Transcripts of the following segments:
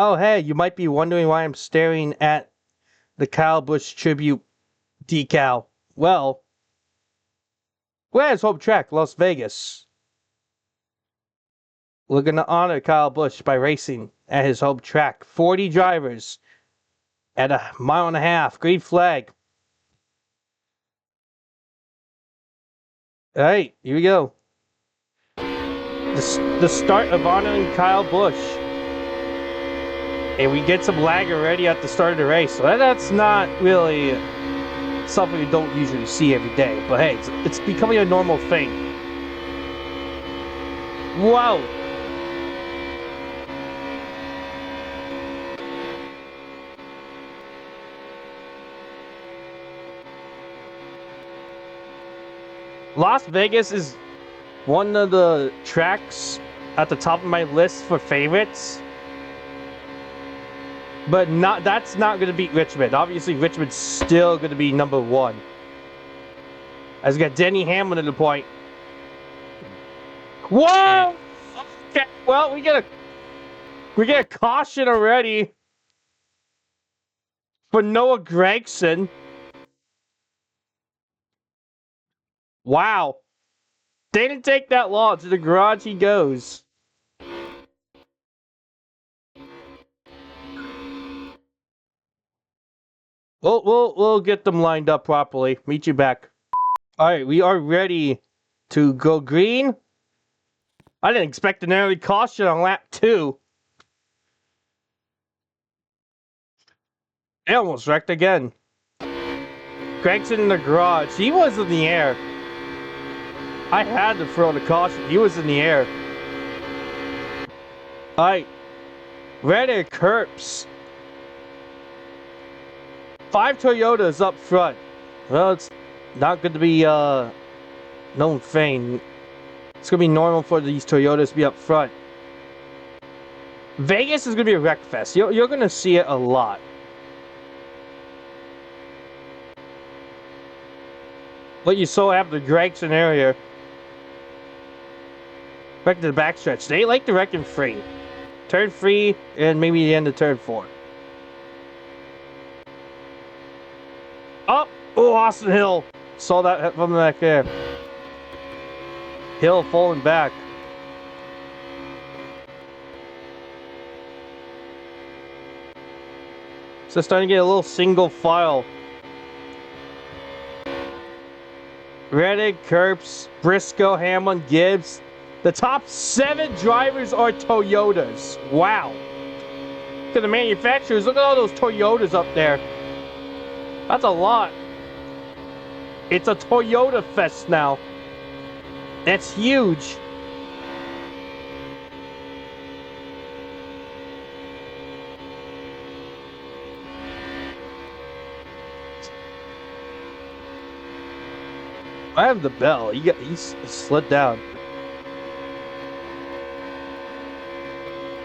Oh, hey, you might be wondering why I'm staring at the Kyle Busch tribute decal. Well, where's Home Track, Las Vegas? We're going to honor Kyle Busch by racing at his home track. 40 drivers at a mile and a half. Green flag. All right, here we go. The start of honoring Kyle Busch. And we get some lag already at the start of the race. So that's not really something you don't usually see every day. But hey, it's becoming a normal thing. Wow. Las Vegas is one of the tracks at the top of my list for favorites. But that's not going to beat Richmond. Obviously, Richmond's still going to be number one. As we got Denny Hamlin at the point. Whoa! Okay, well, we get a caution already for Noah Gragson. Wow. They didn't take that long. To the garage he goes. We'll get them lined up properly. Meet you back. Alright, we are ready to go green. I didn't expect an early caution on lap 2. They almost wrecked again. Gregson in the garage. He was in the air. I had to throw the caution. He was in the air. Alright. Ready Curps. 5 Toyotas up front. Well, it's not going to be known thing. It's going to be normal for these Toyotas to be up front. Vegas is going to be a wreck fest. You're going to see it a lot. But you saw after Gregson area. Back to the backstretch. They like to wreck in 3. Turn 3 and maybe the end of turn 4. Oh, Austin Hill. Saw that from back there. Hill falling back. So starting to get a little single file. Reddick, Kurps, Briscoe, Hamlin, Gibbs. The top 7 drivers are Toyotas. Wow. Look at the manufacturers. Look at all those Toyotas up there. That's a lot. It's a Toyota fest now. That's huge. I have the bell. He's slid down.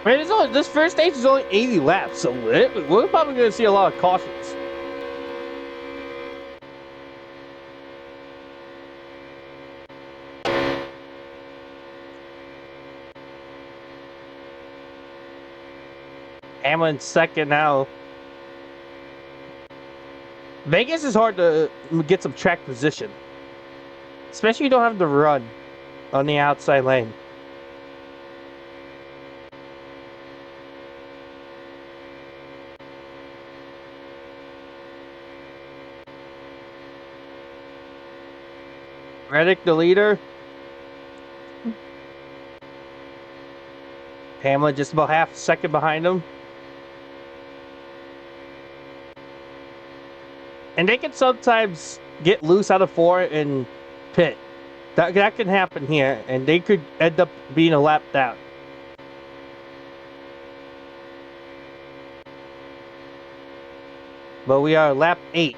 Man, this first stage is only 80 laps, so we're probably going to see a lot of cautions. Hamlin second now. Vegas is hard to get some track position. Especially if you don't have to run on the outside lane. Reddick the leader. Hamlin just about half a second behind him. And they can sometimes get loose out of 4 and pit. That can happen here, and they could end up being a lap down. But we are lap 8.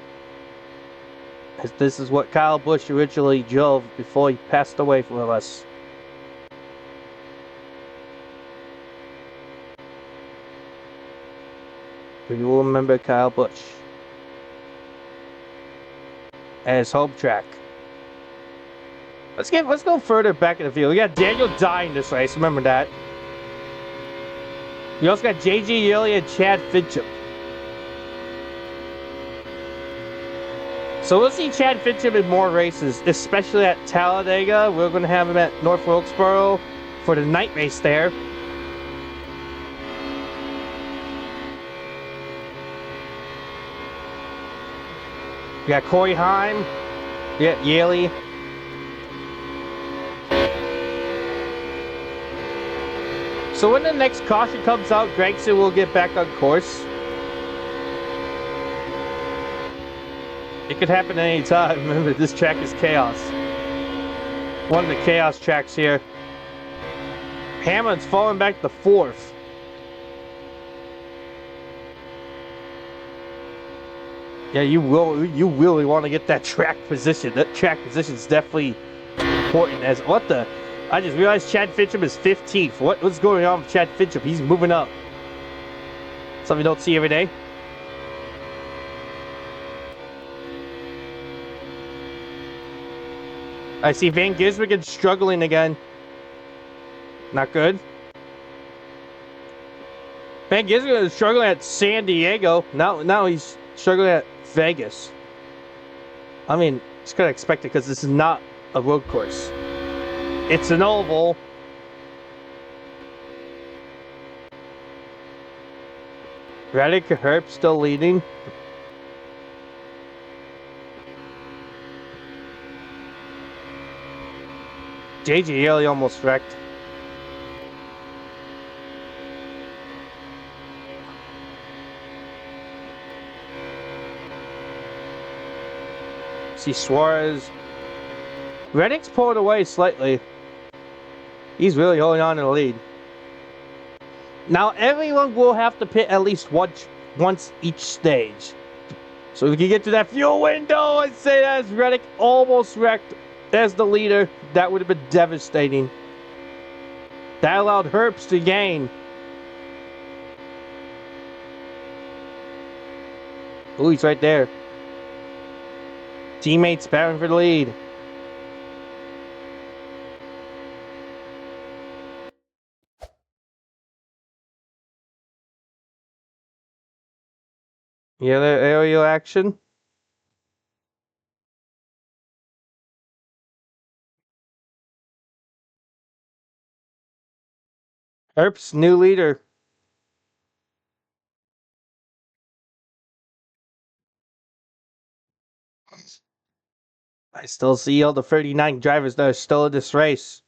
As this is what Kyle Busch originally drove before he passed away from us. We will remember Kyle Busch and his home track. Let's go further back in the field. We got Daniel dying this race. Remember that. We also got JJ Yeley and Chad Fincham. So we'll see Chad Fincham in more races, especially at Talladega. We're going to have him at North Wilkesboro for the night race there. We got Corey Heim. We got Yaley. So when the next caution comes out, Gregson will get back on course. It could happen at any time. Remember, this track is chaos. One of the chaos tracks here. Hamlin's falling back to 4th. Yeah, you really want to get that track position. That track position is definitely important. As what the? I just realized Chad Fincham is 15th. What's going on with Chad Fincham? He's moving up. Something you don't see every day. I see Van Gisbergen struggling again. Not good. Van Gisbergen is struggling at San Diego. Now he's struggling at Vegas. I mean, it's kind of expected because this is not a road course. It's an oval. Reddick Herb still leading. JJ Yeley almost wrecked. See Suarez. Reddick's pulled away slightly. He's really holding on to the lead. Now everyone will have to pit at least once each stage. So if we can get to that fuel window and say that as Reddick almost wrecked as the leader, that would have been devastating. That allowed Herbst to gain. Ooh, he's right there. Teammates battling for the lead. Yeah, the aerial action. Herbst, new leader. I still see all the 39 drivers that are still in this race.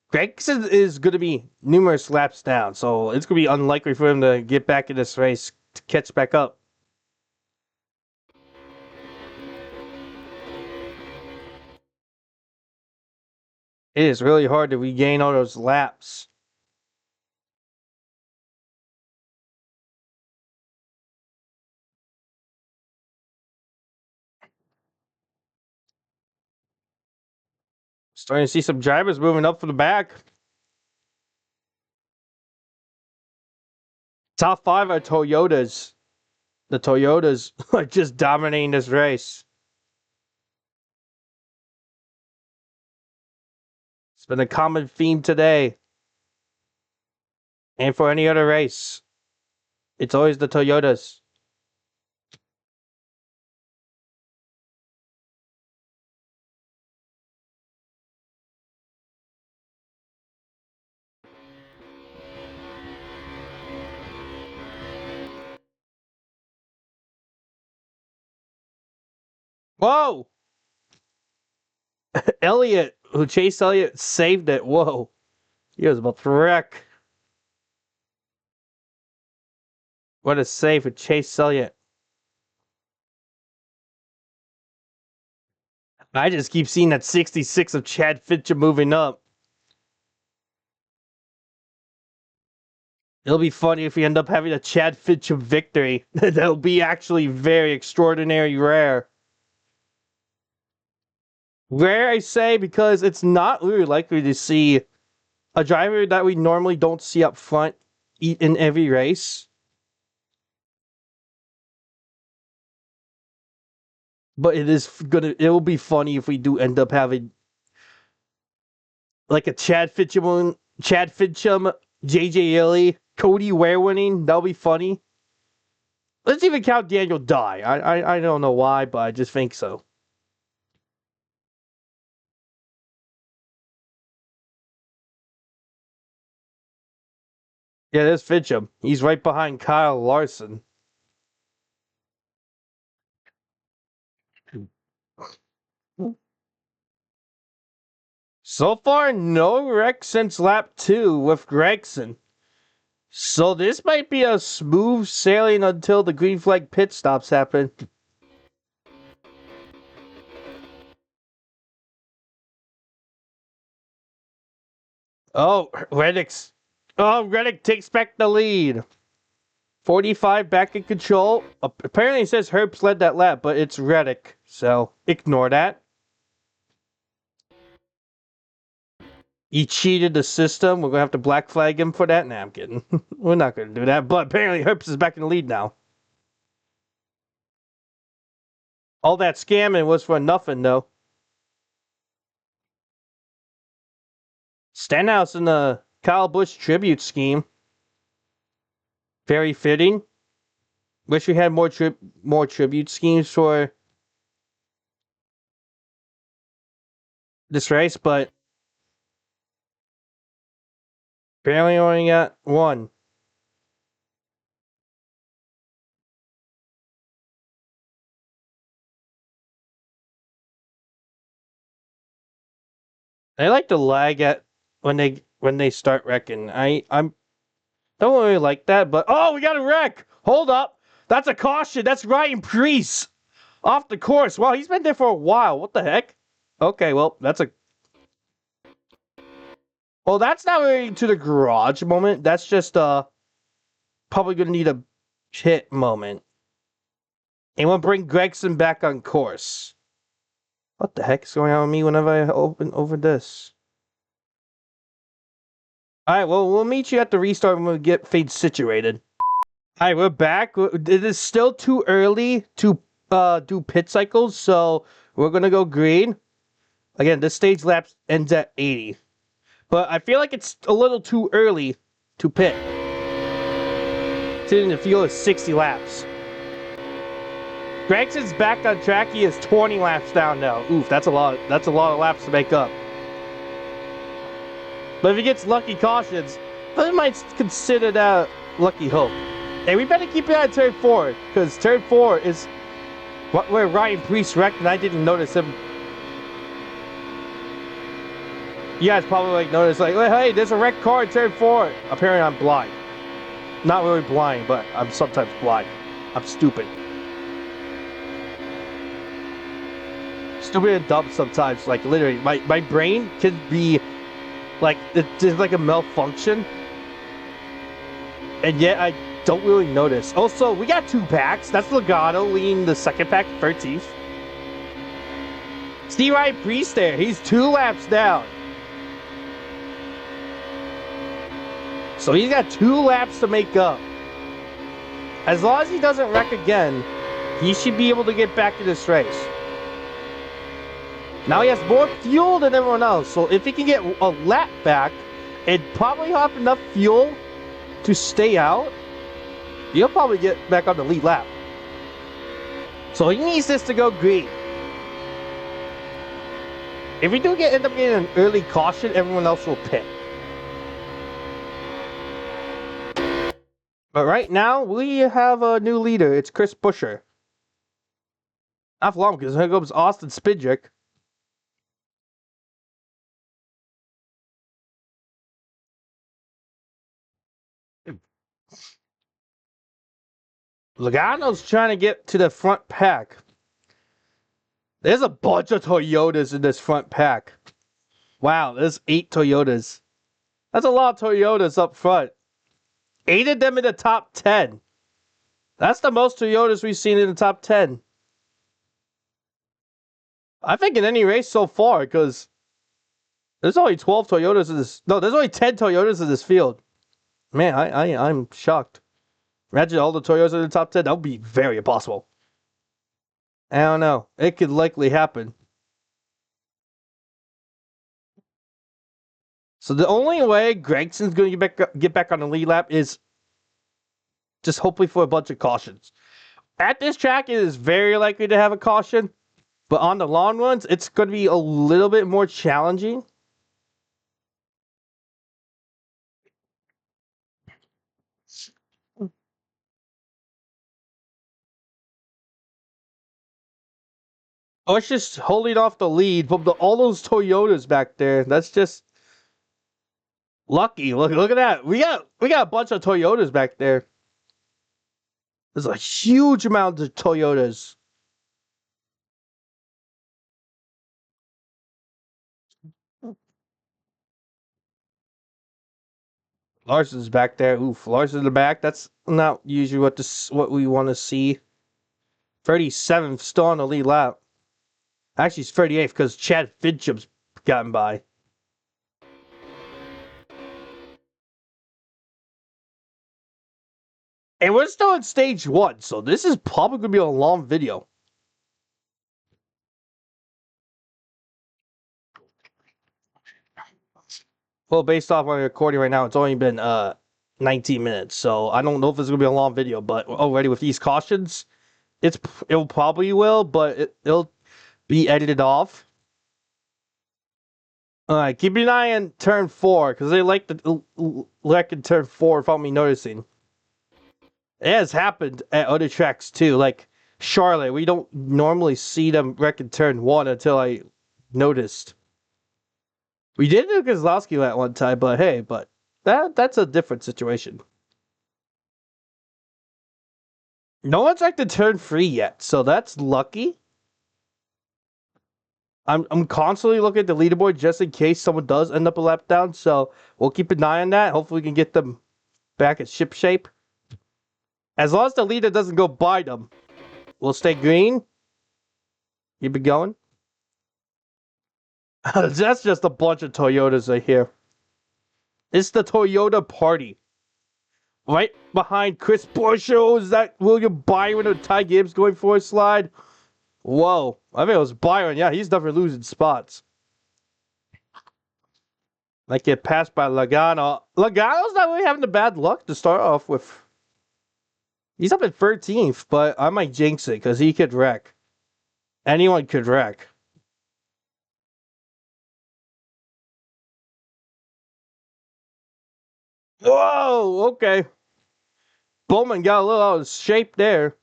Gregson is going to be numerous laps down, so it's going to be unlikely for him to get back in this race to catch back up. It is really hard to regain all those laps. Starting to see some drivers moving up from the back. Top 5 are Toyotas. The Toyotas are just dominating this race. It's been a common theme today. And for any other race, it's always the Toyotas. Whoa! Chase Elliott saved it. Whoa. He was about to wreck. What a save for Chase Elliott. I just keep seeing that 66 of Chad Fincham moving up. It'll be funny if we end up having a Chad Fincham victory. That'll be actually very extraordinary rare. Rare, I say, because it's not really likely to see a driver that we normally don't see up front in every race. But it will be funny if we do end up having like a Chad Fincham, JJ Yeley, Cody Ware winning. That'll be funny. Let's even count Daniel Dye. I don't know why, but I just think so. Yeah, there's Fitchum. He's right behind Kyle Larson. So far, no wreck since lap 2 with Gregson. So this might be a smooth sailing until the green flag pit stops happen. Oh, Reddick's. Oh, Reddick takes back the lead. 45 back in control. Apparently it says Herbst led that lap, but it's Reddick. So ignore that. He cheated the system. We're going to have to black flag him for that. Nah, I'm kidding. We're not going to do that. But apparently Herbst is back in the lead now. All that scamming was for nothing, though. Stenhouse in the Kyle Busch tribute scheme. Very fitting. Wish we had more tribute schemes for this race, but apparently only got one. I like to lag at when they start wrecking. I'm don't really like that, but oh, we got a wreck. Hold up, that's a caution. That's Ryan Preece off the course. Wow, he's been there for a while. What the heck? Okay, well that's a. Well, that's not really to the garage moment. That's just probably gonna need a hit moment. And we'll bring Gregson back on course. What the heck is going on with me whenever I open over this? Alright, well, we'll meet you at the restart when we get things situated. Alright, we're back. It is still too early to do pit cycles, so we're gonna go green. Again, this stage lap ends at 80. But I feel like it's a little too early to pit. Sitting in the field is 60 laps. Gregson's back on track. He is 20 laps down now. Oof, that's a lot of laps to make up. But if he gets lucky cautions, I might consider that lucky hope. Hey, we better keep an eye on turn 4, because turn 4 is where Ryan Preece wrecked, and I didn't notice him. You guys probably like notice, like, hey, there's a wrecked car in turn 4. Apparently I'm blind. Not really blind, but I'm sometimes blind. I'm stupid. Stupid and dumb sometimes. Like, literally, my brain can be like, it's like a malfunction, and yet I don't really notice. Also, we got 2 packs. That's Logano leading the second pack, 13th. See Ryan Preece there. He's 2 laps down. So he's got 2 laps to make up. As long as he doesn't wreck again, he should be able to get back to this race. Now he has more fuel than everyone else, so if he can get a lap back and probably have enough fuel to stay out, he'll probably get back on the lead lap. So he needs this to go green. If we do end up getting an early caution, everyone else will pit. But right now, we have a new leader. It's Chris Buescher. Not for long, because here comes Austin Spidrick. Logano's trying to get to the front pack. There's a bunch of Toyotas in this front pack. Wow, there's 8 Toyotas. That's a lot of Toyotas up front. 8 of them in the top 10. That's the most Toyotas we've seen in the top 10. I think in any race so far, because there's only 12 Toyotas in this. No, there's only 10 Toyotas in this field. Man, I'm shocked. Imagine all the Toyotas in the top 10. That would be very impossible. I don't know. It could likely happen. So the only way Gregson's going to get back on the lead lap is just hopefully for a bunch of cautions. At this track, it is very likely to have a caution, but on the long runs, it's going to be a little bit more challenging. Oh, it's just holding off the lead from all those Toyotas back there. That's just lucky. Look at that. We got a bunch of Toyotas back there. There's a huge amount of Toyotas. Larson's back there. Oof, Larson's in the back. That's not usually what we want to see. 37th, still on the lead lap. Actually, it's 38th because Chad Finchup's gotten by. And we're still in stage 1, so this is probably going to be a long video. Well, based off my recording right now, it's only been 19 minutes, so I don't know if it's going to be a long video, but already with these cautions, it'll probably will, but it'll be edited off. Alright, keep an eye on turn 4, because they like to wreck in turn 4 without me noticing. It has happened at other tracks too, like Charlotte. We don't normally see them wreck in turn 1 until I noticed. We did do Kozlowski at one time, but hey, that's a different situation. No one's wrecked in turn 3 yet, so that's lucky. I'm constantly looking at the leaderboard just in case someone does end up a lap down, so we'll keep an eye on that. Hopefully we can get them back at ship shape. As long as the leader doesn't go by them, we'll stay green. Keep it going. That's just a bunch of Toyotas right here. It's the Toyota party. Right behind Chris Busch. Is that William Byron or Ty Gibbs going for a slide? Whoa. I think it was Byron. Yeah, he's never losing spots. Might get passed by Logano. Logano's not really having the bad luck to start off with. He's up at 13th, but I might jinx it because he could wreck. Anyone could wreck. Whoa, okay. Bowman got a little out of shape there.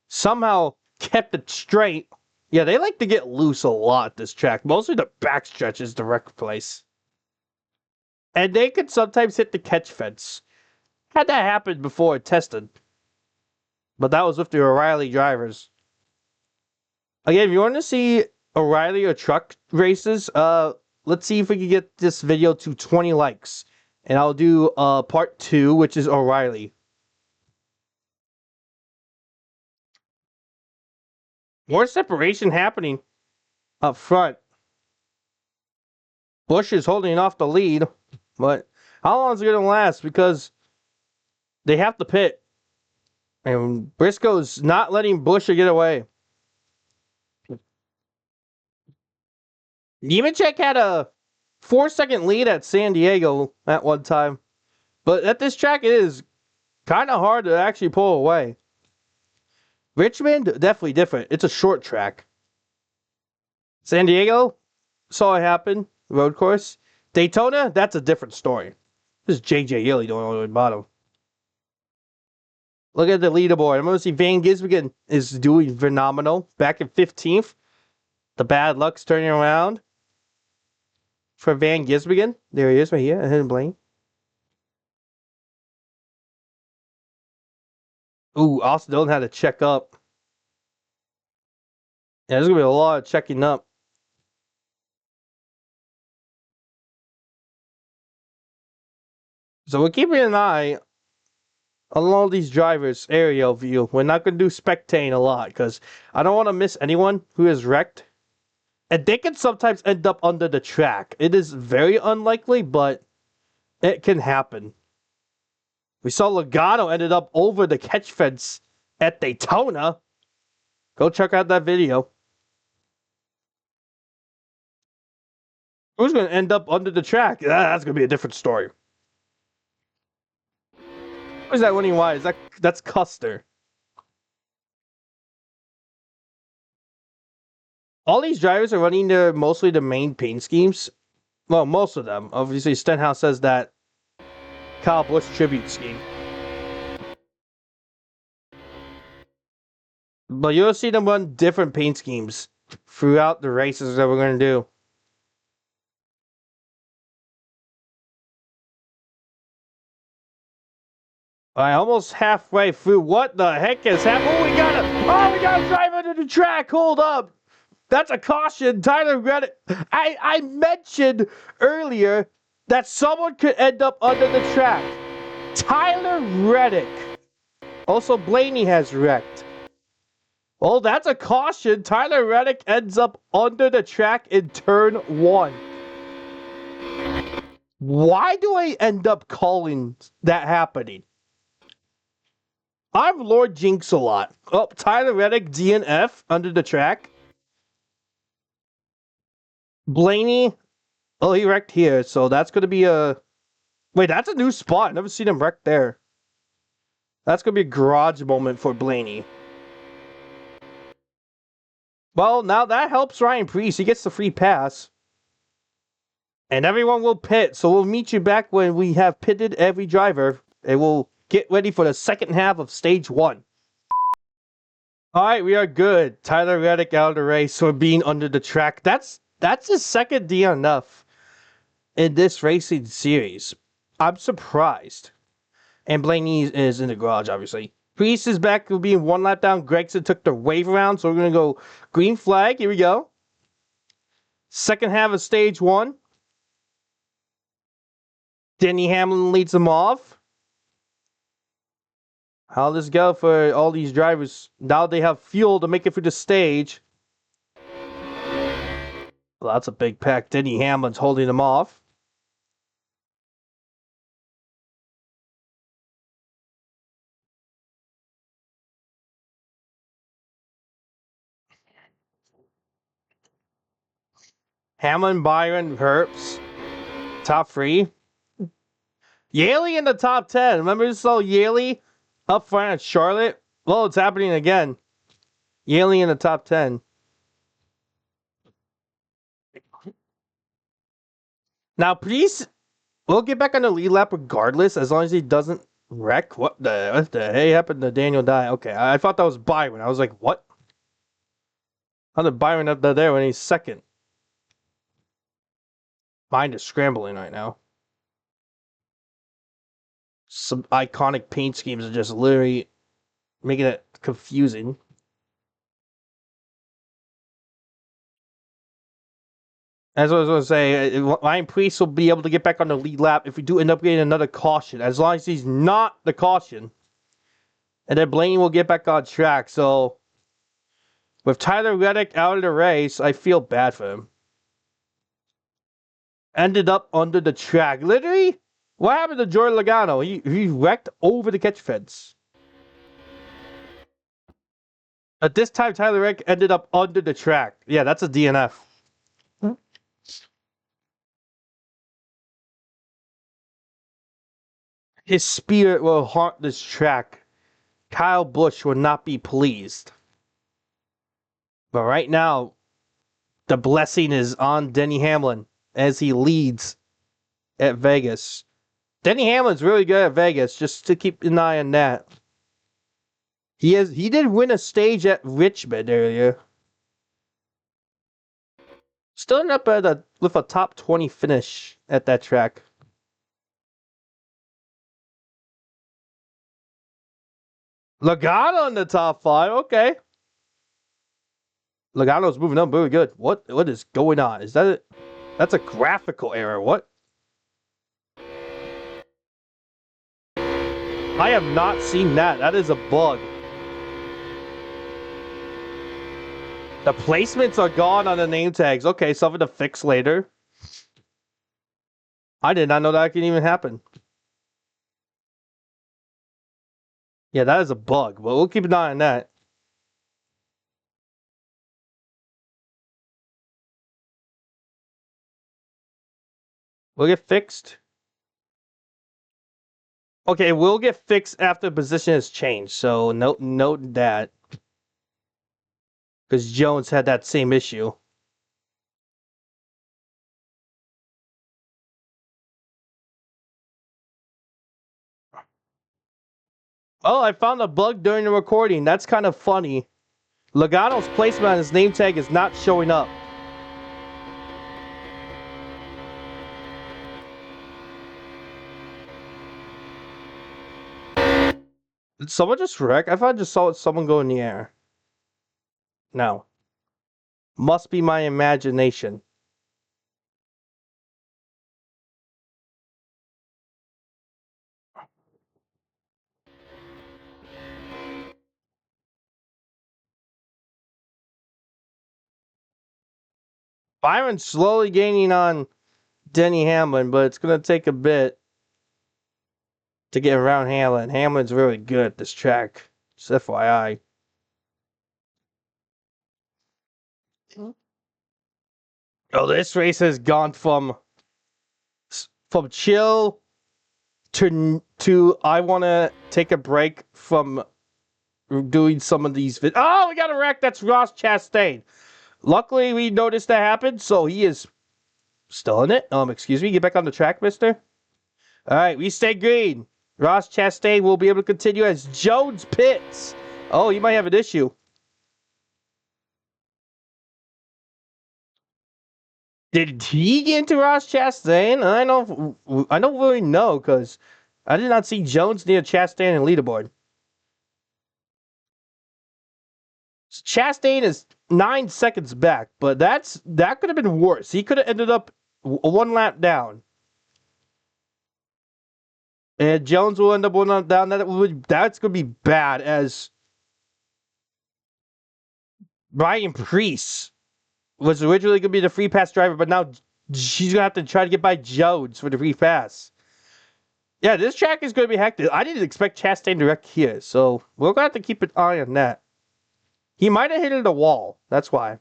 Somehow kept it straight. Yeah, they like to get loose a lot this track. Mostly the backstretch is the wreck place. And they could sometimes hit the catch fence. Had that happen before it tested. But that was with the O'Reilly drivers. Again, if you want to see O'Reilly or truck races, let's see if we can get this video to 20 likes. And I'll do part 2, which is O'Reilly. More separation happening up front. Busch is holding off the lead, but how long is it going to last? Because they have to pit. And Briscoe's not letting Busch get away. Nemechek had a 4-second lead at San Diego at one time. But at this track, it is kind of hard to actually pull away. Richmond, definitely different. It's a short track. San Diego, saw it happen. Road course. Daytona, that's a different story. This is J.J. Yeley doing all the way bottom. Look at the leaderboard. I'm going to see Van Gisbergen is doing phenomenal. Back in 15th. The bad luck's turning around. For Van Gisbergen. There he is right here. Ahead of Blaine. Ooh, Austin Dillon had to check up. Yeah, there's going to be a lot of checking up. So we're keeping an eye on all these drivers' aerial view. We're not going to do spectating a lot because I don't want to miss anyone who is wrecked. And they can sometimes end up under the track. It is very unlikely, but it can happen. We saw Logano ended up over the catch fence at Daytona. Go check out that video. Who's going to end up under the track? That's going to be a different story. Who's that winning wide? That's Custer. All these drivers are running mostly the main paint schemes. Well, most of them. Obviously, Stenhouse says that Kyle Busch tribute scheme. But you'll see them run different paint schemes throughout the races that we're going to do. Alright, almost halfway through. What the heck is happening? Oh, we got a drive under the track. Hold up. That's a caution. Tyler Reddick. I mentioned earlier that someone could end up under the track. Tyler Reddick. Also, Blaney has wrecked. Oh, that's a caution. Tyler Reddick ends up under the track in turn 1. Why do I end up calling that happening? I'm Lord Jinx a lot. Oh, Tyler Reddick, DNF under the track. Blaney. Oh, he wrecked here, so that's going to be a... Wait, that's a new spot. Never seen him wreck there. That's going to be a garage moment for Blaney. Well, now that helps Ryan Preece. He gets the free pass. And everyone will pit, so we'll meet you back when we have pitted every driver. And we'll get ready for the second half of stage 1. Alright, we are good. Tyler Reddick out of the race for being under the track. That's his second DNF in this racing series. I'm surprised. And Blaney is in the garage, obviously. Priest is back to being 1 lap down. Gregson took the wave around, so we're going to go green flag. Here we go. Second half of stage 1. Denny Hamlin leads them off. How'll this go for all these drivers? Now they have fuel to make it through the stage. Well, that's a big pack. Denny Hamlin's holding them off. Hamlin, Byron, Herbst. Top 3. Yaley in the top 10. Remember you saw Yaley up front at Charlotte? Well, it's happening again. Yaley in the top 10. Now, please, we'll get back on the lead lap regardless, as long as he doesn't wreck. What the hey happened to Daniel Dye? Okay, I thought that was Byron. I was like, what? How did Byron up there when he's second? Mind is scrambling right now. Some iconic paint schemes are just literally making it confusing. As I was going to say, Ryan Preece will be able to get back on the lead lap if we do end up getting another caution, as long as he's not the caution. And then Blaney will get back on track. So, with Tyler Reddick out of the race, I feel bad for him. Ended up under the track. Literally, what happened to Jordan Logano? He wrecked over the catch fence. At this time, Tyler Reddick ended up under the track. Yeah, that's a DNF. His spirit will haunt this track. Kyle Busch will not be pleased. But right now, the blessing is on Denny Hamlin as he leads at Vegas. Denny Hamlin's really good at Vegas, just to keep an eye on that. He did win a stage at Richmond earlier. Still ended up with a top 20 finish at that track. Logano in the top 5, okay. Logano's moving up very good. What is going on? Is that it? That's a graphical error. What? I have not seen that. That is a bug. The placements are gone on the name tags. Okay, something to fix later. I did not know that can even happen. Yeah, that is a bug, but we'll keep an eye on that. Will get fixed. Okay, it will get fixed after the position is changed. So note that. Because Jones had that same issue. Oh, I found a bug during the recording. That's kind of funny. Logano's placement on his name tag is not showing up. Did someone just wreck? I thought I just saw someone go in the air. No. Must be my imagination. Byron's slowly gaining on Denny Hamlin, but it's going to take a bit to get around Hamlin. Hamlin's really good at this track. Just FYI. Oh, this race has gone from chill to I want to take a break from doing some of these. Oh, we got a wreck. That's Ross Chastain. Luckily, we noticed that happen, so he is still in it. Excuse me. Get back on the track, mister. All right, we stay green. Ross Chastain will be able to continue as Jones pits. Oh, you might have an issue. Did he get into Ross Chastain? I don't really know because I did not see Jones near Chastain and leaderboard. Chastain is 9 seconds back, but that could have been worse. He could have ended up one lap down. And Jones will end up one lap down. That's going to be bad as Ryan Preece was originally going to be the free pass driver, but now she's going to have to try to get by Jones for the free pass. Yeah, this track is going to be hectic. I didn't expect Chastain to wreck here, so we're going to have to keep an eye on that. He might have hit the wall. That's why.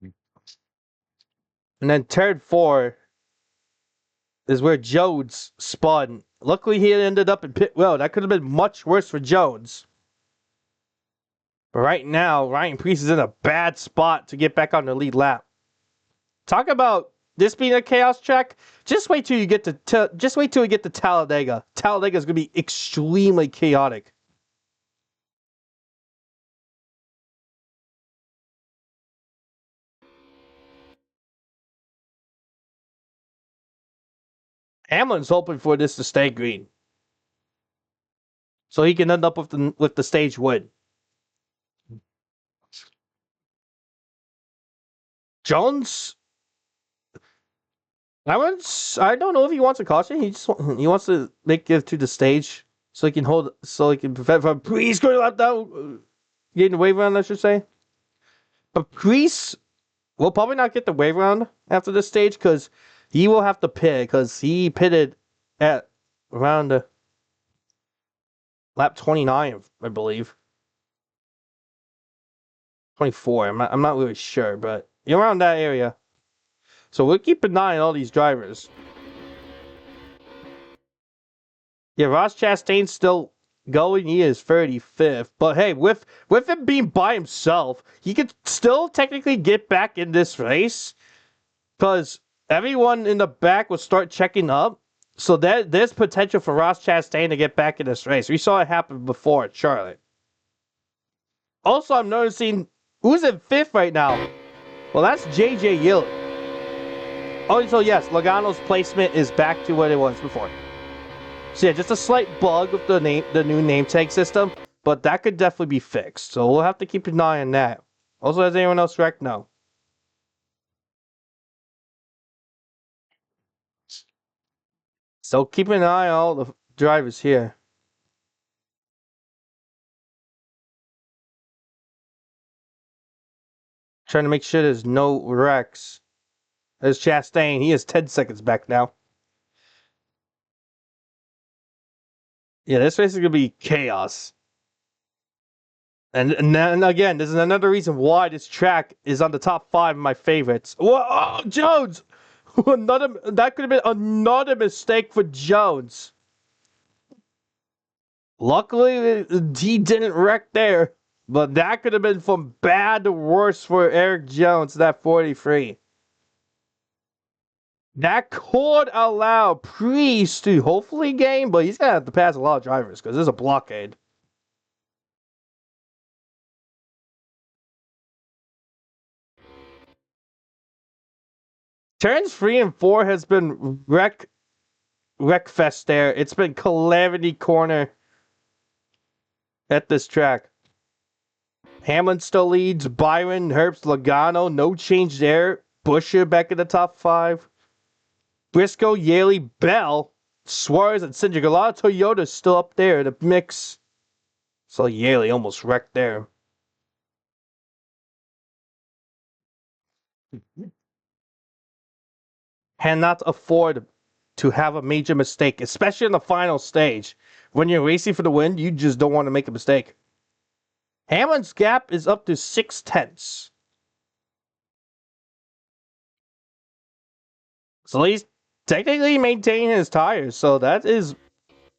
And then turn 4 is where Jones spun. Luckily, he ended up in pit road. That could have been much worse for Jones. But right now, Ryan Preece is in a bad spot to get back on the lead lap. Talk about this being a chaos track. Just wait till you get to Talladega. Talladega is going to be extremely chaotic. Hamlin's hoping for this to stay green, so he can end up with the stage win. Jones, I don't know if he wants a caution. He wants to make it to the stage so he can prevent from Preece going out down, getting the wave round, I should say. But Preece will probably not get the wave round after this stage because he will have to pit because he pitted at around lap 29, I believe. 24. I'm not really sure, but you're around that area. So we'll keep an eye on all these drivers. Yeah, Ross Chastain's still going. He is 35th. But hey, with him being by himself, he could still technically get back in this race. Because everyone in the back will start checking up. So there's potential for Ross Chastain to get back in this race. We saw it happen before at Charlotte. Also, I'm noticing who's in 5th right now. Well, that's J.J. Yeley. Oh, so yes, Logano's placement is back to what it was before. So yeah, just a slight bug with the new name tag system, but that could definitely be fixed. So we'll have to keep an eye on that. Also, has anyone else wrecked? No. So keep an eye on all the drivers here. Trying to make sure there's no wrecks. There's Chastain. He is 10 seconds back now. Yeah, this race is going to be chaos. And again, this is another reason why this track is on the top 5 of my favorites. Whoa, Jones! That could have been another mistake for Jones. Luckily, he didn't wreck there, but that could have been from bad to worse for Eric Jones, that 43. That could allow Priest to hopefully gain, but he's going to have to pass a lot of drivers because there's a blockade. Turns 3 and 4 has been wreck fest there. It's been calamity corner at this track. Hamlin still leads. Byron, Herbst, Logano, no change there. Buescher back in the top 5. Briscoe, Yaley, Bell, Suarez, and Cindric. A lot of Toyotas still up there in the mix. So Yaley almost wrecked there. Cannot afford to have a major mistake, especially in the final stage. When you're racing for the win, you just don't want to make a mistake. Hamlin's gap is up to 0.6. So he's technically maintaining his tires, so that is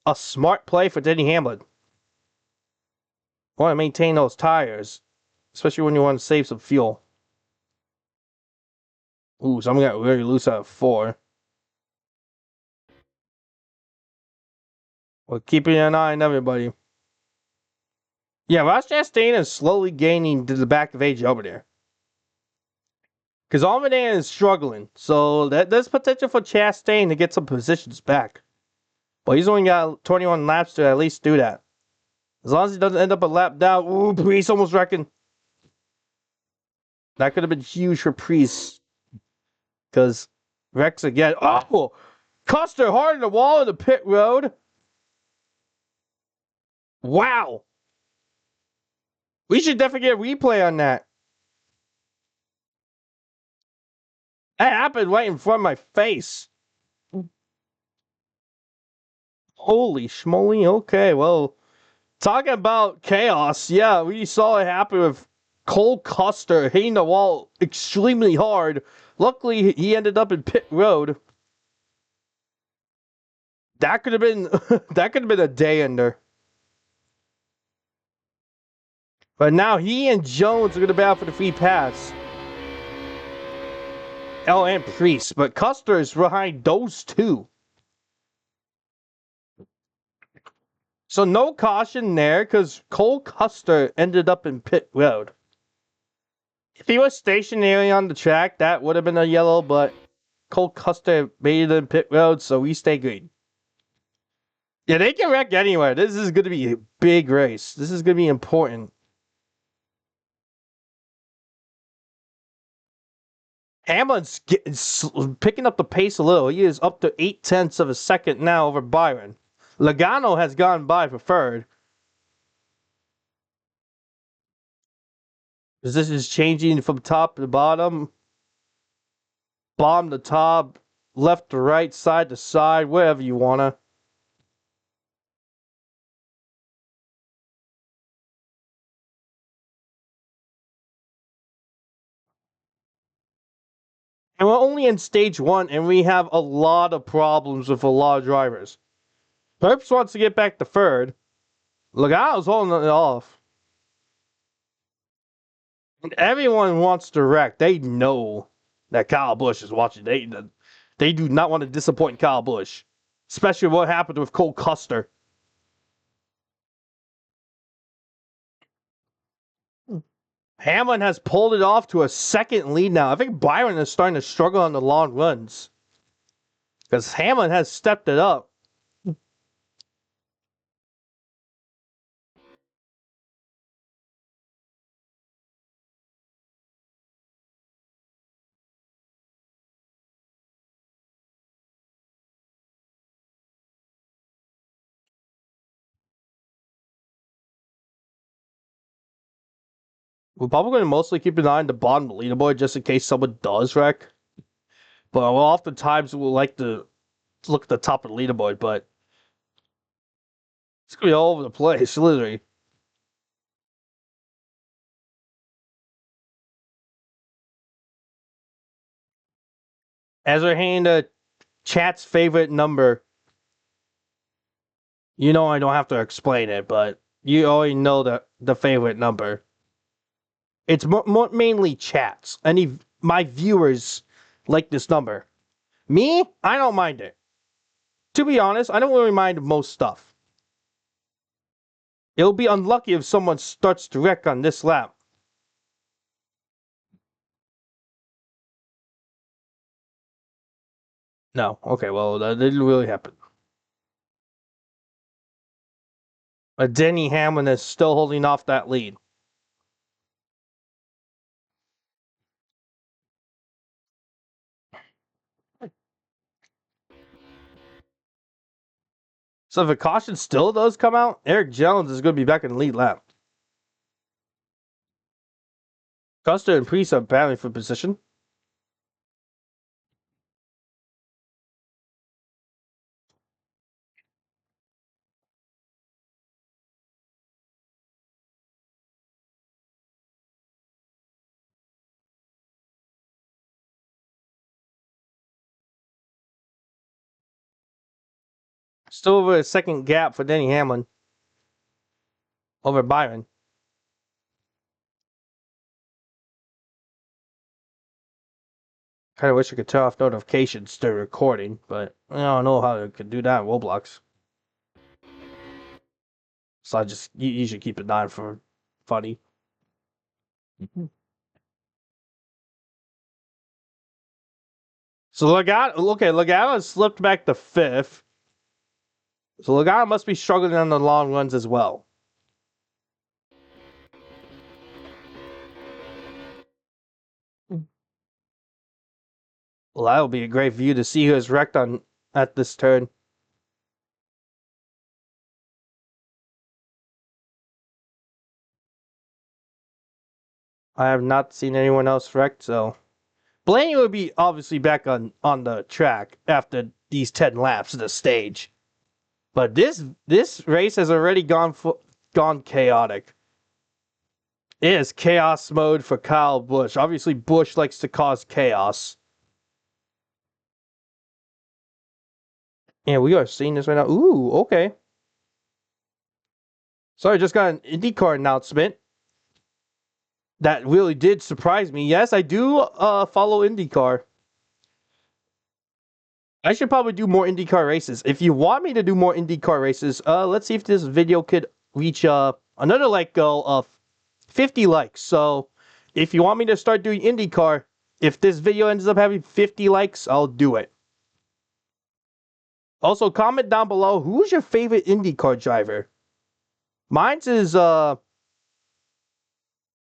a smart play for Denny Hamlin. Want to maintain those tires, especially when you want to save some fuel. Ooh, so I'm going to really loose out of 4. We're keeping an eye on everybody. Yeah, Ross Chastain is slowly gaining to the back of age over there. Because Almaden is struggling, so there's potential for Chastain to get some positions back. But he's only got 21 laps to at least do that. As long as he doesn't end up a lap down. Ooh, Priest almost wrecking. That could have been huge for Priest. Because Rex again. Oh! Custer hard in the wall in the pit road. Wow. We should definitely get a replay on that. That happened right in front of my face. Holy schmoly. Okay, well, talking about chaos. Yeah, we saw it happen with Cole Custer hitting the wall extremely hard. Luckily, he ended up in pit road. That could have been a day ender. But now he and Jones are going to battle for the free pass. Oh, and Priest. But Custer is behind those two. So no caution there because Cole Custer ended up in pit road. If he was stationary on the track, that would have been a yellow, but Cole Custer made it in pit road, so we stay green. Yeah, they can wreck anywhere. This is going to be a big race. This is going to be important. Hamlin's picking up the pace a little. He is up to 0.8 of a second now over Byron. Logano has gone by for third. This is changing from top to bottom. Bottom to top. Left to right. Side to side. Wherever you want to. And we're only in stage 1, and we have a lot of problems with a lot of drivers. Herbst wants to get back to third. Logano's holding it off. And everyone wants to wreck. They know that Kyle Busch is watching. They do not want to disappoint Kyle Busch. Especially what happened with Cole Custer. Hamlin has pulled it off to a second lead now. I think Byron is starting to struggle on the long runs. Because Hamlin has stepped it up. We're probably going to mostly keep an eye on the bottom leaderboard just in case someone does wreck. But oftentimes we'll like to look at the top of the leaderboard, but it's going to be all over the place, literally. As we're handing the chat's favorite number, you know I don't have to explain it, but you already know the favorite number. It's mainly chats. My viewers like this number. Me, I don't mind it. To be honest, I don't really mind most stuff. It'll be unlucky if someone starts to wreck on this lap. No, okay, well, that didn't really happen. Denny Hamlin is still holding off that lead. So if a caution still does come out, Eric Jones is going to be back in the lead lap. Custer and Priest are battling for position. Still over a second gap for Denny Hamlin over Byron. Kind of wish I could turn off notifications during recording, but I don't know how I could do that in ROBLOX. So I just usually keep it on for funny. So Logano slipped back to 5th. So Logano must be struggling on the long runs as well. Well, that would be a great view to see who is wrecked on at this turn. I have not seen anyone else wrecked, so Blaney would be obviously back on the track after these 10 laps of the stage. But this race has already gone chaotic. It is chaos mode for Kyle Busch. Obviously, Busch likes to cause chaos. And we are seeing this right now. Ooh, okay. So I just got an IndyCar announcement that really did surprise me. Yes, I do follow IndyCar. I should probably do more IndyCar races. If you want me to do more IndyCar races, let's see if this video could reach another like goal of 50 likes. So if you want me to start doing IndyCar, if this video ends up having 50 likes, I'll do it. Also, comment down below, who's your favorite IndyCar driver? Mine's is, I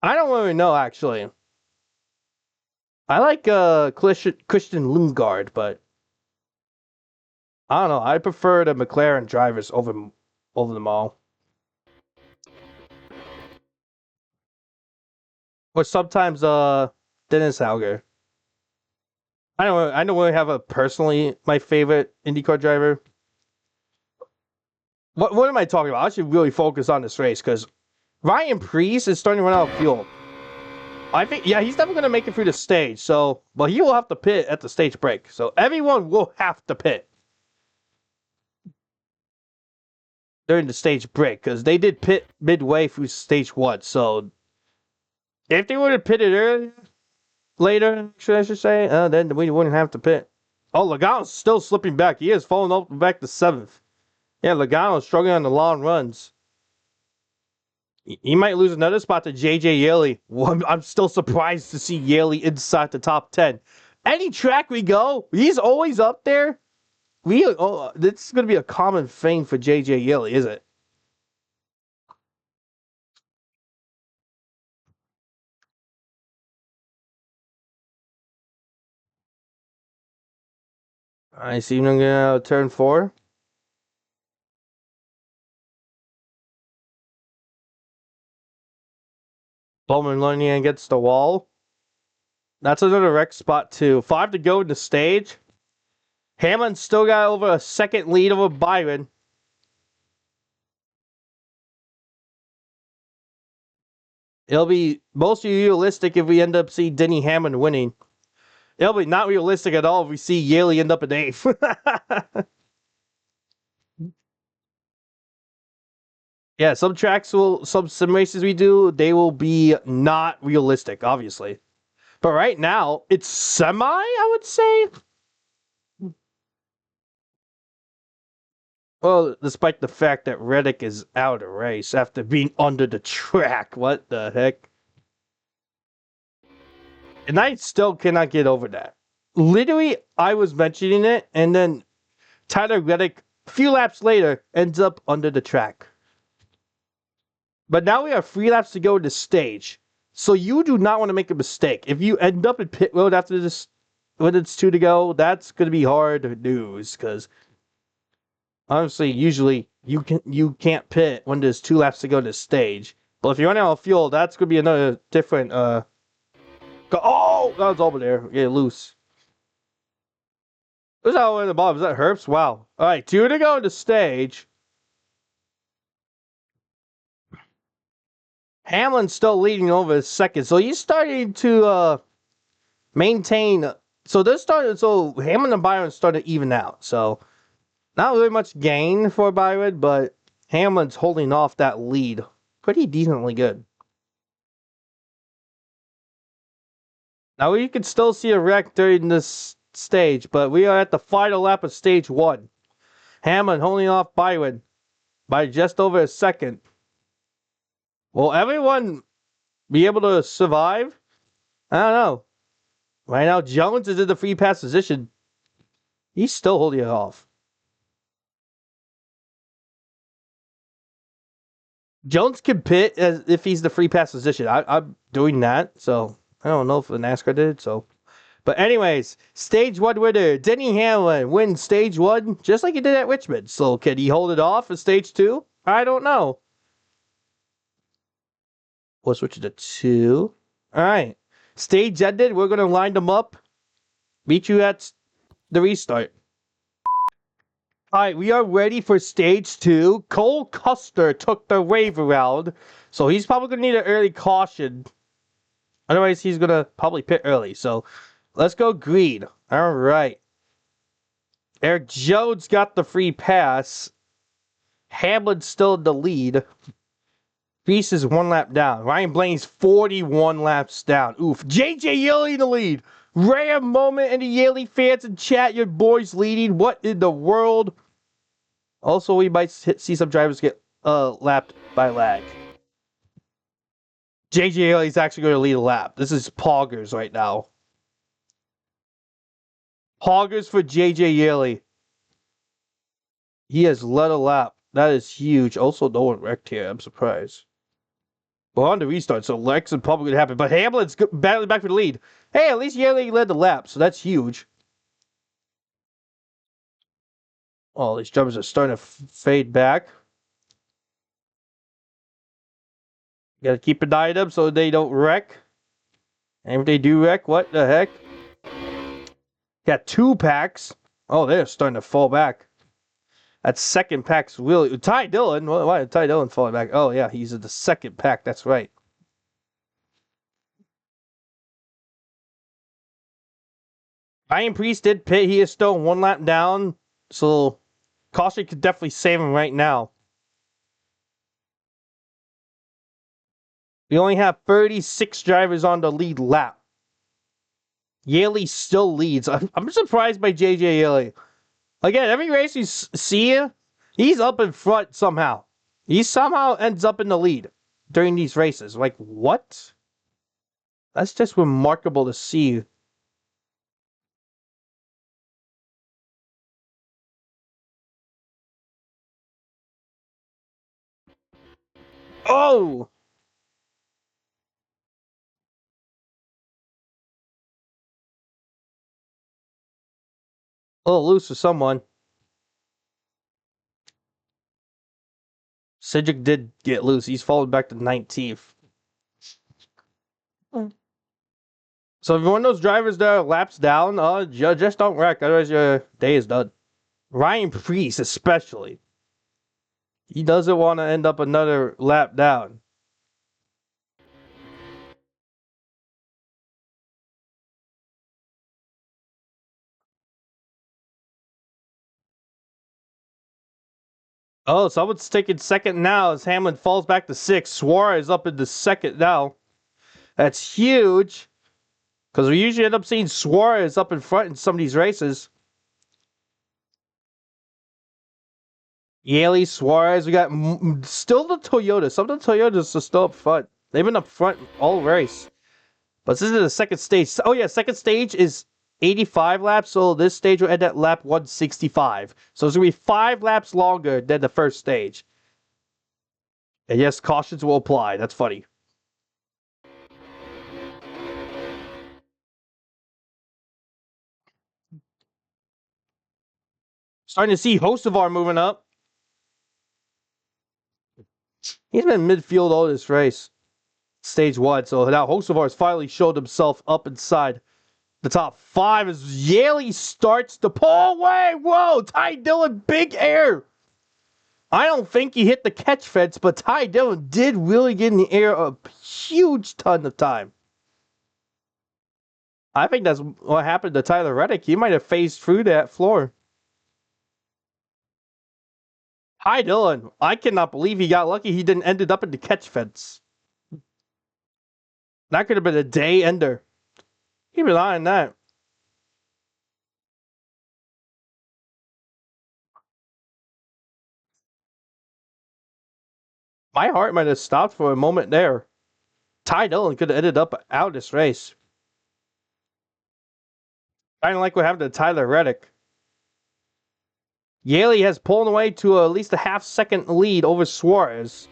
don't really know, actually. I like, Christian Lundgaard, but I don't know. I prefer the McLaren drivers over them all. Or sometimes, Dennis Hauger. I don't really have a personally my favorite IndyCar driver. What am I talking about? I should really focus on this race because Ryan Preece is starting to run out of fuel. I think, yeah, he's never going to make it through the stage. So, but he will have to pit at the stage break. So everyone will have to pit during the stage break because they did pit midway through stage 1. So if they would have pitted later, I should say, then we wouldn't have to pit. Oh, Logano's still slipping back. He is falling up back to 7th. Yeah, Logano's struggling on the long runs. He might lose another spot to JJ Yeley. Well, I'm still surprised to see Yeley inside the top 10. Any track we go, he's always up there. This is going to be a common thing for JJ Yeley, is it? I see him going to turn 4. Bowman running against the wall. That's another wreck spot, too. 5 to go in the stage. Hamlin still got over a second lead over Byron. It'll be most realistic if we end up seeing Denny Hamlin winning. It'll be not realistic at all if we see Yaley end up in 8th. Yeah, some tracks will, some sim races we do, they will be not realistic, obviously. But right now, it's semi, I would say. Well, despite the fact that Reddick is out of race after being under the track. What the heck? And I still cannot get over that. Literally, I was mentioning it, and then Tyler Reddick, a few laps later, ends up under the track. But now we have 3 laps to go to stage. So you do not want to make a mistake. If you end up in pit road after this, when it's 2 to go, that's going to be hard news. Because honestly, usually you can't pit when there's 2 laps to go to stage. But if you're running out of fuel, that's going to be another different. Oh, that was over there. Yeah, loose. Who's that one in the bottom? Is that Herbst? Wow. All right, 2 to go to stage. Hamlin's still leading over a second, so he's starting to maintain. So they're starting. So Hamlin and Byron started to even out. So not really much gain for Byron, but Hamlin's holding off that lead pretty decently good. Now you can still see a wreck during this stage, but we are at the final lap of stage 1. Hamlin holding off Byron by just over a second. Will everyone be able to survive? I don't know. Right now, Jones is in the free pass position. He's still holding it off. Jones can pit as if he's the free pass position. I'm doing that, so I don't know if the NASCAR did. So, but anyways, stage 1 winner Denny Hamlin wins stage 1 just like he did at Richmond. So can he hold it off for stage 2? I don't know. We'll switch it to 2. All right, stage ended. We're gonna line them up. Meet you at the restart. All right, we are ready for stage 2. Cole Custer took the wave around, so he's probably going to need an early caution. Otherwise, he's going to probably pit early. So, let's go green. All right. Eric Jones got the free pass. Hamlin's still in the lead. Reese is 1 lap down. Ryan Blaney's 41 laps down. Oof. JJ Yeley in the lead. Rare moment in the Yaley fans in chat. Your boy's leading. What in the world? Also, we might see some drivers get lapped by lag. JJ Yaley's actually going to lead a lap. This is poggers right now. Poggers for JJ Yaley. He has led a lap. That is huge. Also, no one wrecked here. I'm surprised. We're on the restart, so Lex is probably going to happen. But Hamlin's battling back for the lead. Hey, at least Yaley led the lap, so that's huge. Oh, these drivers are starting to fade back. You gotta keep an eye on them so they don't wreck. And if they do wreck, what the heck? Got 2 packs. Oh, they're starting to fall back. That second pack's really... Ty Dillon? Why did Ty Dillon fall back? Oh, yeah, he's in the second pack. That's right. Ryan Priest did pit. He is still 1 lap down. So, caution could definitely save him right now. We only have 36 drivers on the lead lap. Yaley still leads. I'm surprised by JJ Yaley. Again, every race you see him, he's up in front somehow. He somehow ends up in the lead during these races. Like, what? That's just remarkable to see. Oh! A little loose for someone. Cedric did get loose. He's fallen back to 19th. So if you're one of those drivers that are laps down, just don't wreck. Otherwise, your day is done. Ryan Priest, especially. He doesn't want to end up another lap down. Oh, someone's taking second now as Hamlin falls back to 6th. Suarez up into 2nd now. That's huge. Because we usually end up seeing Suarez up in front in some of these races. Yaley, Suarez. We got still the Toyota. Some of the Toyotas are still up front. They've been up front all race. But this is the second stage. Oh, yeah, second stage is 85 laps. So this stage will end at lap 165. So it's going to be 5 laps longer than the first stage. And yes, cautions will apply. That's funny. Starting to see Hocevar moving up. He's been in midfield all this race. Stage 1. So now Hocevar has finally showed himself up inside the top 5 as Yaley starts to pull away. Whoa, Ty Dillon, big air. I don't think he hit the catch fence, but Ty Dillon did really get in the air a huge ton of time. I think that's what happened to Tyler Reddick. He might have phased through that floor. Ty Dillon, I cannot believe he got lucky he didn't ended up in the catch fence. That could have been a day ender. Keep an eye on that. My heart might have stopped for a moment there. Ty Dillon could have ended up out of this race. Kind of like what happened to Tyler Reddick. Yaley has pulled away to at least a half-second lead over Suarez.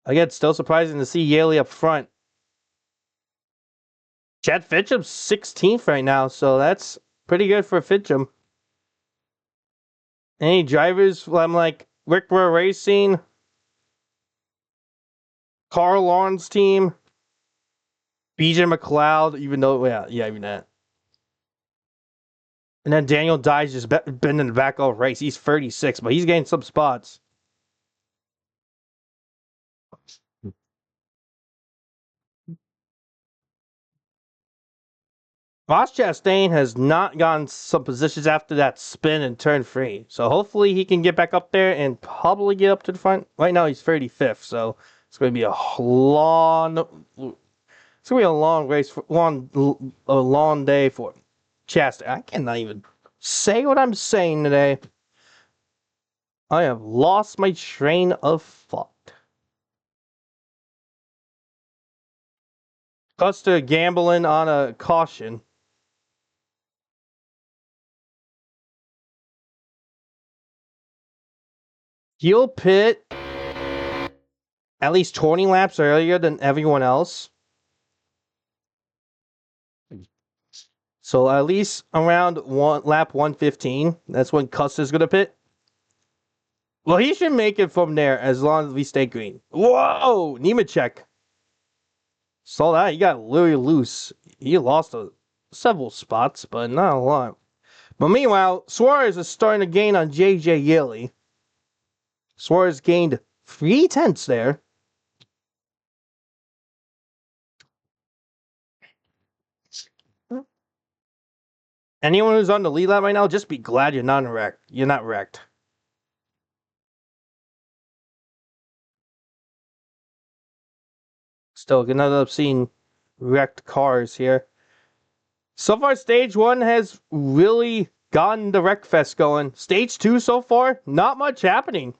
Again, still surprising to see Yaley up front. Chad Fitchum's 16th right now, so that's pretty good for Fitchum. Any drivers? I'm like Rick Ware Racing, Carl Lawrence team, BJ McLeod, even though, yeah, even that. And then Daniel Dye's just been in the back all race. He's 36, but he's getting some spots. Ross Chastain has not gotten some positions after that spin and turn 3. So hopefully he can get back up there and probably get up to the front. Right now he's 35th, so it's going to be a long race, a long day for Chastain. I cannot even say what I'm saying today. I have lost my train of thought. Custer gambling on a caution. He'll pit at least 20 laps earlier than everyone else. So at least around lap 115. That's when Custer's going to pit. Well, he should make it from there as long as we stay green. Whoa! Nemechek. Saw that. He got really loose. He lost several spots, but not a lot. But meanwhile, Suarez is starting to gain on J.J. Yaley. Suarez gained 3/10 there. Anyone who's on the lead lap right now, just be glad you're not wrecked. You're not wrecked. Still gonna end up seeing wrecked cars here. So far, stage 1 has really gotten the wreck fest going. Stage 2 so far, not much happening.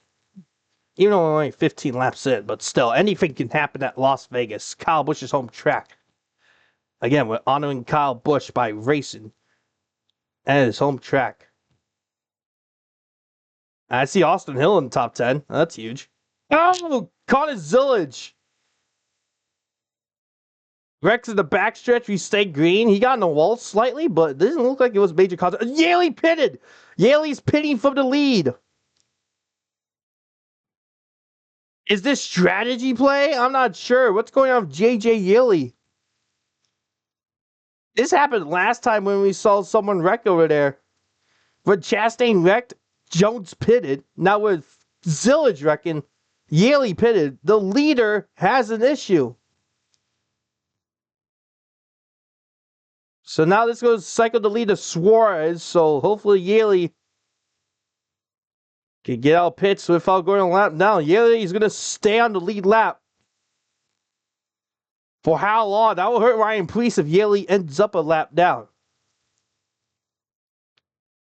Even though we're only 15 laps in, but still, anything can happen at Las Vegas, Kyle Busch's home track. Again, we're honoring Kyle Busch by racing at his home track. I see Austin Hill in the top 10. That's huge. Oh, Connor Zillage. Rex in the backstretch, we stay green. He got in the wall slightly, but it doesn't look like it was major cause. Yaley pitted. Yaley's pitting from the lead. Is this strategy play? I'm not sure. What's going on with J.J. Yaley? This happened last time when we saw someone wreck over there. When Chastain wrecked, Jones pitted. Now with Zillage wrecking, Yaley pitted. The leader has an issue. So now this goes cycle the lead to Suarez. So hopefully Yaley Can get out pits without going on lap down. Yeley is going to stay on the lead lap. For how long? That will hurt Ryan Preece if Yeley ends up a lap down.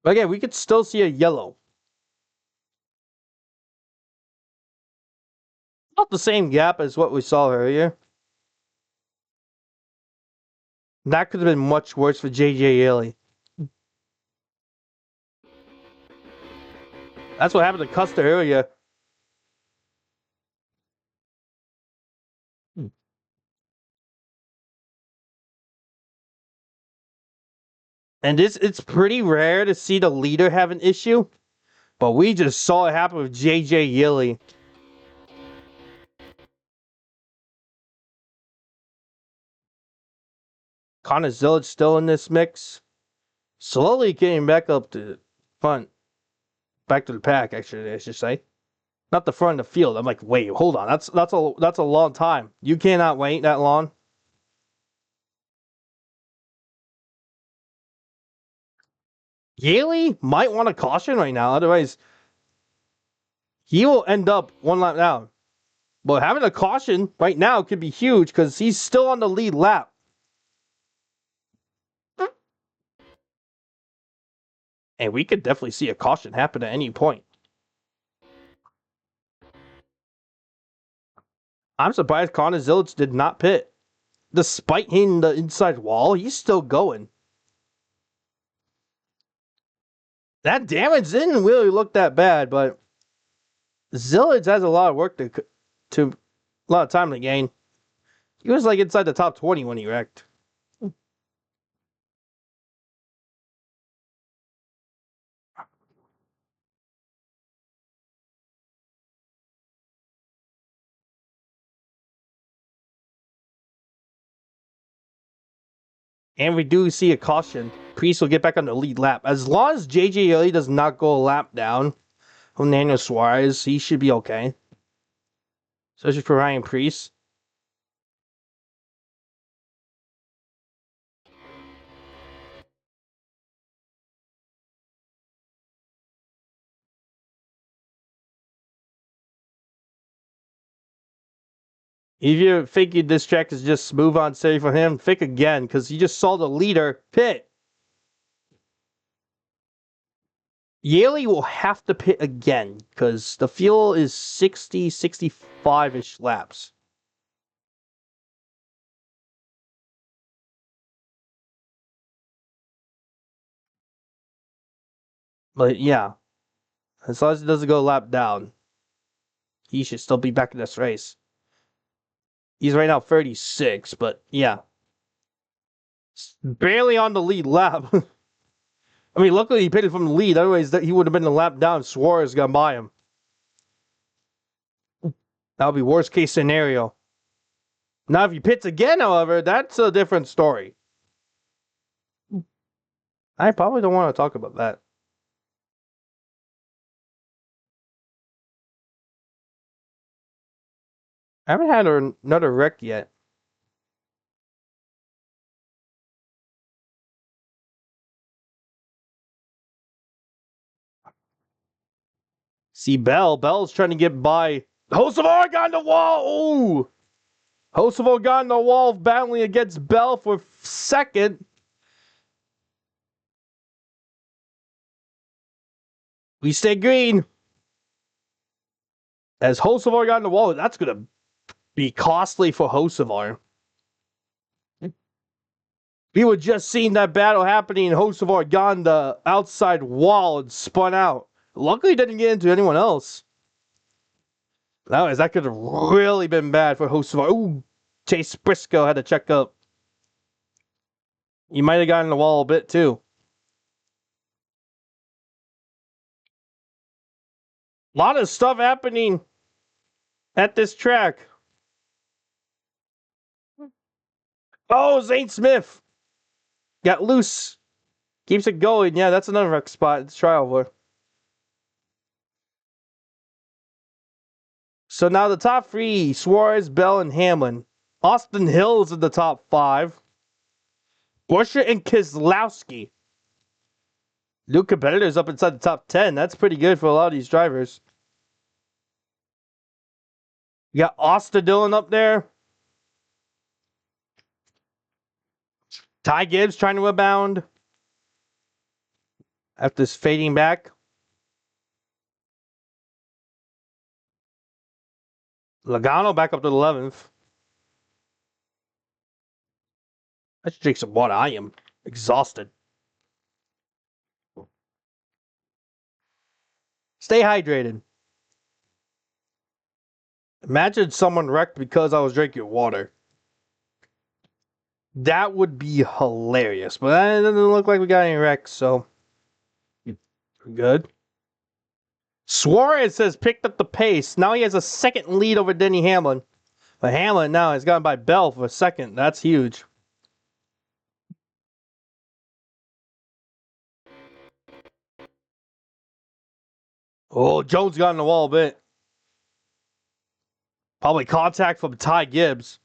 But again, we could still see a yellow. Not the same gap as what we saw earlier. That could have been much worse for JJ Yeley. That's what happened to Custer earlier. And it's pretty rare to see the leader have an issue. But we just saw it happen with JJ Yeley. Connor Zillage still in this mix. Slowly getting back up to the front. Back to the pack, actually, I should say. Not the front of the field. I'm like, wait, hold on. That's a long time. You cannot wait that long. Yeley might want a caution right now. Otherwise, he will end up one lap down. But having a caution right now could be huge because he's still on the lead lap. And we could definitely see a caution happen at any point. I'm surprised Connor Zillage did not pit. Despite hitting the inside wall, he's still going. That damage didn't really look that bad, but Zillage has a lot of work to a lot of time to gain. He was like inside the top 20 when he wrecked. And we do see a caution. Preece will get back on the lead lap. As long as JJ Yeley does not go a lap down from Daniel Suarez, he should be okay. Especially for Ryan Preece. If you think this track is just smooth on safe for him, think again, because you just saw the leader pit. Yeley will have to pit again, because the fuel is 60, 65-ish laps. But yeah, as long as it doesn't go a lap down, he should still be back in this race. He's right now 36, but yeah. Barely on the lead lap. I mean, luckily he pitted from the lead. Otherwise, he would have been a lap down. Suarez got by him. That would be worst case scenario. Now, if he pits again, however, that's a different story. I probably don't want to talk about that. I haven't had another wreck yet. See Bell. Bell's trying to get by. Hocevar got on the wall. Ooh. Hocevar got on the wall battling against Bell for second. We stay green. As Hocevar got on the wall, that's going to be costly for Hocevar. We were just seeing that battle happening, and Hocevar got on the outside wall and spun out. Luckily, he didn't get into anyone else. Otherwise, that could have really been bad for Hocevar. Ooh, Chase Briscoe had to check up. He might have gotten the wall a bit, too. A lot of stuff happening at this track. Oh, Zane Smith got loose. Keeps it going. Yeah, that's another wreck spot. It's try over. So now the top three, Suarez, Bell, and Hamlin. Austin Hill's in the top 5. Buescher and Keselowski. New competitors up inside the top 10. That's pretty good for a lot of these drivers. You got Austin Dillon up there. Ty Gibbs trying to rebound after this fading back. Logano back up to the 11th. I should drink some water. I am exhausted. Stay hydrated. Imagine someone wrecked because I was drinking water. That would be hilarious. But it doesn't look like we got any wrecks, so good. Suarez has picked up the pace. Now he has a second lead over Denny Hamlin. But Hamlin now has gone by Bell for a second. That's huge. Oh, Jones got in the wall a bit. Probably contact from Ty Gibbs.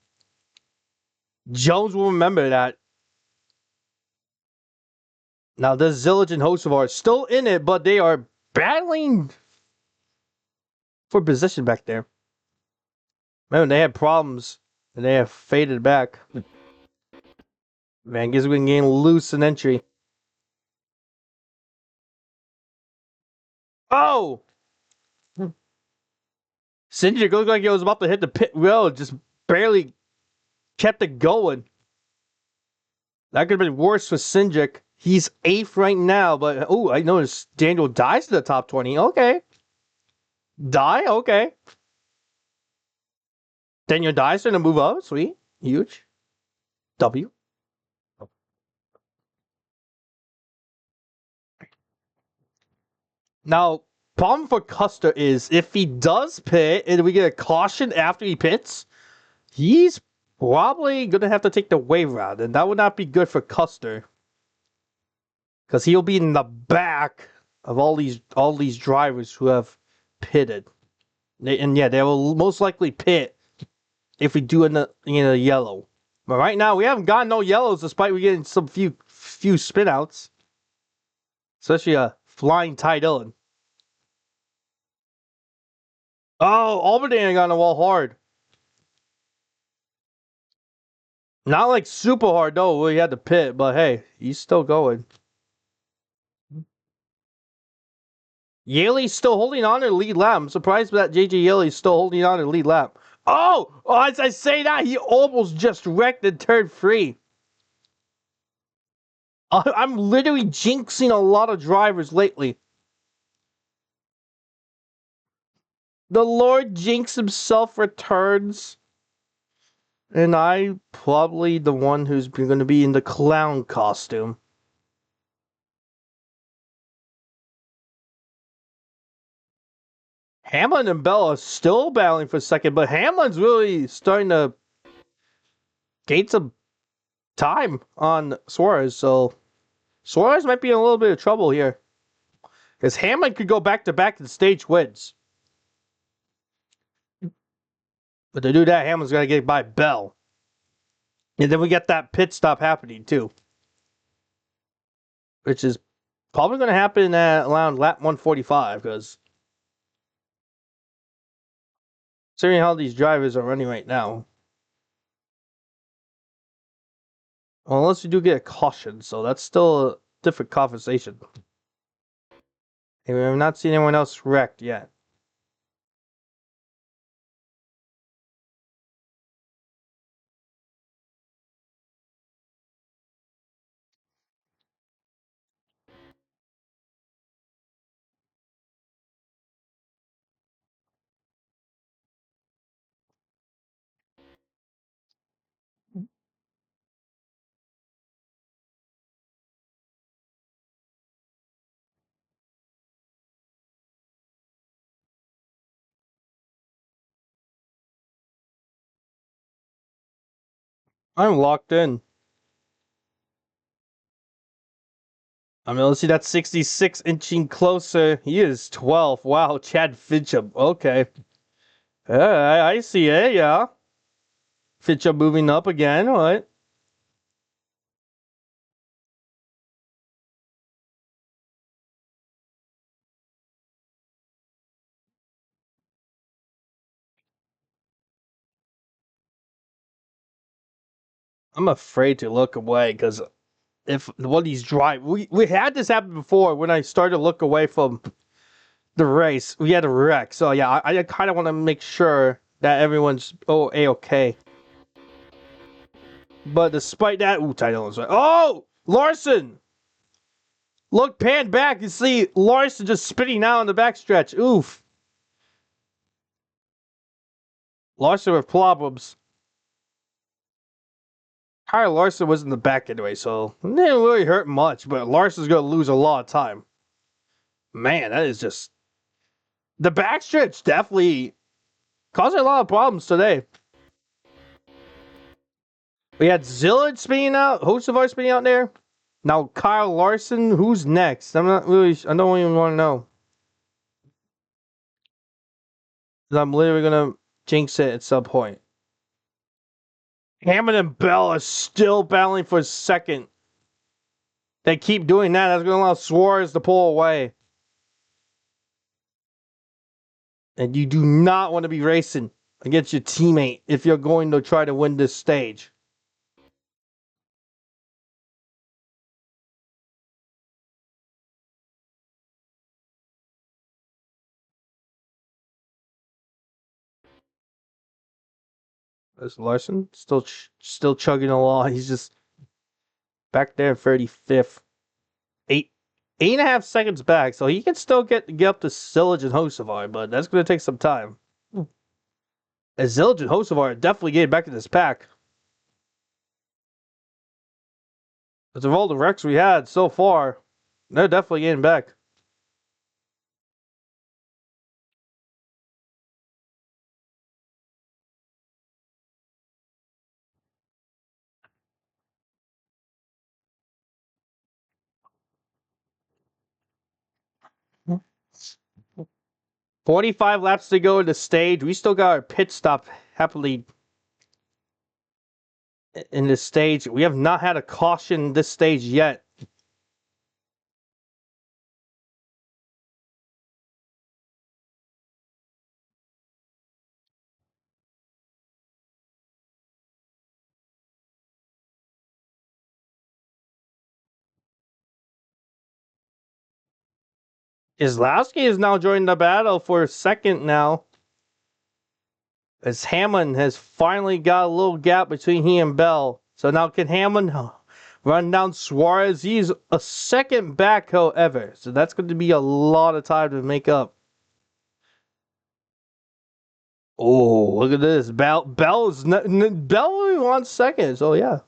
Jones will remember that. Now, the Zillage and Hocevar are still in it, but they are battling for position back there. Man, they had problems, and they have faded back. Man, Giswin getting loose in entry. Oh! Cindric looked like he was about to hit the pit road, just barely kept it going. That could have been worse for Cindric. He's 8th right now, but oh, I noticed Daniel Dye's in the top 20. Okay. Dye, okay. Daniel Dye's going to move up. Sweet. Huge. W. Now, problem for Custer is if he does pit and we get a caution after he pits, he's probably going to have to take the wave route, and that would not be good for Custer. Because he'll be in the back of all these drivers who have pitted. And yeah, they will most likely pit if we do in the yellow. But right now, we haven't gotten no yellows despite we getting some few spinouts. Especially a flying Ty Dillon. Oh, Albany got on the wall hard. Not like super hard though, where he had to pit, but hey, he's still going. Yaley's still holding on to the lead lap. I'm surprised that JJ Yaley's still holding on to the lead lap. Oh, as I say that, he almost just wrecked in turn 3. I'm literally jinxing a lot of drivers lately. The Lord Jinx himself returns. And I'm probably the one who's going to be in the clown costume. Hamlin and Bell are still battling for second, but Hamlin's really starting to gain some time on Suarez, so Suarez might be in a little bit of trouble here. Because Hamlin could go back-to-back and stage wins. But to do that, Hamlin's got to get by Bell. And then we get that pit stop happening, too. Which is probably going to happen at around lap 145, because considering how these drivers are running right now. Well, unless we do get a caution, so that's still a different conversation. And we have not seen anyone else wrecked yet. I'm locked in. I mean, let's see, that's 66 inching closer. He is 12. Wow, Chad Fincham. Okay. I see it, yeah. Fincham moving up again, what? I'm afraid to look away because if one of these drive, we had this happen before when I started to look away from the race. We had a wreck, so yeah, I kind of want to make sure that everyone's a-okay. But despite that, ooh, title is right. Oh, Larson! Look, pan back, you see Larson just spinning out on the backstretch. Oof. Larson with problems. Kyle Larson was in the back anyway, so it didn't really hurt much, but Larson's going to lose a lot of time. Man, that is just... The backstretch definitely causing a lot of problems today. We had Zillage spinning out, Hocevar spinning out there. Now Kyle Larson, who's next? I'm not really... I don't even want to know. I'm literally going to jinx it at some point. Hammond and Bell are still battling for second. They keep doing that. That's going to allow Suarez to pull away. And you do not want to be racing against your teammate if you're going to try to win this stage. There's Larson still chugging along. He's just back there, 35th, 8.5 seconds back, so he can still get up to Zillage and Hocevar, but that's going to take some time. As Zillage and Hocevar are definitely getting back in this pack. Because of all the wrecks we had so far, they're definitely getting back. Hmm. 45 laps to go in the stage. We still got our pit stop happily in this stage. We have not had a caution in this stage yet. Islowski is now joining the battle for second now. As Hammond has finally got a little gap between he and Bell. So now can Hammond run down Suarez? He's a second back, however. So that's going to be a lot of time to make up. Oh, look at this. Bell only wants second. So yeah.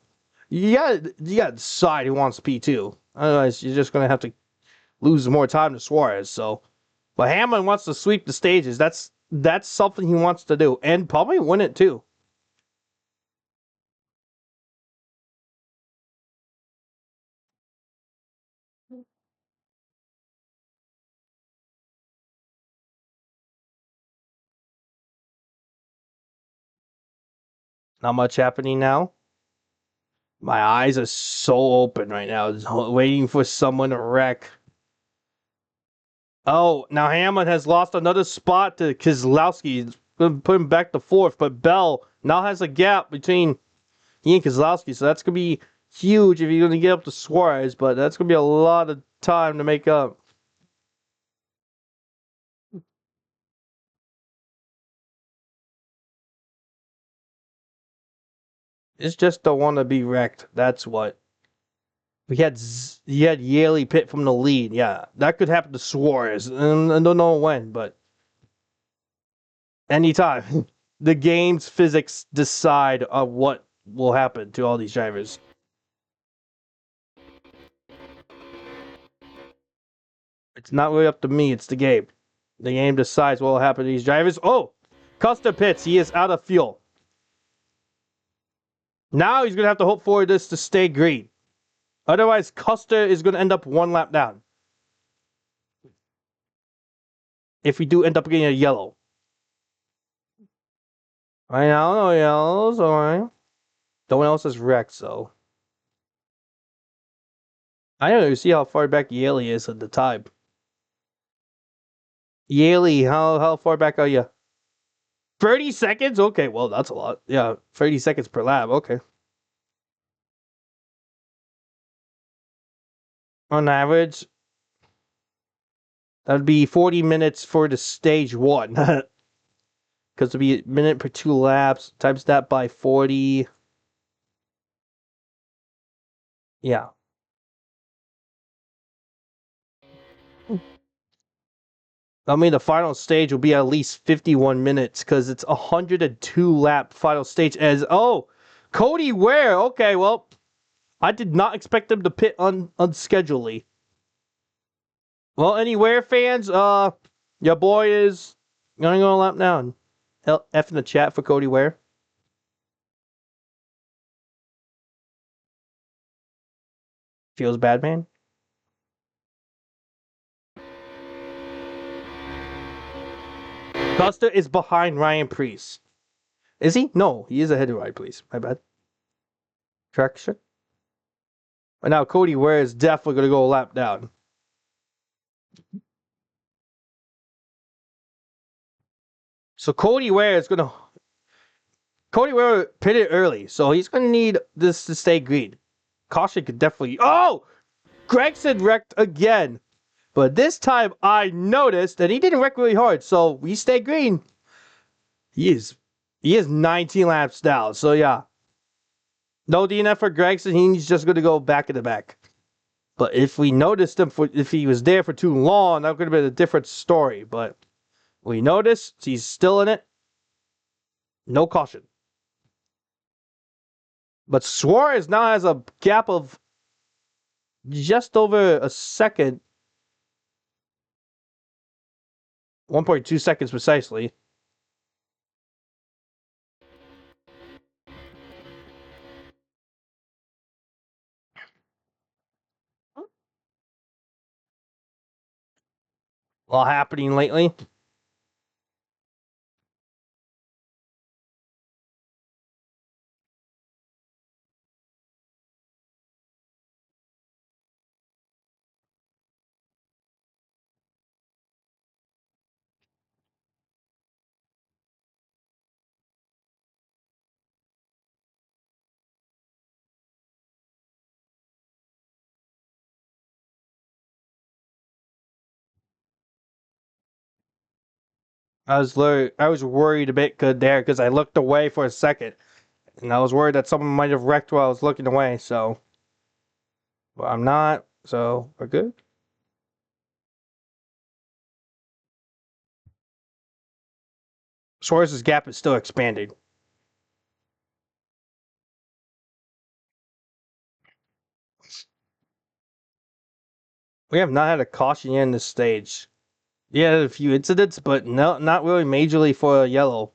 You got to decide who wants P2. Otherwise, you're just going to have to lose more time to Suarez. So, but Hammond wants to sweep the stages. That's something he wants to do, and probably win it too. Not much happening now. My eyes are so open right now, just waiting for someone to wreck. Oh, now Hammond has lost another spot to Keselowski. Put him back to fourth, but Bell now has a gap between he and Keselowski, so that's going to be huge if you're going to get up to Suarez, but that's going to be a lot of time to make up. It's just don't want to be wrecked. That's what. We had Yaley pit from the lead. Yeah, that could happen to Suarez. And I don't know when, but anytime. The game's physics decide on what will happen to all these drivers. It's not really up to me, it's the game. The game decides what will happen to these drivers. Oh! Custer pits, he is out of fuel. Now he's going to have to hope for this to stay green. Otherwise, Custer is going to end up one lap down. If we do end up getting a yellow. Right now, no yellows, alright. No one else is wrecked, so. I don't know, see how far back Yaley is at the time. Yaley, how far back are you? 30 seconds? Okay, well, that's a lot. Yeah, 30 seconds per lap, okay. on average. That would be 40 minutes for the stage one. Because it'd be a minute per 2 laps. Times that by 40. Yeah. I mean, the final stage will be at least 51 minutes because it's 102 lap final stage. As Cody Ware. Okay, well, I did not expect them to pit unscheduled. Well, any Ware fans, your boy is gonna go a lap now and F in the chat for Cody Ware. Feels bad, man. Buster is behind Ryan Preece. Is he? No, he is ahead of Ryan Preece. My bad. Correction. But now Cody Ware is definitely gonna go a lap down. So Cody Ware pitted early, so he's gonna need this to stay green. Caution could definitely. Oh, Gregson wrecked again, but this time I noticed that he didn't wreck really hard, so we stay green. He is 19 laps down, so yeah. No DNF for Gregson. He's just gonna go back in the back. But if we noticed him if he was there for too long, that could have been a different story. But we noticed he's still in it. No caution. But Suarez now has a gap of just over a second. 1.2 seconds precisely. A lot happening lately. I was worried a bit good there because I looked away for a second, and I was worried that someone might have wrecked while I was looking away. So, but I'm not. So we're good. Suarez's gap is still expanding. We have not had a caution yet in this stage. Yeah, a few incidents, but no, not really majorly for a yellow.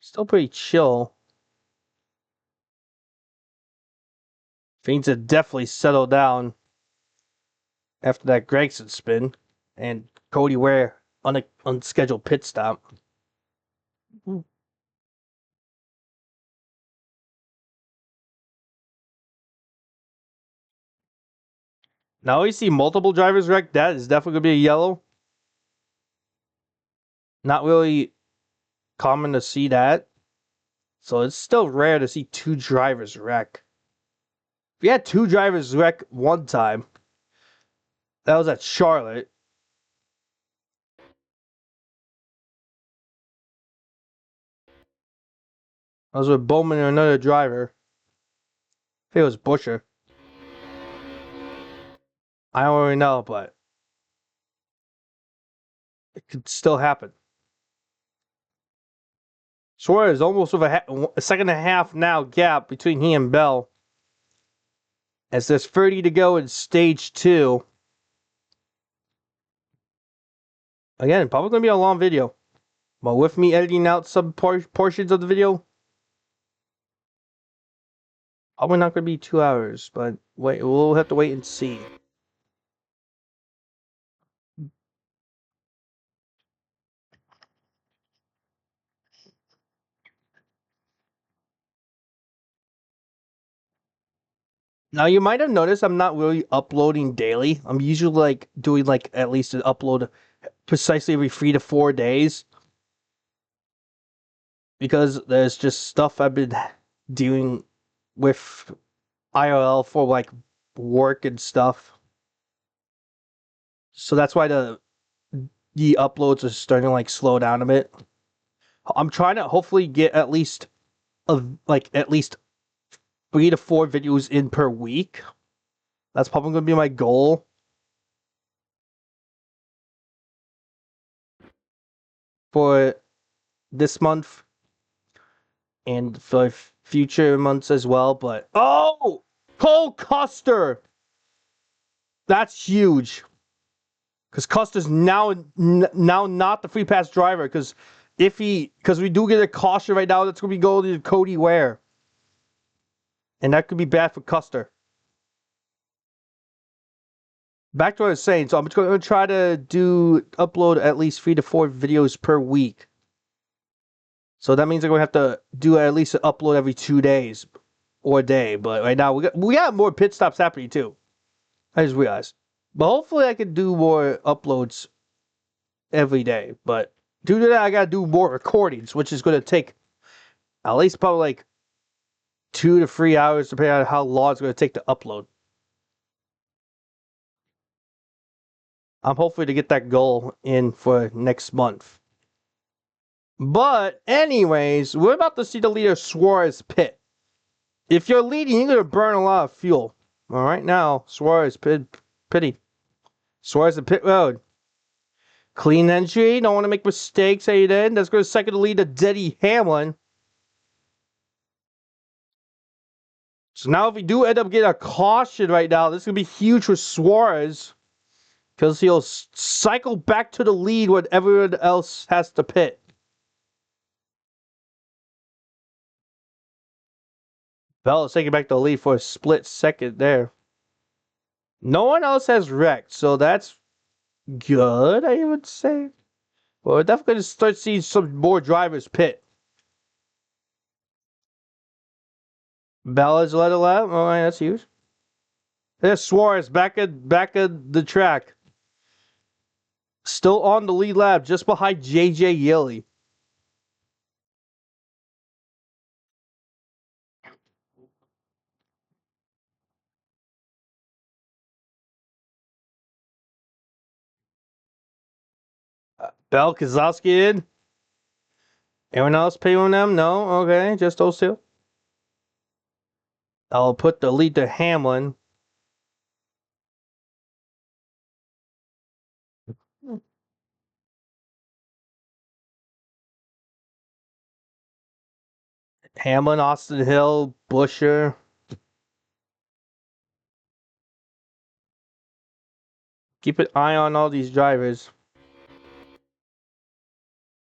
Still pretty chill. Things have definitely settled down after that Gregson spin and Cody Ware unscheduled pit stop. Now we see multiple drivers wreck. That is definitely going to be a yellow. Not really common to see that. So it's still rare to see two drivers wreck. We had two drivers wreck one time. That was at Charlotte. I was with Bowman and another driver. I think it was Busher. I don't really know, but it could still happen. Suarez almost with a second and a half now gap between he and Bell. As there's 30 to go in stage 2. Again, probably going to be a long video. But with me editing out some portions of the video, probably not going to be 2 hours. But wait, we'll have to wait and see. Now you might have noticed I'm not really uploading daily. I'm usually like doing like at least an upload precisely every 3 to 4 days. Because there's just stuff I've been doing with IRL for like work and stuff. So that's why the uploads are starting to like slow down a bit. I'm trying to hopefully get at least at least 3 to 4 videos in per week. That's probably gonna be my goal for this month and for future months as well. But oh, Cole Custer, that's huge. Because Custer's now not the free pass driver. Because we do get a caution right now, that's gonna be going to Cody Ware, and that could be bad for Custer. Back to what I was saying. So I'm just gonna try to upload at least 3 to 4 videos per week. So that means I'm gonna have to do at least an upload every 2 days or a day. But right now we got more pit stops happening too. I just realized. But hopefully I can do more uploads every day. But due to that, I gotta do more recordings, which is gonna take at least probably like 2 to 3 hours, depending on how long it's gonna take to upload. I'm hopefully to get that goal in for next month. But anyways, we're about to see the leader Suarez pit. If you're leading, you're gonna burn a lot of fuel. All right, now Suarez pitting. Suarez at pit road. Clean entry. Don't want to make mistakes. Hey, then that's going to second the lead to Denny Hamlin. So now if we do end up getting a caution right now, this is going to be huge for Suarez. Because he'll cycle back to the lead when everyone else has to pit. Bella's taking back the lead for a split second there. No one else has wrecked, so that's good, I would say. Well, we're definitely going to start seeing some more drivers pit. Bella's led a lap. All right, that's huge. There's Suarez back at the track. Still on the lead lap, just behind JJ Yeley. Bell Kozlowski in. Anyone else pay on them? No? Okay, just those two. I'll put the lead to Hamlin. Hamlin, Austin Hill, Busher. Keep an eye on all these drivers.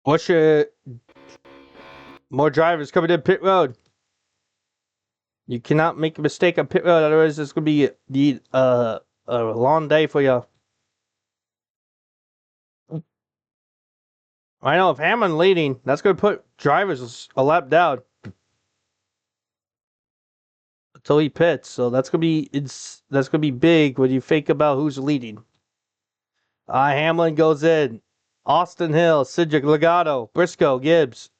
Busher. More drivers coming in pit road. You cannot make a mistake on pit road, otherwise it's going to be a long day for you. I know, if Hamlin leading, that's going to put drivers a lap down until he pits. So that's going to be big when you think about who's leading. Hamlin goes in. Austin Hill, Cedric, Legato, Briscoe, Gibbs.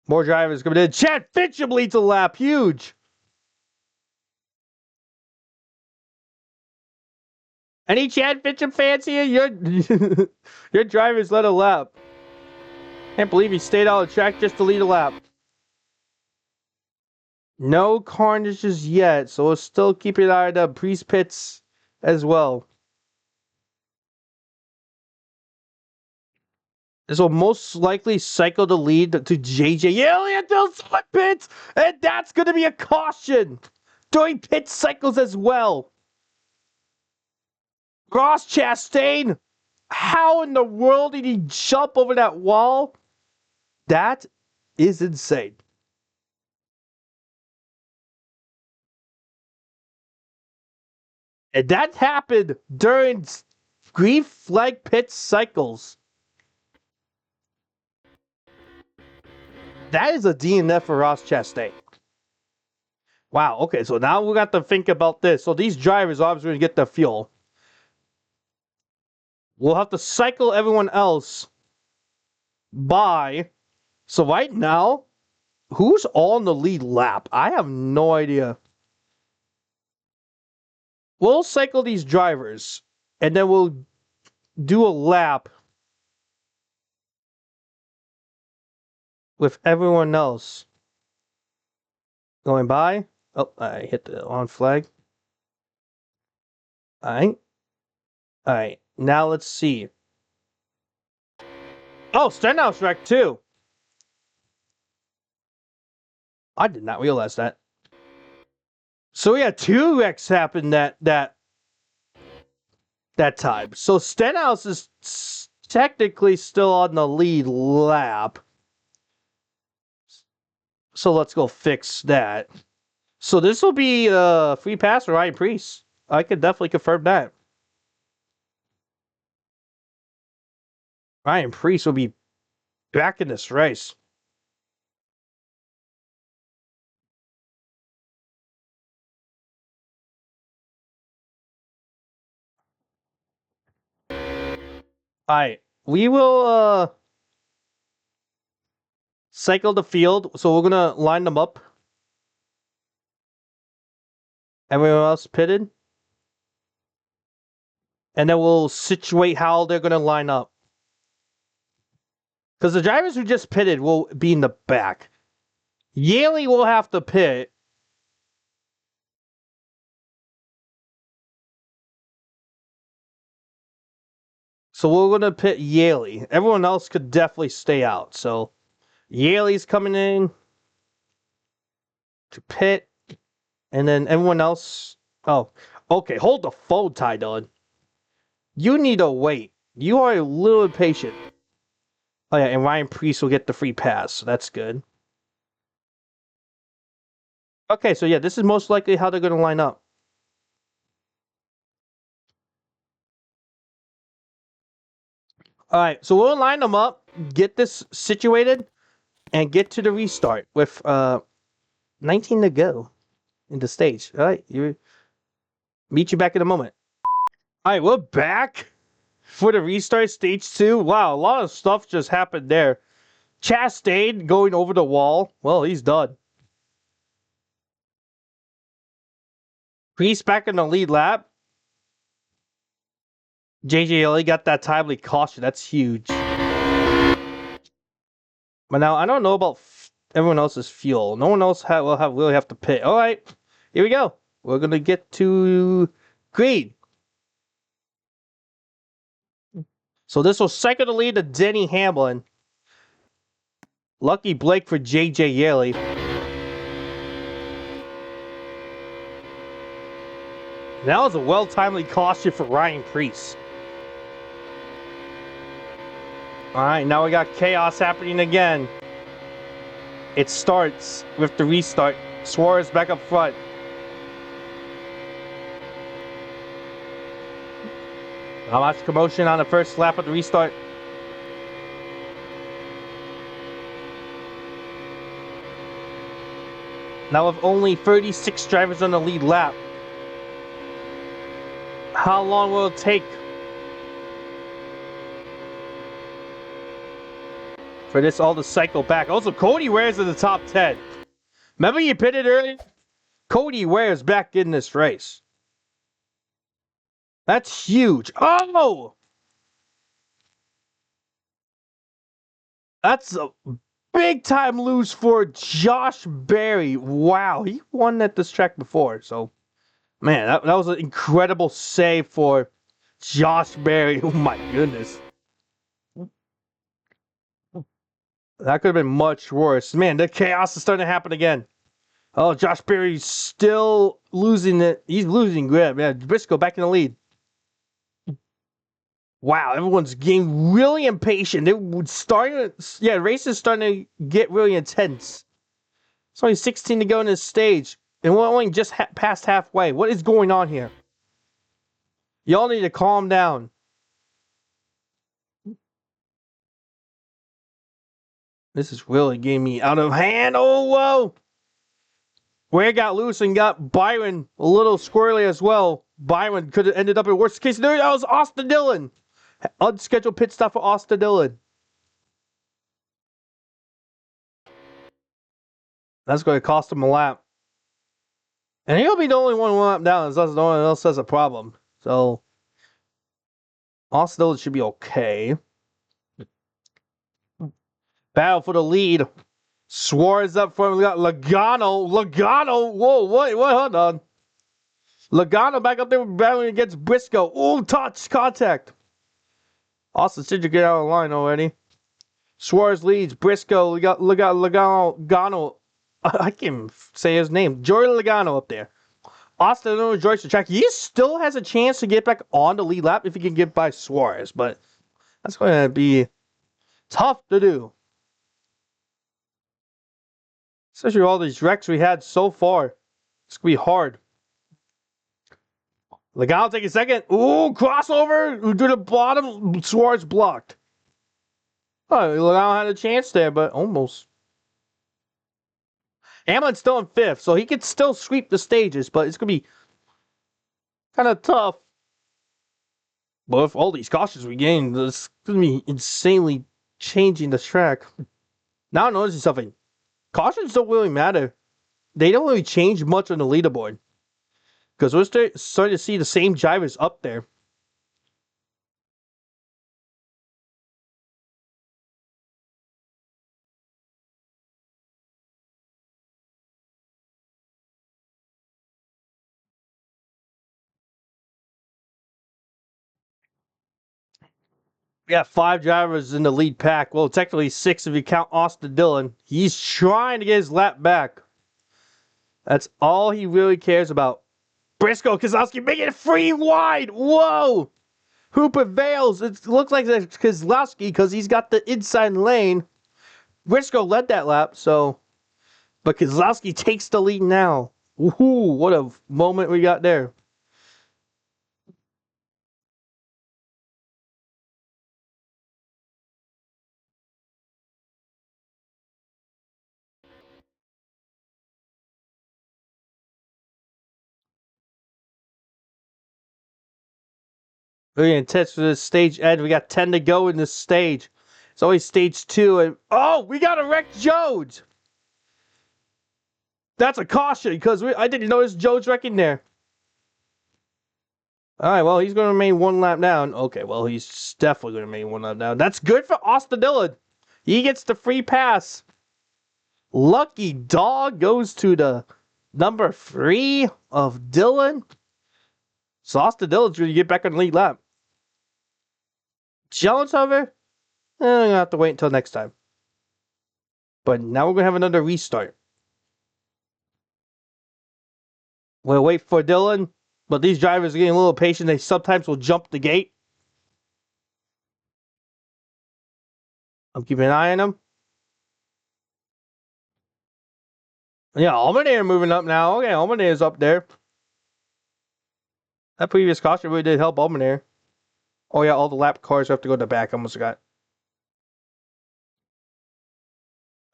More drivers coming in. Chad Fitchum leads a lap. Huge. Any Chad Fitchum fans here? Your drivers led a lap. Can't believe he stayed on the track just to lead a lap. No carnages yet, so we'll still keep an eye on the pre-pits as well. This will most likely cycle the lead to JJ Yeley until someone pits, and that's going to be a caution during pit cycles as well. Ross Chastain, how in the world did he jump over that wall? That is insane. And that happened during green flag pit cycles. That is a DNF for Ross Chastain. Wow, okay, so now we got to think about this. So these drivers obviously going to get the fuel. We'll have to cycle everyone else by. So right now, who's on the lead lap? I have no idea. We'll cycle these drivers, and then we'll do a lap with everyone else going by. Oh, I hit the on flag. All right. All right. Now let's see. Oh, Stenhouse wrecked too. I did not realize that. So yeah, 2 wrecks happened that time. So Stenhouse is technically still on the lead lap. So let's go fix that. So this will be a free pass for Ryan Preece. I could definitely confirm that. Ryan Preece will be back in this race. Alright. We will cycle the field. So we're gonna line them up. Everyone else pitted. And then we'll situate how they're gonna line up. Because the drivers who just pitted will be in the back. Yaley will have to pit. So we're going to pit Yaley. Everyone else could definitely stay out. So Yaley's coming in to pit. And then everyone else. Oh, okay. Hold the phone, Ty Dillon. You need to wait. You are a little impatient. Oh, yeah. And Ryan Preece will get the free pass. So that's good. Okay. So, yeah, this is most likely how they're going to line up. All right. So we'll line them up, get this situated, and get to the restart with 19 to go in the stage. All right. Meet you back in a moment. All right, we're back for the restart stage 2. Wow, a lot of stuff just happened there. Chastain going over the wall. Well, he's done. Priest back in the lead lap. JJLE got that timely caution. That's huge. But now, I don't know about everyone else's fuel. No one else will really have to pit. All right, here we go. We're going to get to green. So this will cycle the lead to Denny Hamlin. Lucky Blake for JJ Yeley. That was a well-timely caution for Ryan Preece. Alright, now we got chaos happening again. It starts with the restart. Suarez back up front. Not much commotion on the first lap of the restart. Now with only 36 drivers on the lead lap, how long will it take for this all to cycle back? Also, Cody Ware's in the top 10. Remember you pitted earlier? Cody Ware's back in this race. That's huge. Oh! That's a big time lose for Josh Berry. Wow, he won at this track before. So, man, that was an incredible save for Josh Berry. Oh my goodness. That could have been much worse. Man, the chaos is starting to happen again. Oh, Josh Berry's still losing it. He's losing grip. Yeah, Briscoe back in the lead. Wow, everyone's getting really impatient. Race is starting to get really intense. It's only 16 to go in this stage, and we're only just past halfway. What is going on here? Y'all need to calm down. This is really getting me out of hand. Oh, whoa. Ware got loose and got Byron a little squirrely as well. Byron could have ended up in worst case scenario. That was Austin Dillon. Unscheduled pit stop for Austin Dillon. That's going to cost him a lap. And he'll be the only one lap down unless no one else has a problem. So, Austin Dillon should be okay. Battle for the lead. Suarez up front. We got Logano. Whoa, what? Hold on. Logano back up there battling against Briscoe. Ooh, touch contact. Austin Cindric get out of the line already. Suarez leads. Briscoe. We got Logano. I can't say his name. Joey Logano up there. Austin enjoys the track. He still has a chance to get back on the lead lap if he can get by Suarez, but that's going to be tough to do. Especially with all these wrecks we had so far. It's going to be hard. Logano taking second. Ooh, crossover to the bottom. Suarez blocked. Oh, Logano had a chance there, but almost. Hamlin's still in fifth, so he could still sweep the stages, but it's going to be kind of tough. But with all these cautions we gained, it's going to be insanely changing the track. Now I'm noticing something. Cautions don't really matter. They don't really change much on the leaderboard. Because we're starting to see the same drivers up there. We got 5 drivers in the lead pack. Well, technically 6 if you count Austin Dillon. He's trying to get his lap back. That's all he really cares about. Briscoe Keselowski making it free wide. Whoa! Who prevails? It looks like it's Keselowski because he's got the inside lane. Briscoe led that lap, so... But Keselowski takes the lead now. Woohoo! What a moment we got there. Very intense for this stage end. We got 10 to go in this stage. It's always stage 2. And oh, we got a wrecked Jones. That's a caution because I didn't notice Jones wrecking there. All right, well, he's going to remain 1 lap down. Okay, well, he's definitely going to remain 1 lap down. That's good for Austin Dillon. He gets the free pass. Lucky dog goes to the number 3 of Dillon. So Austin Dillon's going to get back on the lead lap. Jones, however, I'm going to have to wait until next time. But now we're going to have another restart. We'll wait for Dillon, but these drivers are getting a little patient. They sometimes will jump the gate. I'm keeping an eye on them. Yeah, Allmendinger moving up now. Okay, Allmendinger's up there. That previous caution really did help Allmendinger. Oh yeah, all the lap cars have to go to the back. I almost forgot.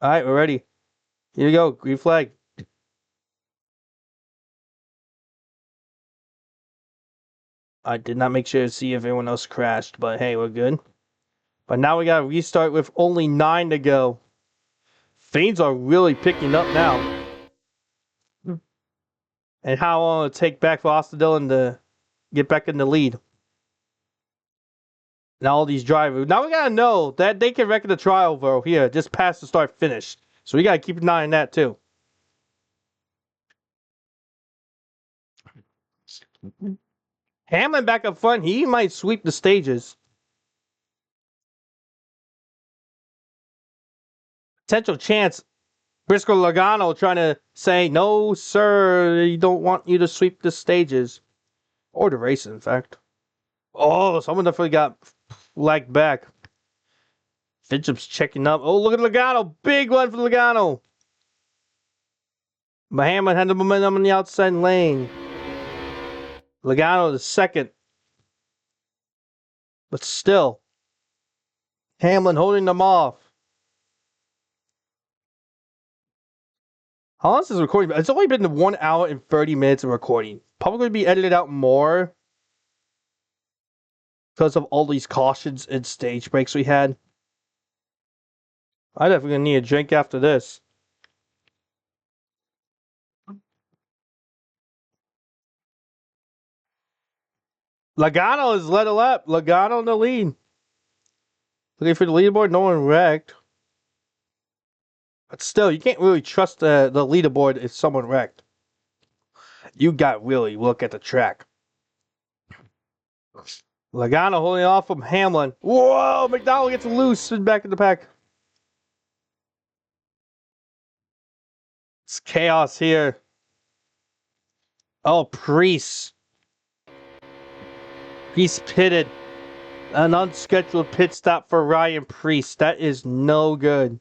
All right, we're ready. Here we go. Green flag. I did not make sure to see if anyone else crashed, but hey, we're good. But now we got to restart with only 9 to go. Things are really picking up now. And how long will it take back for Austin Dillon to get back in the lead? Now all these drivers. Now we got to know that they can wreck the trial, though, here, just past the start finish. So we got to keep an eye on that, too. Hamlin back up front. He might sweep the stages. Potential chance. Briscoe Logano trying to say, no, sir, you don't want you to sweep the stages. Or the race, in fact. Oh, someone definitely got lagged back. Finchup's checking up. Oh, look at Logano. Big one for Logano. But Hamlin had the momentum in the outside lane. Logano the second. But still, Hamlin holding them off. How long is this recording? It's only been 1 hour and 30 minutes of recording. Probably going to be edited out more because of all these cautions and stage breaks we had. I definitely need a drink after this. Logano is led a lap. Logano in the lead. Looking for the leaderboard, no one wrecked. But still, you can't really trust the leaderboard if someone wrecked. You got really look at the track. Logano holding off from Hamlin. Whoa, McDowell gets loose and back in the pack. It's chaos here. Oh, Priest. Priest pitted. An unscheduled pit stop for Ryan Priest. That is no good.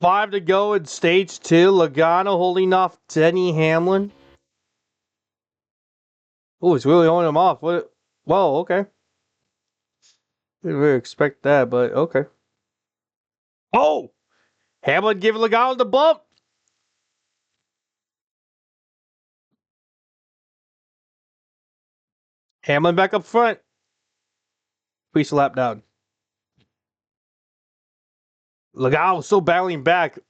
Five to go in stage two. Logano holding off Denny Hamlin. Oh, he's really holding him off. What? Whoa, okay. Didn't really expect that, but okay. Oh! Hamlin giving Logano the bump. Hamlin back up front. Priest lap down. Logano still battling back.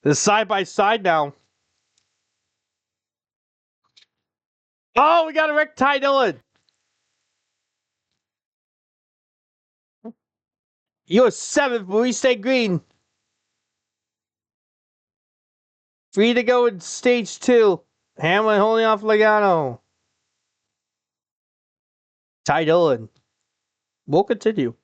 They're side by side now. Oh, we got a wreck Ty Dillon. You're seventh, but we stay green. 3 to go in stage two. Hamlin holding off Logano. Ty Dillon. We'll continue.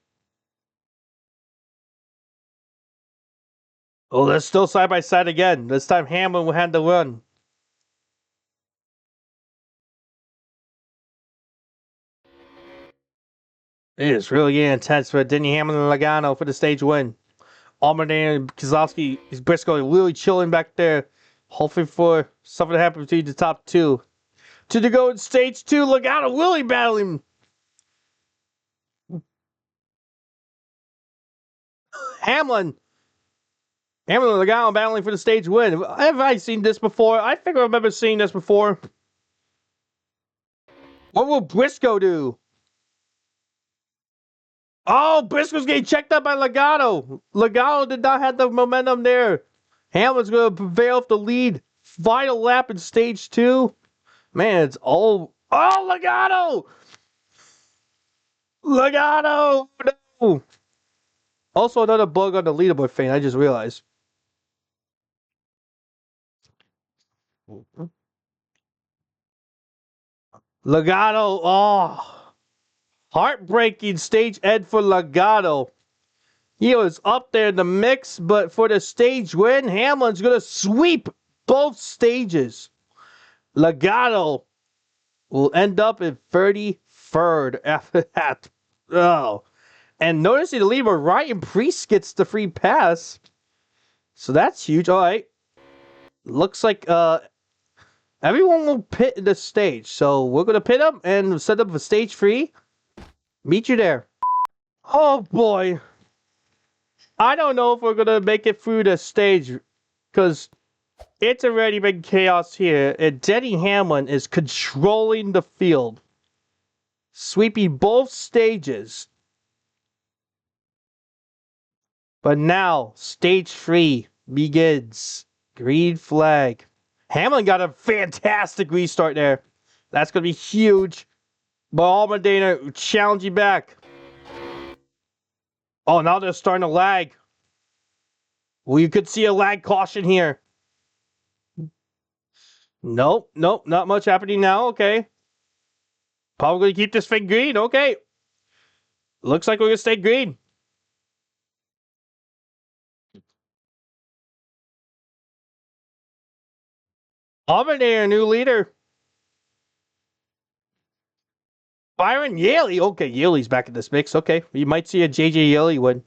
Oh, they're still side by side again. This time Hamlin will have the run. It is really getting intense for Denny Hamlin and Logano for the stage win. Allmendinger and Keselowski is Briscoe really chilling back there, hoping for something to happen between the top two. 2 to go in stage two. Logano really battling. Hamlin and Logano battling for the stage win. Have I seen this before? I think I remember seeing this before. What will Briscoe do? Oh, Briscoe's getting checked up by Logano. Logano did not have the momentum there. Hamlin's going to prevail with the lead. Final lap in stage two. Man, it's all... Oh, Logano! Logano! No! Also, another bug on the leaderboard thing, I just realized. Logano, oh. Heartbreaking stage end for Logano. He was up there in the mix, but for the stage win, Hamlin's going to sweep both stages. Logano will end up in 33rd after that. Oh. And noticing the lead where Ryan Priest gets the free pass. So that's huge. All right. Looks like everyone will pit in the stage. So we're going to pit them and set up a stage 3. Meet you there. Oh, boy. I don't know if we're going to make it through the stage because it's already been chaos here. And Denny Hamlin is controlling the field, sweeping both stages. But now, stage 3 begins. Green flag. Hamlin got a fantastic restart there. That's going to be huge. But Allmendinger challenging back. Oh, now they're starting to lag. Well, you could see a lag caution here. Nope, not much happening now. Okay. Probably going to keep this thing green. Okay. Looks like we're going to stay green. Allmendinger, new leader. Byron Yaley. Okay, Yaley's back in this mix. Okay, you might see a JJ Yaley win.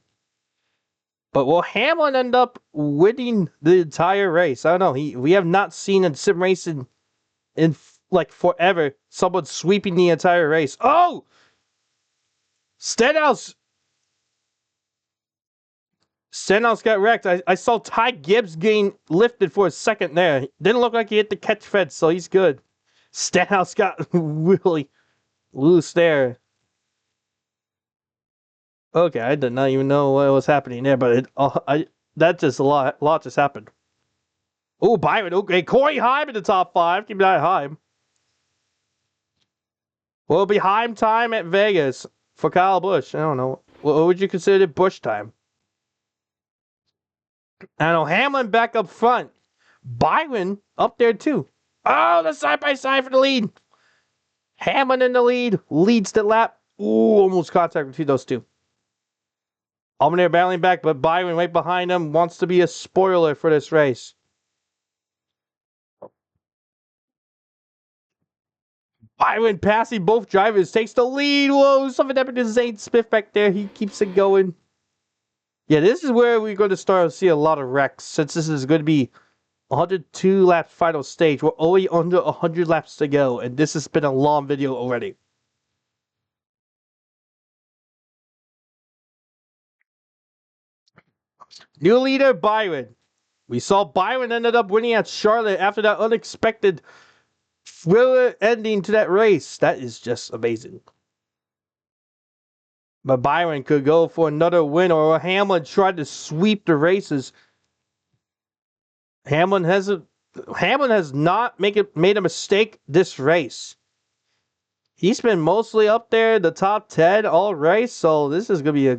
But will Hamlin end up winning the entire race? I don't know. We have not seen in sim racing in like forever someone sweeping the entire race. Oh! Stenhouse Stenhouse got wrecked. I saw Ty Gibbs getting lifted for a second there. Didn't look like he hit the catch fence, so he's good. Stenhouse got really loose there. Okay, I did not even know what was happening there, but that just a lot just happened. Oh, Byron. Okay, Corey Heim in the top 5. Keep an eye on Heim. Will it be Heim time at Vegas for Kyle Busch? I don't know. What would you consider Busch time? I know Hamlin back up front. Byron up there too. Oh, the side-by-side for the lead. Hamlin in the lead. Leads the lap. Ooh, almost contact between those two. Allmendinger battling back, but Byron right behind him wants to be a spoiler for this race. Byron passing both drivers, takes the lead. Whoa, something happened to Zane Smith back there. He keeps it going. Yeah, this is where we're going to start to see a lot of wrecks, since this is going to be 102 lap final stage. We're only under 100 laps to go, and this has been a long video already. New leader, Byron. We saw Byron ended up winning at Charlotte after that unexpected thriller ending to that race. That is just amazing. But Byron could go for another win, or Hamlin tried to sweep the races. Hamlin has not made a mistake this race. He's been mostly up there, the top 10 all race, so this is gonna be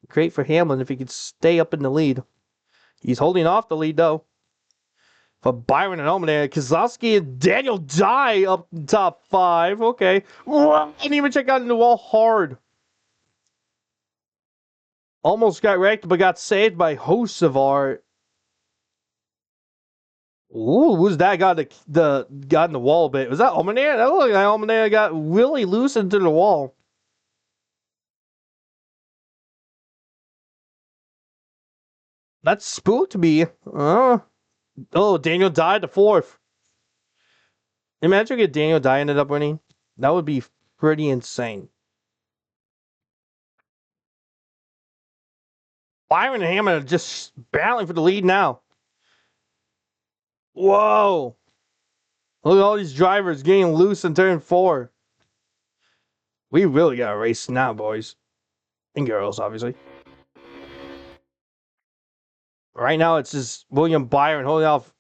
great for Hamlin if he could stay up in the lead. He's holding off the lead though. For Byron and Allmendinger, Keselowski and Daniel Dye up in top 5. Okay. Didn't even check out in the wall hard. Almost got wrecked, but got saved by Hocevar. Ooh, who's that got in the wall a bit? Was that Allmendinger? That looked like Allmendinger got really loose into the wall. That spooked me. Oh, Daniel Dye the 4th. Imagine if Daniel Dye ended up winning. That would be pretty insane. Byron and Hamlin are just battling for the lead now. Whoa. Look at all these drivers getting loose in turn 4. We really got to race now, boys. And girls, obviously. Right now, it's just William Byron holding off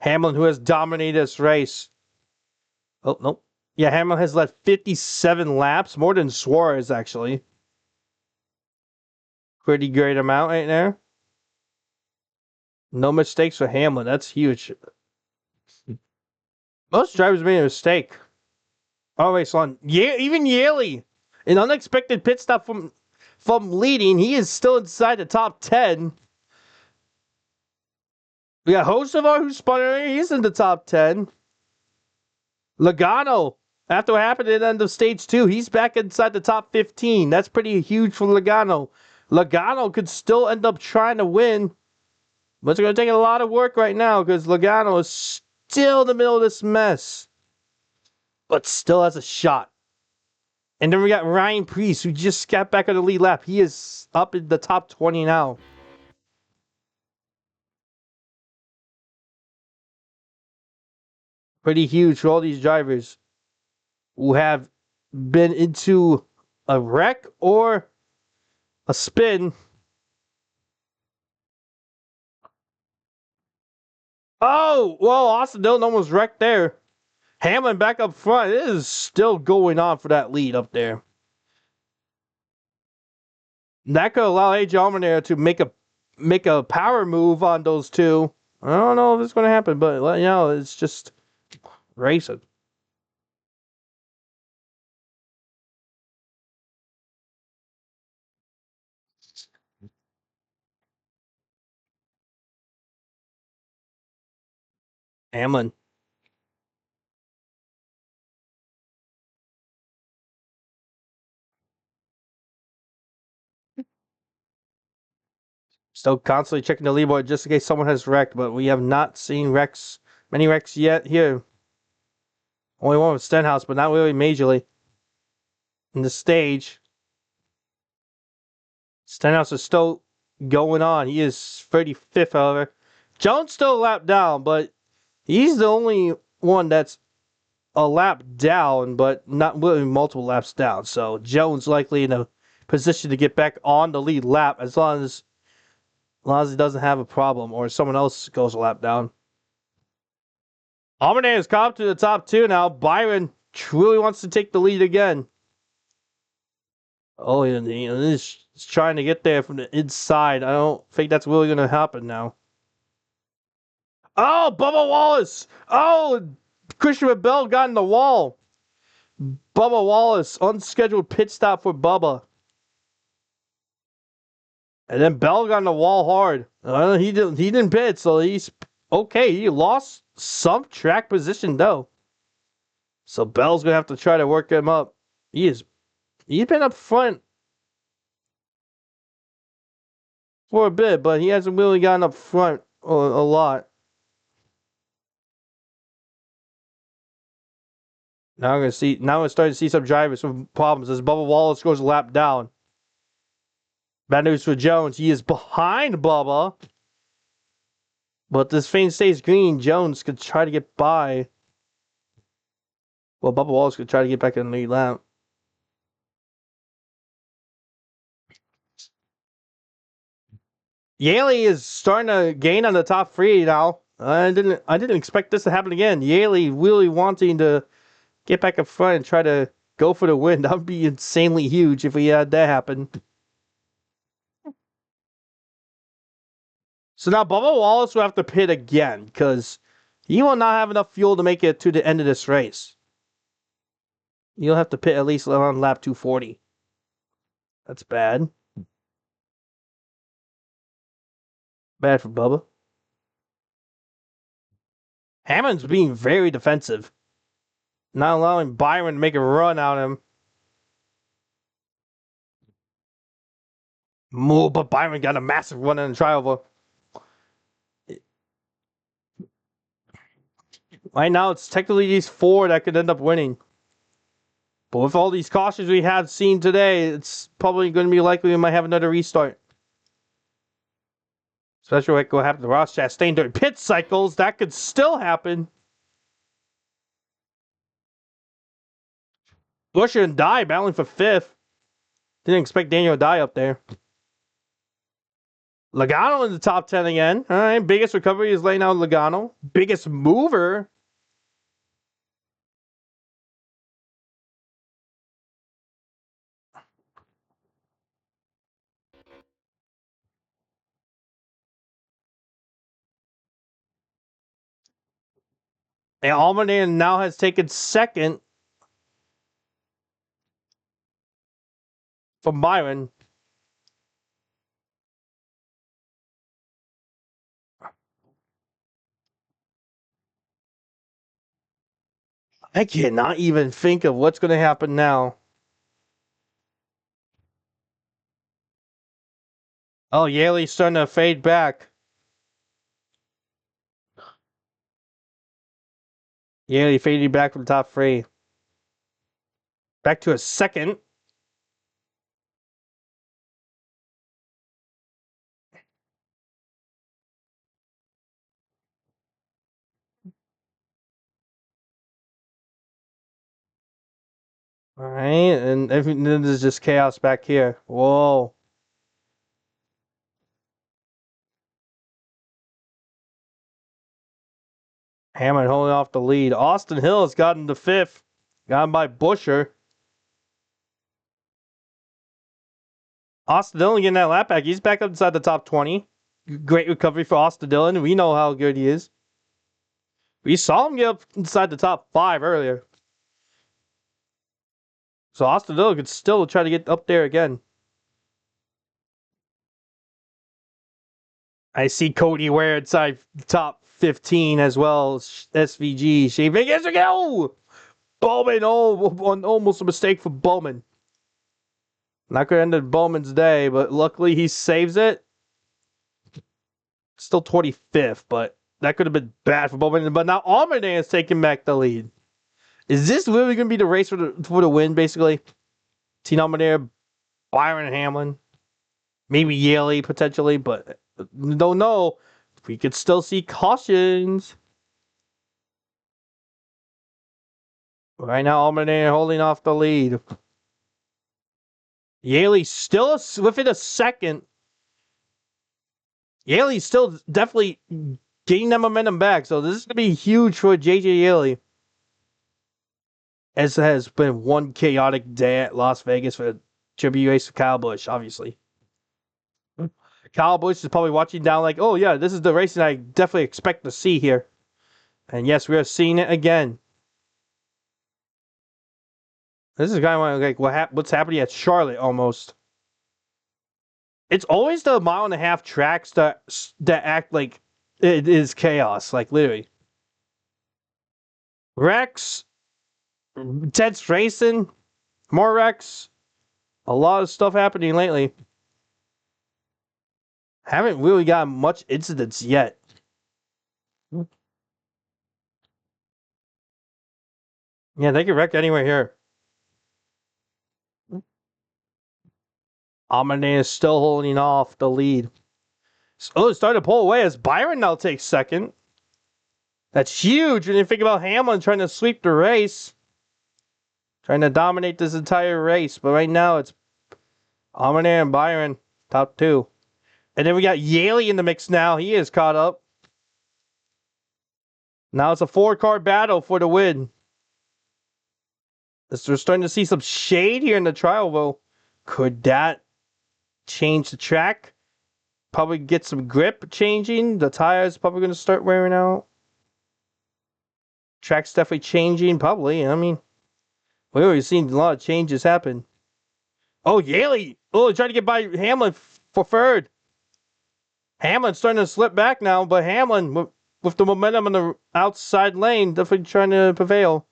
Hamlin, who has dominated this race. Oh, nope. Yeah, Hamlin has led 57 laps, more than Suarez, actually. Pretty great amount right there. No mistakes for Hamlin. That's huge. Most drivers made a mistake. Oh, wait, son. Yeah, even Yaley. An unexpected pit stop from leading. He is still inside the top 10. We got Hocevar, who's spun early. He's in the top 10. Logano, after what happened at the end of stage 2, he's back inside the top 15. That's pretty huge for Logano. Logano could still end up trying to win, but it's going to take a lot of work right now because Logano is still in the middle of this mess, but still has a shot. And then we got Ryan Preece, who just got back on the lead lap. He is up in the top 20 now. Pretty huge for all these drivers who have been into a wreck or a spin. Oh, well, Austin Dillon almost wrecked there. Hamlin back up front. It is still going on for that lead up there. That could allow AJ Allmendinger to make a power move on those two. I don't know if it's going to happen, but you know, it's just racing. Hamlin. Still constantly checking the leaderboard just in case someone has wrecked, but we have not seen many wrecks yet here. Only one with Stenhouse, but not really majorly in the stage. Stenhouse is still going on. He is 35th, however. Jones still a lap down, but he's the only one that's a lap down, but not really multiple laps down. So Jones likely in a position to get back on the lead lap as long as he doesn't have a problem or someone else goes a lap down. Almanac has come up to the top 2 now. Byron truly wants to take the lead again. Oh, he's trying to get there from the inside. I don't think that's really going to happen now. Oh, Bubba Wallace! Oh, Christopher Bell got in the wall. Bubba Wallace, unscheduled pit stop for Bubba. And then Bell got in the wall hard. He didn't pit, so he's okay. He lost some track position though. So Bell's gonna have to try to work him up. He's been up front for a bit, but he hasn't really gotten up front a lot. Now we're starting to see some drivers with problems as Bubba Wallace goes a lap down. Bad news for Jones. He is behind Bubba. But this thing stays green. Jones could try to get by. Well, Bubba Wallace could try to get back in the lead lap. Yaley is starting to gain on the top 3 now. I didn't expect this to happen again. Yaley really wanting to get back up front and try to go for the win. That would be insanely huge if we had that happen. So now Bubba Wallace will have to pit again because he will not have enough fuel to make it to the end of this race. You'll have to pit at least around lap 240. That's bad. Bad for Bubba. Hammond's being very defensive. Not allowing Byron to make a run out of him. But Byron got a massive run in the trioval. Right now, it's technically these 4 that could end up winning. But with all these cautions we have seen today, it's probably going to be likely we might have another restart. Especially what will happen to Ross Chastain during pit cycles. That could still happen. Busch and Dye battling for 5th. Didn't expect Daniel Dye up there. Logano in the top 10 again. All right, biggest recovery is laying out Logano. Biggest mover. And Almaden now has taken 2nd from Byron. I cannot even think of what's going to happen now. Oh, Yaley's starting to fade back. Yaley fading back from top 3. Back to a 2nd. All right, and everything is just chaos back here. Whoa. Hammond holding off the lead. Austin Hill has gotten to 5th. Gotten by Buescher. Austin Dillon getting that lap back. He's back up inside the top 20. Great recovery for Austin Dillon. We know how good he is. We saw him get up inside the top 5 earlier. So Austin Dillon could still try to get up there again. I see Cody Ware inside top 15 as well. SVG. Shane Vegas again. Oh! Bowman. Oh, almost a mistake for Bowman. Not going to end Bowman's day, but luckily he saves it. Still 25th, but that could have been bad for Bowman. But now Almaden is taking back the lead. Is this really going to be the race for the win, basically? Tina Almaden, Byron Hamlin. Maybe Yaley potentially, but don't know. We could still see cautions. Right now, Almaden holding off the lead. Yaley still within a second. Yaley's still definitely getting that momentum back, so this is going to be huge for JJ Yaley. As it has been one chaotic day at Las Vegas for the tribute race for Kyle Busch, obviously. Kyle Busch is probably watching down like, oh yeah, this is the racing I definitely expect to see here. And yes, we are seeing it again. This is kind of like what's happening at Charlotte almost. It's always the mile-and-a-half tracks that act like it is chaos, like literally. Rex, Ted's racing, more Rex. A lot of stuff happening lately. Haven't really got much incidents yet. Yeah, they can wreck anywhere here. Amane is still holding off the lead. Oh, it's starting to pull away as Byron now takes second. That's huge when you think about Hamlin trying to sweep the race. Trying to dominate this entire race. But right now it's Amane and Byron, top two. And then we got Yaley in the mix now. He is caught up. Now it's a four-car battle for the win. We're starting to see some shade here in the trial, though. Could that change the track? Probably get some grip changing. The tires probably going to start wearing out. Track's definitely changing, probably. I mean, we've already seen a lot of changes happen. Oh, Yaley! Oh, trying to get by Hamlin for third. Hamlin's starting to slip back now, but Hamlin, with the momentum in the outside lane, definitely trying to prevail.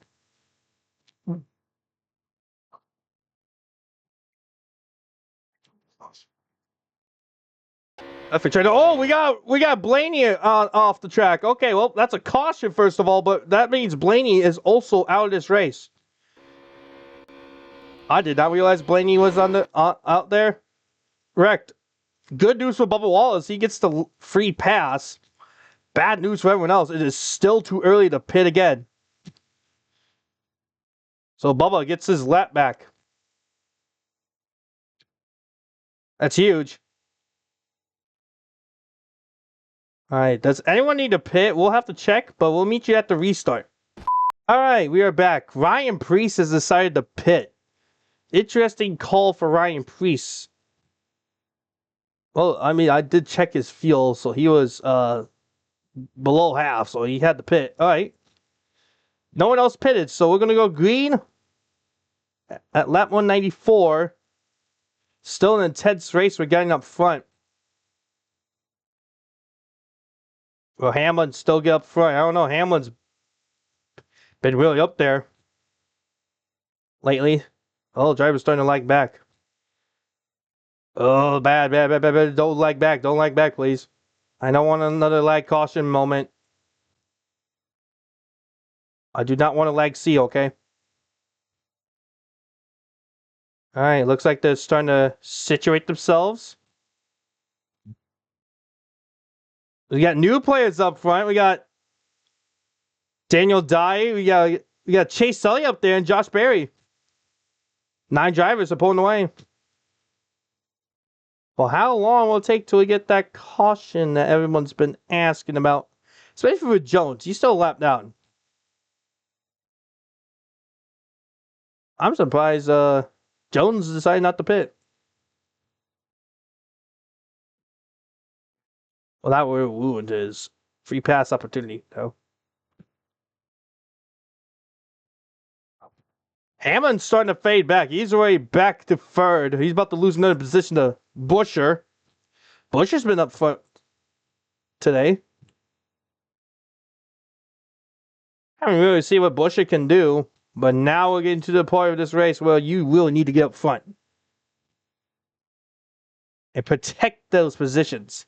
Oh, we got Blaney off the track. Okay, well, that's a caution first of all, but that means Blaney is also out of this race. I did not realize Blaney was on the out there. Wrecked. Good news for Bubba Wallace. He gets the free pass. Bad news for everyone else. It is still too early to pit again. So Bubba gets his lap back. That's huge. All right. Does anyone need to pit? We'll have to check, but we'll meet you at the restart. All right. We are back. Ryan Preece has decided to pit. Interesting call for Ryan Preece. Well, I mean, I did check his fuel, so he was below half, so he had to pit. All right. No one else pitted, so we're going to go green at lap 194. Still an intense race. We're getting up front. Well, Hamlin still get up front. I don't know. Hamlin's been really up there lately. Oh, driver's starting to lag back. Oh, bad. Don't lag back. Don't lag back, please. I don't want another lag caution moment. I do not want a lag C, okay? All right, looks like they're starting to situate themselves. We got new players up front. We got Daniel Dye. We got Chase Sully up there and Josh Berry. 9 drivers are pulling away. Well, how long will it take till we get that caution that everyone's been asking about? Especially with Jones. He's still lapped down. I'm surprised Jones decided not to pit. Well, that would ruin his free pass opportunity, though. Hammond's starting to fade back. He's already back to third. He's about to lose another position to Buscher. Buscher's been up front today. I haven't really seen what Buscher can do, but now we're getting to the point of this race where you really need to get up front and protect those positions.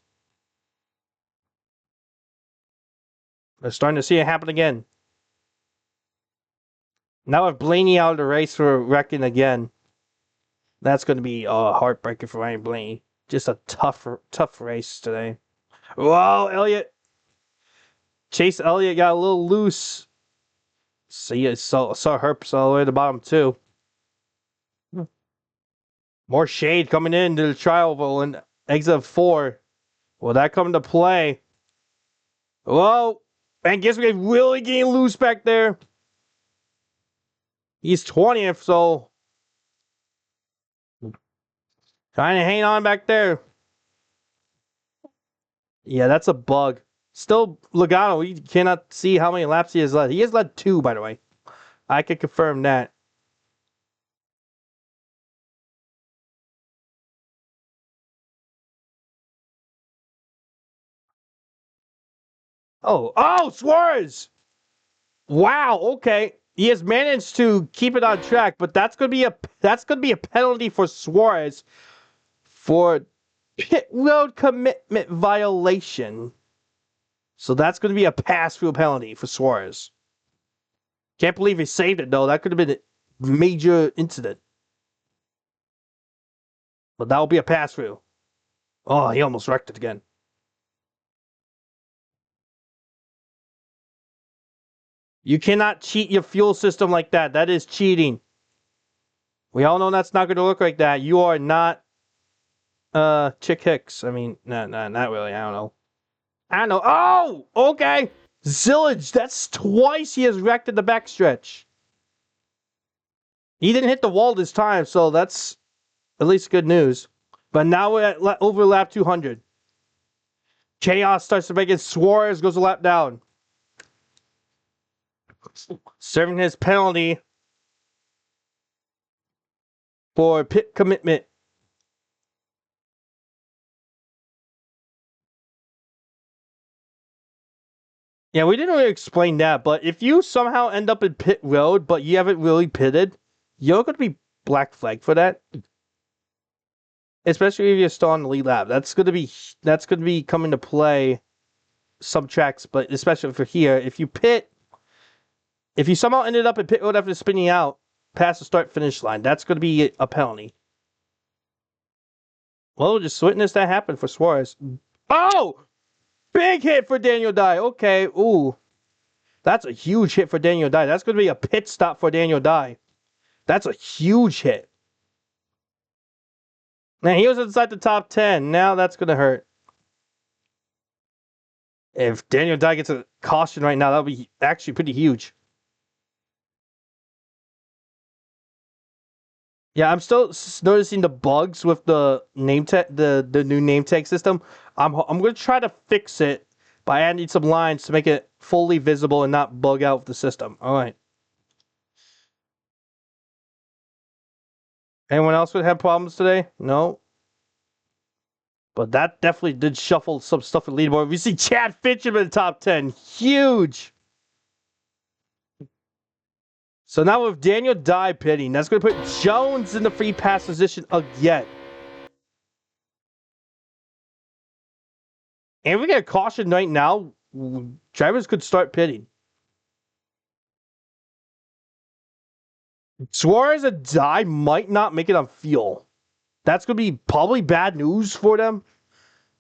We're starting to see it happen again. Now with Blaney out of the race for wrecking again, that's going to be a heartbreaker for Ryan Blaney. just a tough race today. Whoa, Elliott. Chase Elliott got a little loose. See, I saw Herps all the way to the bottom, too. More shade coming into the trial and exit 4. Will that come into play? Whoa. And guess we really getting loose back there. He's 20th, so trying to hang on back there. Yeah, that's a bug. Still, Logano, we cannot see how many laps he has led. He has led 2, by the way. I can confirm that. Oh, Suarez! Wow, okay. He has managed to keep it on track, but that's gonna be a penalty for Suarez for pit road commitment violation. So that's gonna be a pass-through penalty for Suarez. Can't believe he saved it though. That could have been a major incident. But that will be a pass-through. Oh, he almost wrecked it again. You cannot cheat your fuel system like that. That is cheating. We all know that's not going to look like that. You are not Chick Hicks. I mean, not really. I don't know. Oh, okay. Zillage, that's twice he has wrecked in the backstretch. He didn't hit the wall this time, so that's at least good news. But now we're at over lap 200. Chaos starts to make it. Suarez goes a lap down. Serving his penalty for pit commitment. Yeah, we didn't really explain that, but if you somehow end up in pit road, but you haven't really pitted, you're going to be black flagged for that. Especially if you're still on the lead lap. That's going to be coming to play some tracks, but especially for here, if you somehow ended up in pit road after spinning out past the start-finish line, that's going to be a penalty. Well, just witness that happen for Suarez. Oh! Big hit for Daniel Dye. Okay, ooh. That's a huge hit for Daniel Dye. That's going to be a pit stop for Daniel Dye. That's a huge hit. Now, he was inside the top 10. Now that's going to hurt. If Daniel Dye gets a caution right now, that would be actually pretty huge. Yeah, I'm still noticing the bugs with the name tag, the new name tag system. I'm going to try to fix it by adding some lines to make it fully visible and not bug out the system. All right. Anyone else would have problems today? No. But that definitely did shuffle some stuff in leaderboard. We see Chad Fincham in the top 10. Huge. So now with Daniel Dye pitting, that's going to put Jones in the free pass position again. And if we get a caution right now, drivers could start pitting. Suarez and Dye might not make it on fuel. That's going to be probably bad news for them.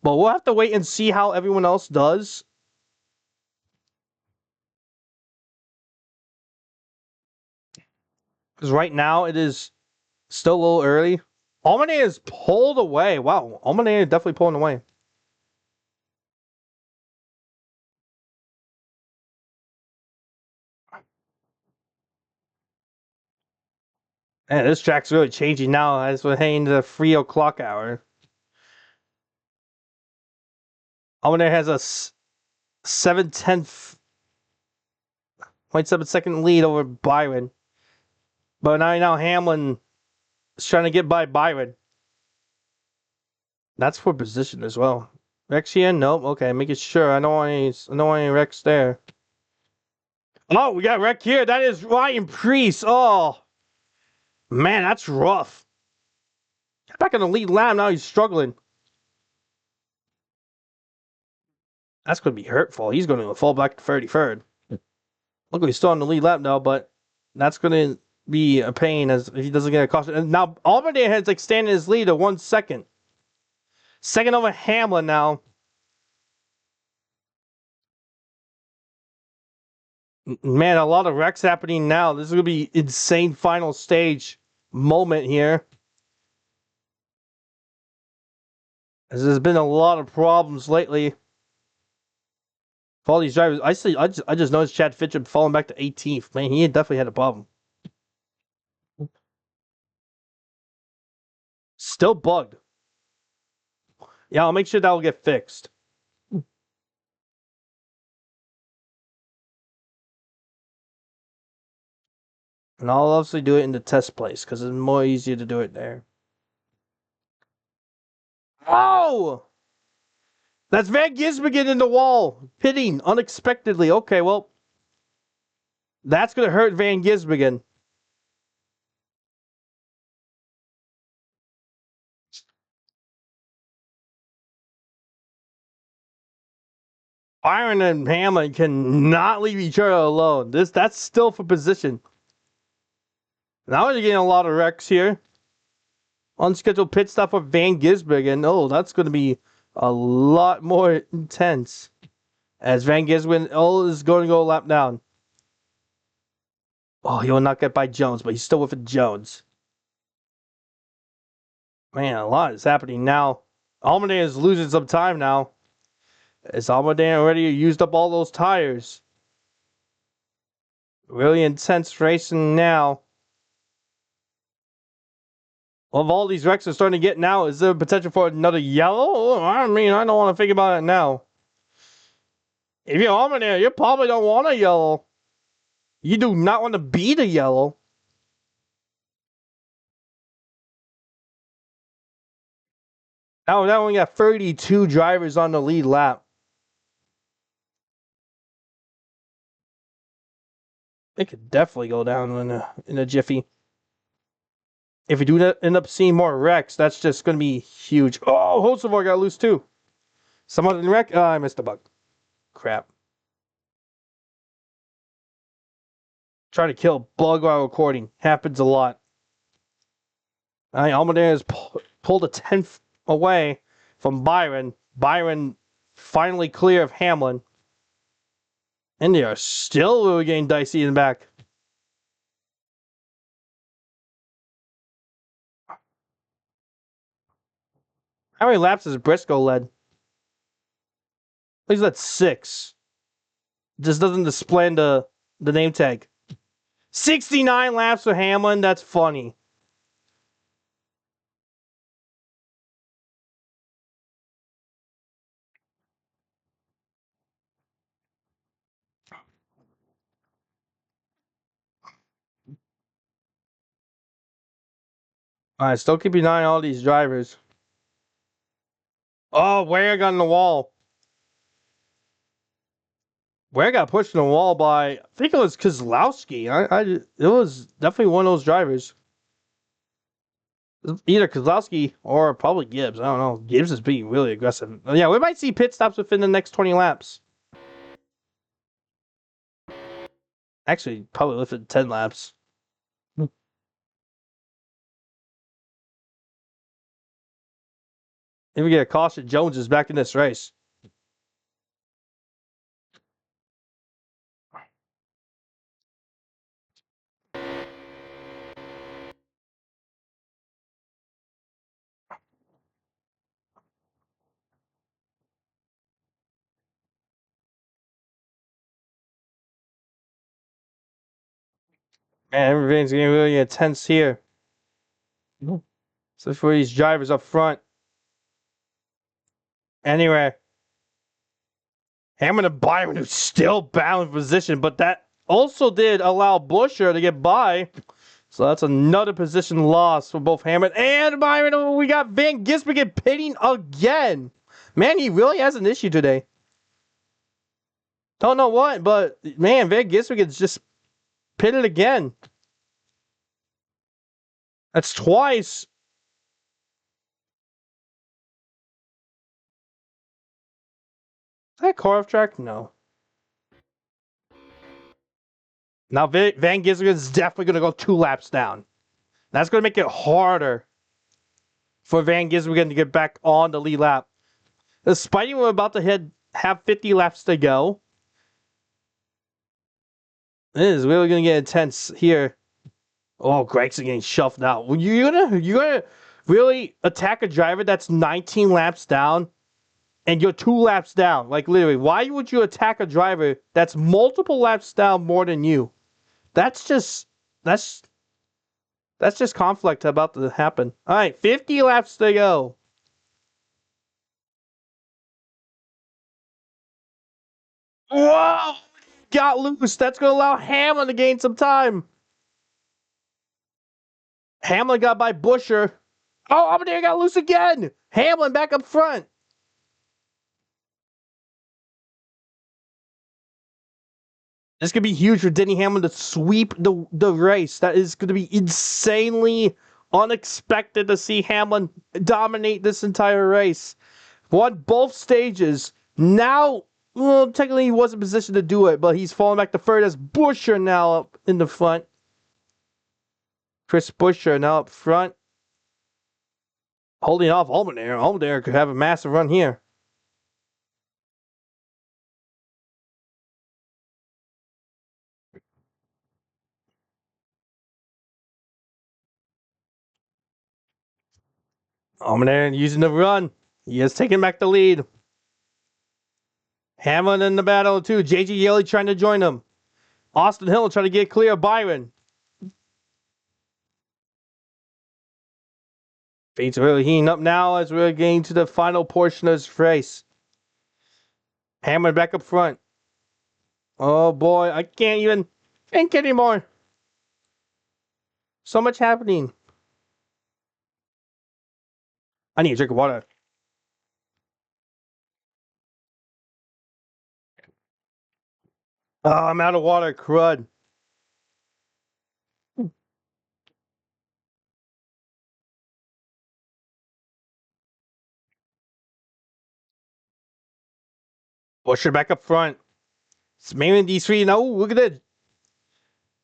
But we'll have to wait and see how everyone else does. Because right now it is still a little early. Almane is pulled away. Wow, Almane is definitely pulling away. Man, this track's really changing now as we're heading to the 3 o'clock hour. Almane has a 0.7 second lead over Byron. But now Hamlin is trying to get by Byron. That's for position as well. Rexian? Nope. Okay, making sure. I don't want any wrecks there. Oh, we got wreck here. That is Ryan Preece. Oh, man, that's rough. Back in the lead lap, now he's struggling. That's going to be hurtful. He's going to fall back to 33rd. Look, he's still on the lead lap now, but that's going to be a pain as if he doesn't get a caution. And now Albany has extended his lead to 1 second. Second over Hamlin now. Man, a lot of wrecks happening now. This is going to be insane final stage moment here. As there's been a lot of problems lately. For all these drivers, I just noticed Chad Fitchett falling back to 18th. Man, he definitely had a problem. Still bugged. Yeah, I'll make sure that will get fixed. And I'll obviously do it in the test place because it's more easier to do it there. Oh! That's Van Gisbergen in the wall. Pitting unexpectedly. Okay, well. That's going to hurt Van Gisbergen. Byron and Hamlin cannot leave each other alone. That's still for position. Now we're getting a lot of wrecks here. Unscheduled pit stop for Van Gisbergen. Oh, that's going to be a lot more intense. As Van Gisbergen is going to go a lap down. Oh, he will not get by Jones, but he's still with Jones. Man, a lot is happening now. Almaden is losing some time now. As Almaden already used up all those tires. Really intense racing now. Of all these wrecks are starting to get now, is there potential for another yellow? I mean, I don't want to think about it now. If you're Almaden, you probably don't want a yellow. You do not want to be the yellow. Now we only got 32 drivers on the lead lap. It could definitely go down in a jiffy. If we do end up seeing more wrecks, that's just going to be huge. Oh, Hocevar got loose too. Someone in wreck? Oh, I missed a bug. Crap. Trying to kill a bug while recording. Happens a lot. Almaden has pulled a 10th away from Byron. Byron finally clear of Hamlin. And they are still really getting dicey in the back. How many laps has Briscoe led? He's led 6. Just doesn't display the name tag. 69 laps for Hamlin. That's funny. All right, still keep an eye on all these drivers. Oh, Ware got in the wall. Ware got pushed in the wall by, I think it was Kozlowski. It was definitely one of those drivers. Either Kozlowski or probably Gibbs. I don't know. Gibbs is being really aggressive. Yeah, we might see pit stops within the next 20 laps. Actually, probably within 10 laps. If we get a caution, Jones is back in this race. Man, everything's getting really intense here. So for these drivers up front. Anyway, Hamlin and Byron who's still bound in position, but that also did allow Buescher to get by. So that's another position loss for both Hamlin and Byron. Oh, we got Van Gisbergen pitting again. Man, he really has an issue today. Don't know what, but man, Van Gisbergen's just pitted again. That's twice. Is that car off track? No. Now Van Gisbergen's definitely going to go 2 laps down. That's going to make it harder. for Van Gisbergen to get back on the lead lap. The Spidey we're about to have 50 laps to go. This is really gonna get intense here. Oh, Gregson getting shoved out. You're gonna really attack a driver that's 19 laps down, and you're 2 laps down. Like literally, why would you attack a driver that's multiple laps down more than you? That's just conflict about to happen. All right, 50 laps to go. Whoa! Got loose. That's going to allow Hamlin to gain some time. Hamlin got by Buescher. Oh, Allmendinger got loose again. Hamlin back up front. This could be huge for Denny Hamlin to sweep the race. That is going to be insanely unexpected to see Hamlin dominate this entire race. Won both stages. Now, well, technically he wasn't positioned to do it, but he's falling back to third as Buescher now up in the front. Chris Buescher now up front. Holding off Allmendinger. Allmendinger could have a massive run here. Allmendinger using the run. He is taking back the lead. Hamlin in the battle too. J.G. Yeley trying to join him. Austin Hill trying to get clear of Byron. Fate's really heating up now as we're getting to the final portion of this race. Hamlin back up front. Oh boy, I can't even think anymore. So much happening. I need a drink of water. Oh, I'm out of water, crud. Buescher back up front. It's mainly these three. No, look at it.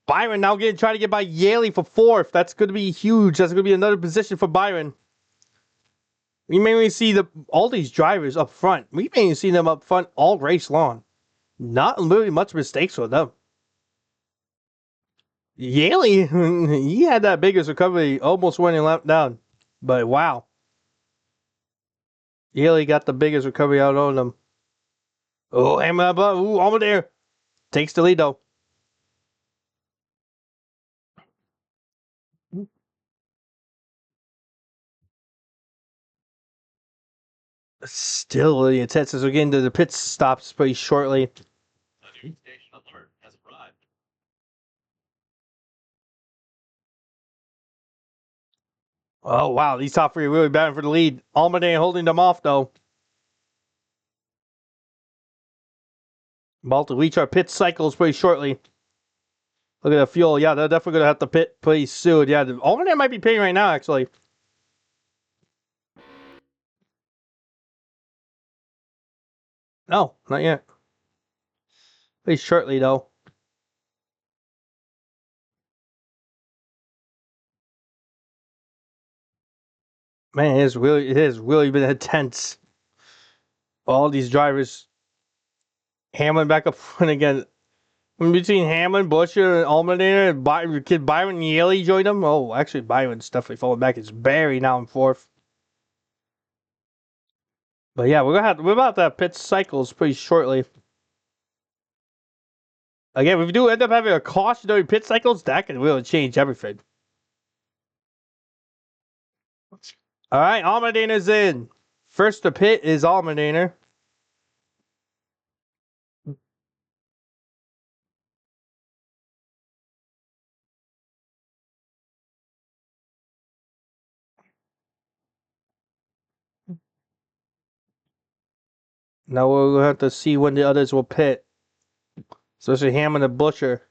Byron now trying to get by Yaley for fourth. That's going to be huge. That's going to be another position for Byron. We mainly see all these drivers up front. We mainly see them up front all race long. Not really much mistakes with them. Yaley, he had that biggest recovery, almost winning lap down. But wow. Yaley got the biggest recovery out on them. Oh, Allmendinger takes the lead though. Still really intense as we're getting to the pit stops pretty shortly. A new station alert has arrived. Oh wow, these top three are really battling for the lead. Allmendinger holding them off though. About to reach our pit cycles pretty shortly. Look at the fuel. Yeah, they're definitely going to have to pit pretty soon. Yeah, Allmendinger might be pitting right now, actually. No, not yet. Pretty shortly, though. Man, it has really been intense. All these drivers. Hamlin back up front again. In between Hamlin, Buescher, and Allmendinger, kid Byron Yaley joined them. Oh, actually, Byron's definitely falling back. It's Barry now in fourth. But yeah, we're about to have pit cycles pretty shortly. Again, if we do end up having a cautionary pit cycles, that can really change everything. All right, Allmendinger's in. First to pit is Allmendinger. Now we'll have to see when the others will pit. Especially Hammond and Buescher.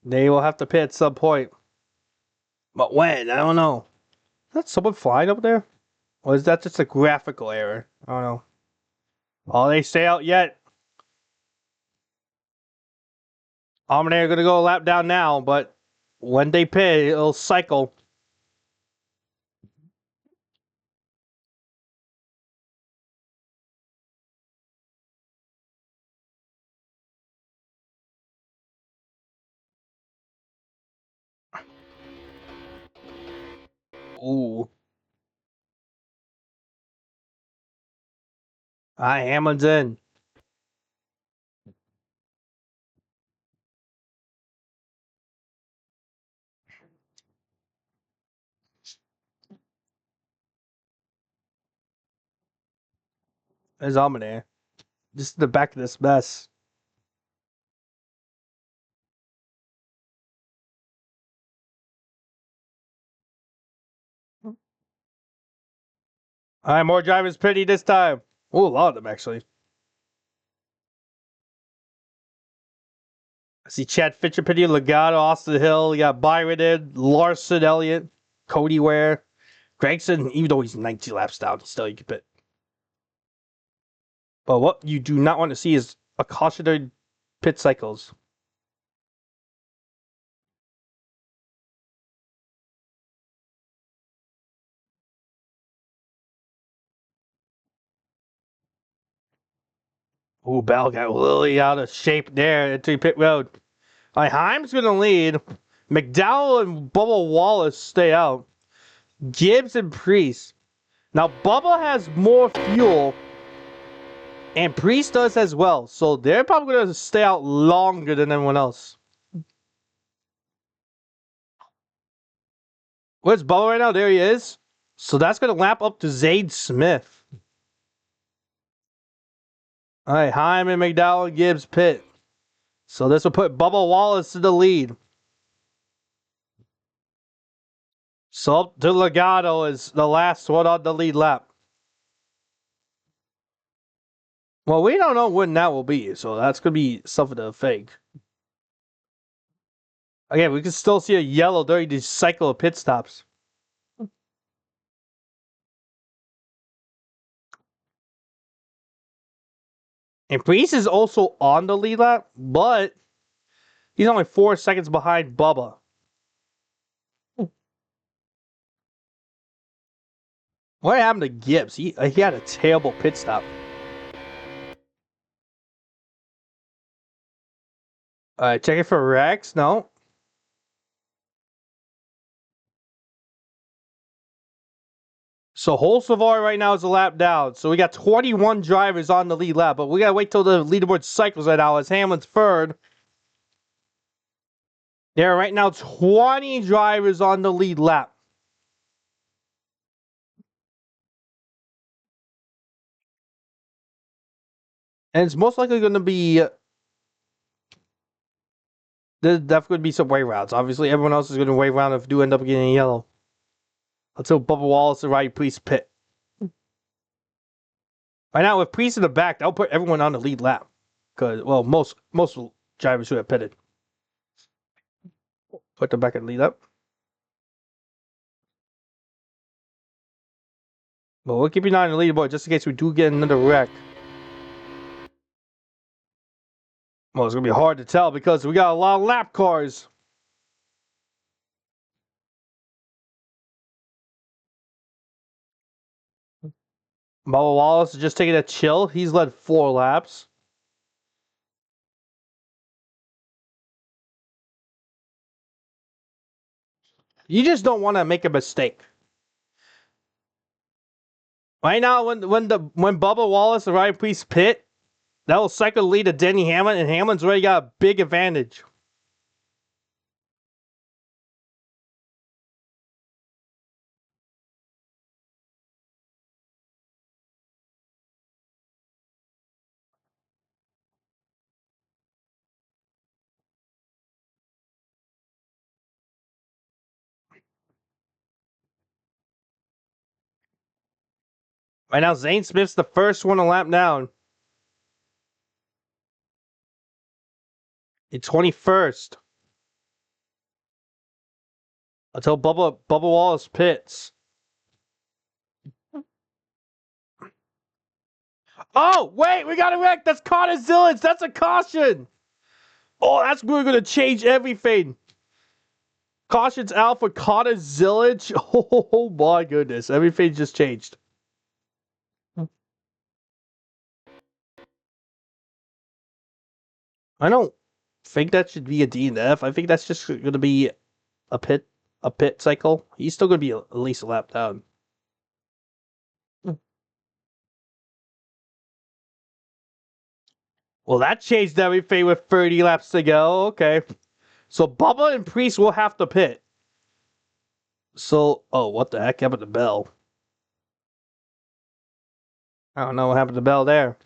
They will have to pit at some point. But when? I don't know. Is that someone flying up there? Or is that just a graphical error? I don't know. Oh, they stay out yet. Allmendinger going to go a lap down now, but when they pit, it'll cycle. Ooh. Hammond's in. There's Almanac. Just the back of this mess. All right, more drivers pretty this time. Oh, a lot of them actually. I see Chad Fittipaldi, Legato, Austin Hill. You got Byron in, Larson, Elliott, Cody Ware, Gregson. Even though he's 90 laps down, still you can pit. But what you do not want to see is a cautionary pit cycles. Ooh, Bell got really out of shape there into pit road. All right, Heim's going to lead. McDowell and Bubba Wallace stay out. Gibbs and Priest. Now, Bubba has more fuel, and Priest does as well. So they're probably going to stay out longer than everyone else. Where's Bubba right now? There he is. So that's going to lap up to Zade Smith. All right, Heim and McDowell and Gibbs pit. So this will put Bubba Wallace in the lead. So up to Legato is the last one on the lead lap. Well, we don't know when that will be, so that's going to be something to fake. Again, we can still see a yellow during the cycle of pit stops. And Priest is also on the lead lap, but he's only 4 seconds behind Bubba. What happened to Gibbs? He had a terrible pit stop. Checking for Rex. No. So Holsavar right now is a lap down. So we got 21 drivers on the lead lap, but we gotta wait till the leaderboard cycles right now as Hamlin's third. There are right now 20 drivers on the lead lap. And it's most likely going to be... There's definitely going to be some wave rounds. Obviously, everyone else is going to wave round if do end up getting yellow. Until Bubba Wallace and Roddy Priest pit. Right now, with Priest in the back, that'll put everyone on the lead lap. Because, well, most drivers who have pitted. Put them back in the lead lap. But we'll keep an eye on the leaderboard just in case we do get another wreck. Well, it's going to be hard to tell because we got a lot of lap cars. Bubba Wallace is just taking a chill. He's led 4 laps. You just don't want to make a mistake. Right now, when Bubba Wallace and Ryan Priest pit, that will cycle the lead to Denny Hamlin, and Hamlin's already got a big advantage. Right now, Zane Smith's the first one to lap down. In 21st. Until Bubba Wallace pits. Oh, wait, we got a wreck. That's Connor Zillage. That's a caution. Oh, that's really going to change everything. Caution's out for Connor Zillage. Oh, my goodness. Everything just changed. I don't think that should be a DNF. I think that's just going to be a pit a pit cycle, he's still going to be at least a lap down. Well, that changed everything with 30 laps to go. Okay. So Bubba and Priest will have to pit. So, oh, what the heck happened to Bell? I don't know what happened to Bell there.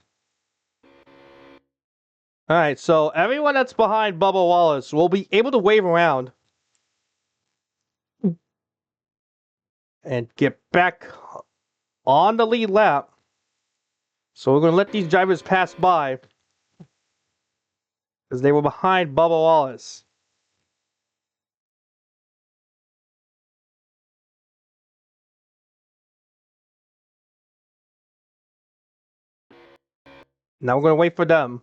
All right, so everyone that's behind Bubba Wallace will be able to wave around and get back on the lead lap. So we're going to let these drivers pass by because they were behind Bubba Wallace. Now we're going to wait for them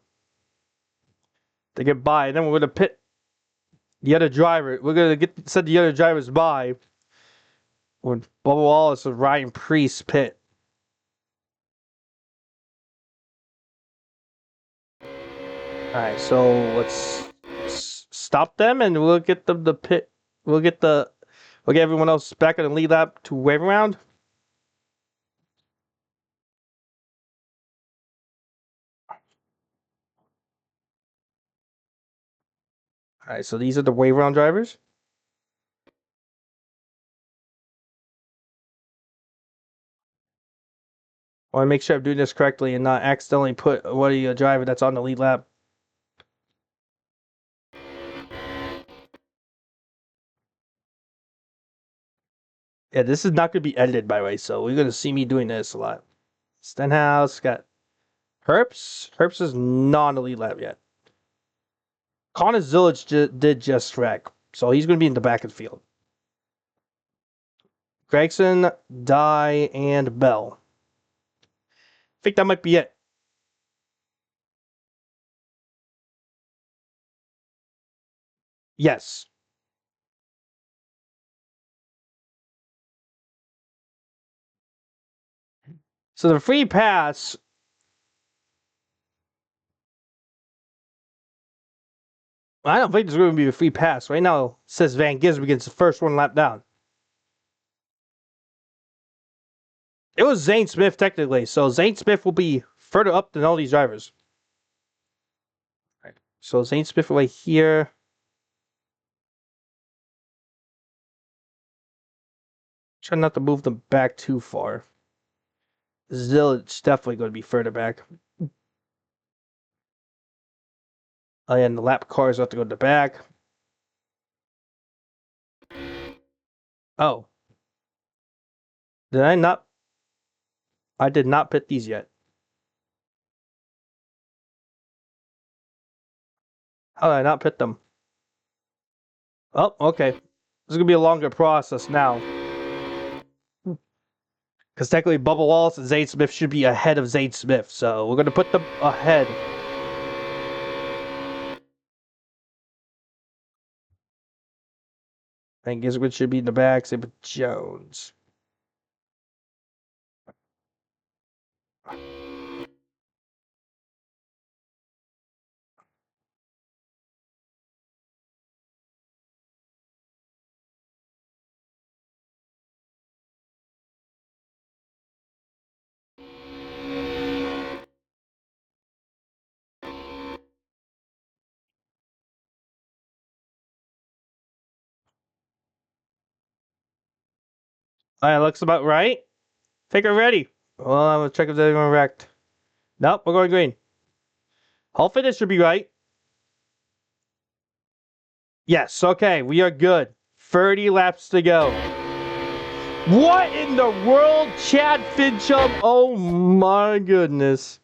to get by. And then we're going to pit the other driver. We're going to set the other drivers by when Bubba Wallace and Ryan Priest pit. Alright, so let's stop them and we'll get them to pit. We'll get everyone else back on the lead lap to wave around. Alright, so these are the wave around drivers. I want to make sure I'm doing this correctly and not accidentally put a driver that's on the lead lap. Yeah, this is not going to be edited, by the way, so we're going to see me doing this a lot. Stenhouse, got Herps. Herps is not on the lead lap yet. Connor Zillage did just wreck, so he's going to be in the back of the field. Gregson, Dye, and Bell. I think that might be it. Yes. So the free pass. I don't think there's going to be a free pass. Right now, it says Van Gisbergen gets the first one lap down. It was Zane Smith, technically. So Zane Smith will be further up than all these drivers. Right. So Zane Smith right here. Try not to move them back too far. Zillage definitely going to be further back. Oh, yeah, and the lap cars have to go to the back. Oh. Did I not? I did not pit these yet. How did I not pit them? Oh, okay. This is going to be a longer process now. Because technically Bubba Wallace and Zane Smith should be ahead of Zane Smith. So we're going to put them ahead. And Gisbergen should be in the back. Same with Jones. Alright, looks about right. Think we're ready. Well, I'm going to check if they're going wrecked. Nope, we're going green. Hopefully this should be right. Yes, okay, we are good. 30 laps to go. What in the world, Chad Fincham? Oh my goodness.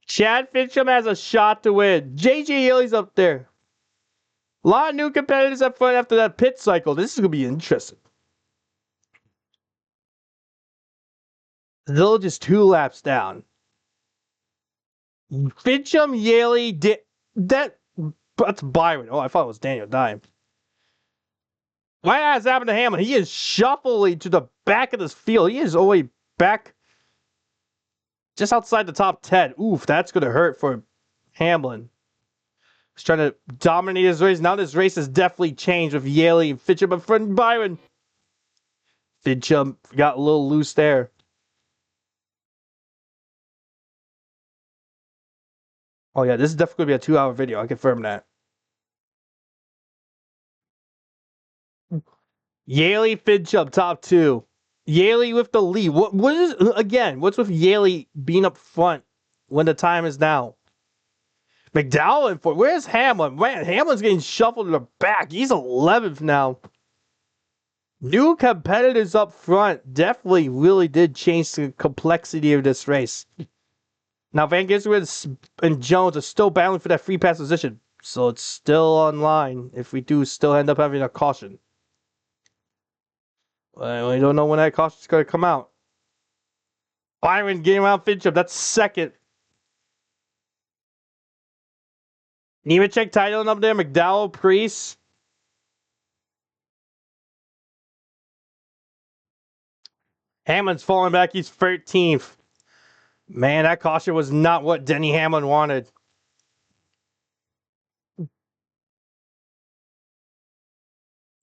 Chad Fincham has a shot to win. JJ Hilly's up there. A lot of new competitors up front after that pit cycle. This is going to be interesting. Village is 2 laps down. Fincham, Yaley, that's Byron. Oh, I thought it was Daniel Dime. Why has happened to Hamlin? He is shuffling to the back of this field. He is only back just outside the top 10. Oof, that's going to hurt for Hamlin. He's trying to dominate his race. Now this race has definitely changed with Yaley and Fincham in front of Byron. Fincham got a little loose there. Oh yeah, this is definitely going to be a 2-hour video. I confirm that. Yaley, Fincham, top 2. Yaley with the lead. What is, again, what's with Yaley being up front when the time is now? McDowell in for, where's Hamlin? Man, Hamlin's getting shuffled to the back. He's 11th now. New competitors up front definitely really did change the complexity of this race. Now Van Gisbergen and Jones are still battling for that free pass position, so it's still online if we do still end up having a caution. We don't know when that caution is going to come out. Byron getting around Fincham, that's second. Nemechek titling up there, McDowell, Priest. Hamlin's falling back, he's 13th. Man, that caution was not what Denny Hamlin wanted.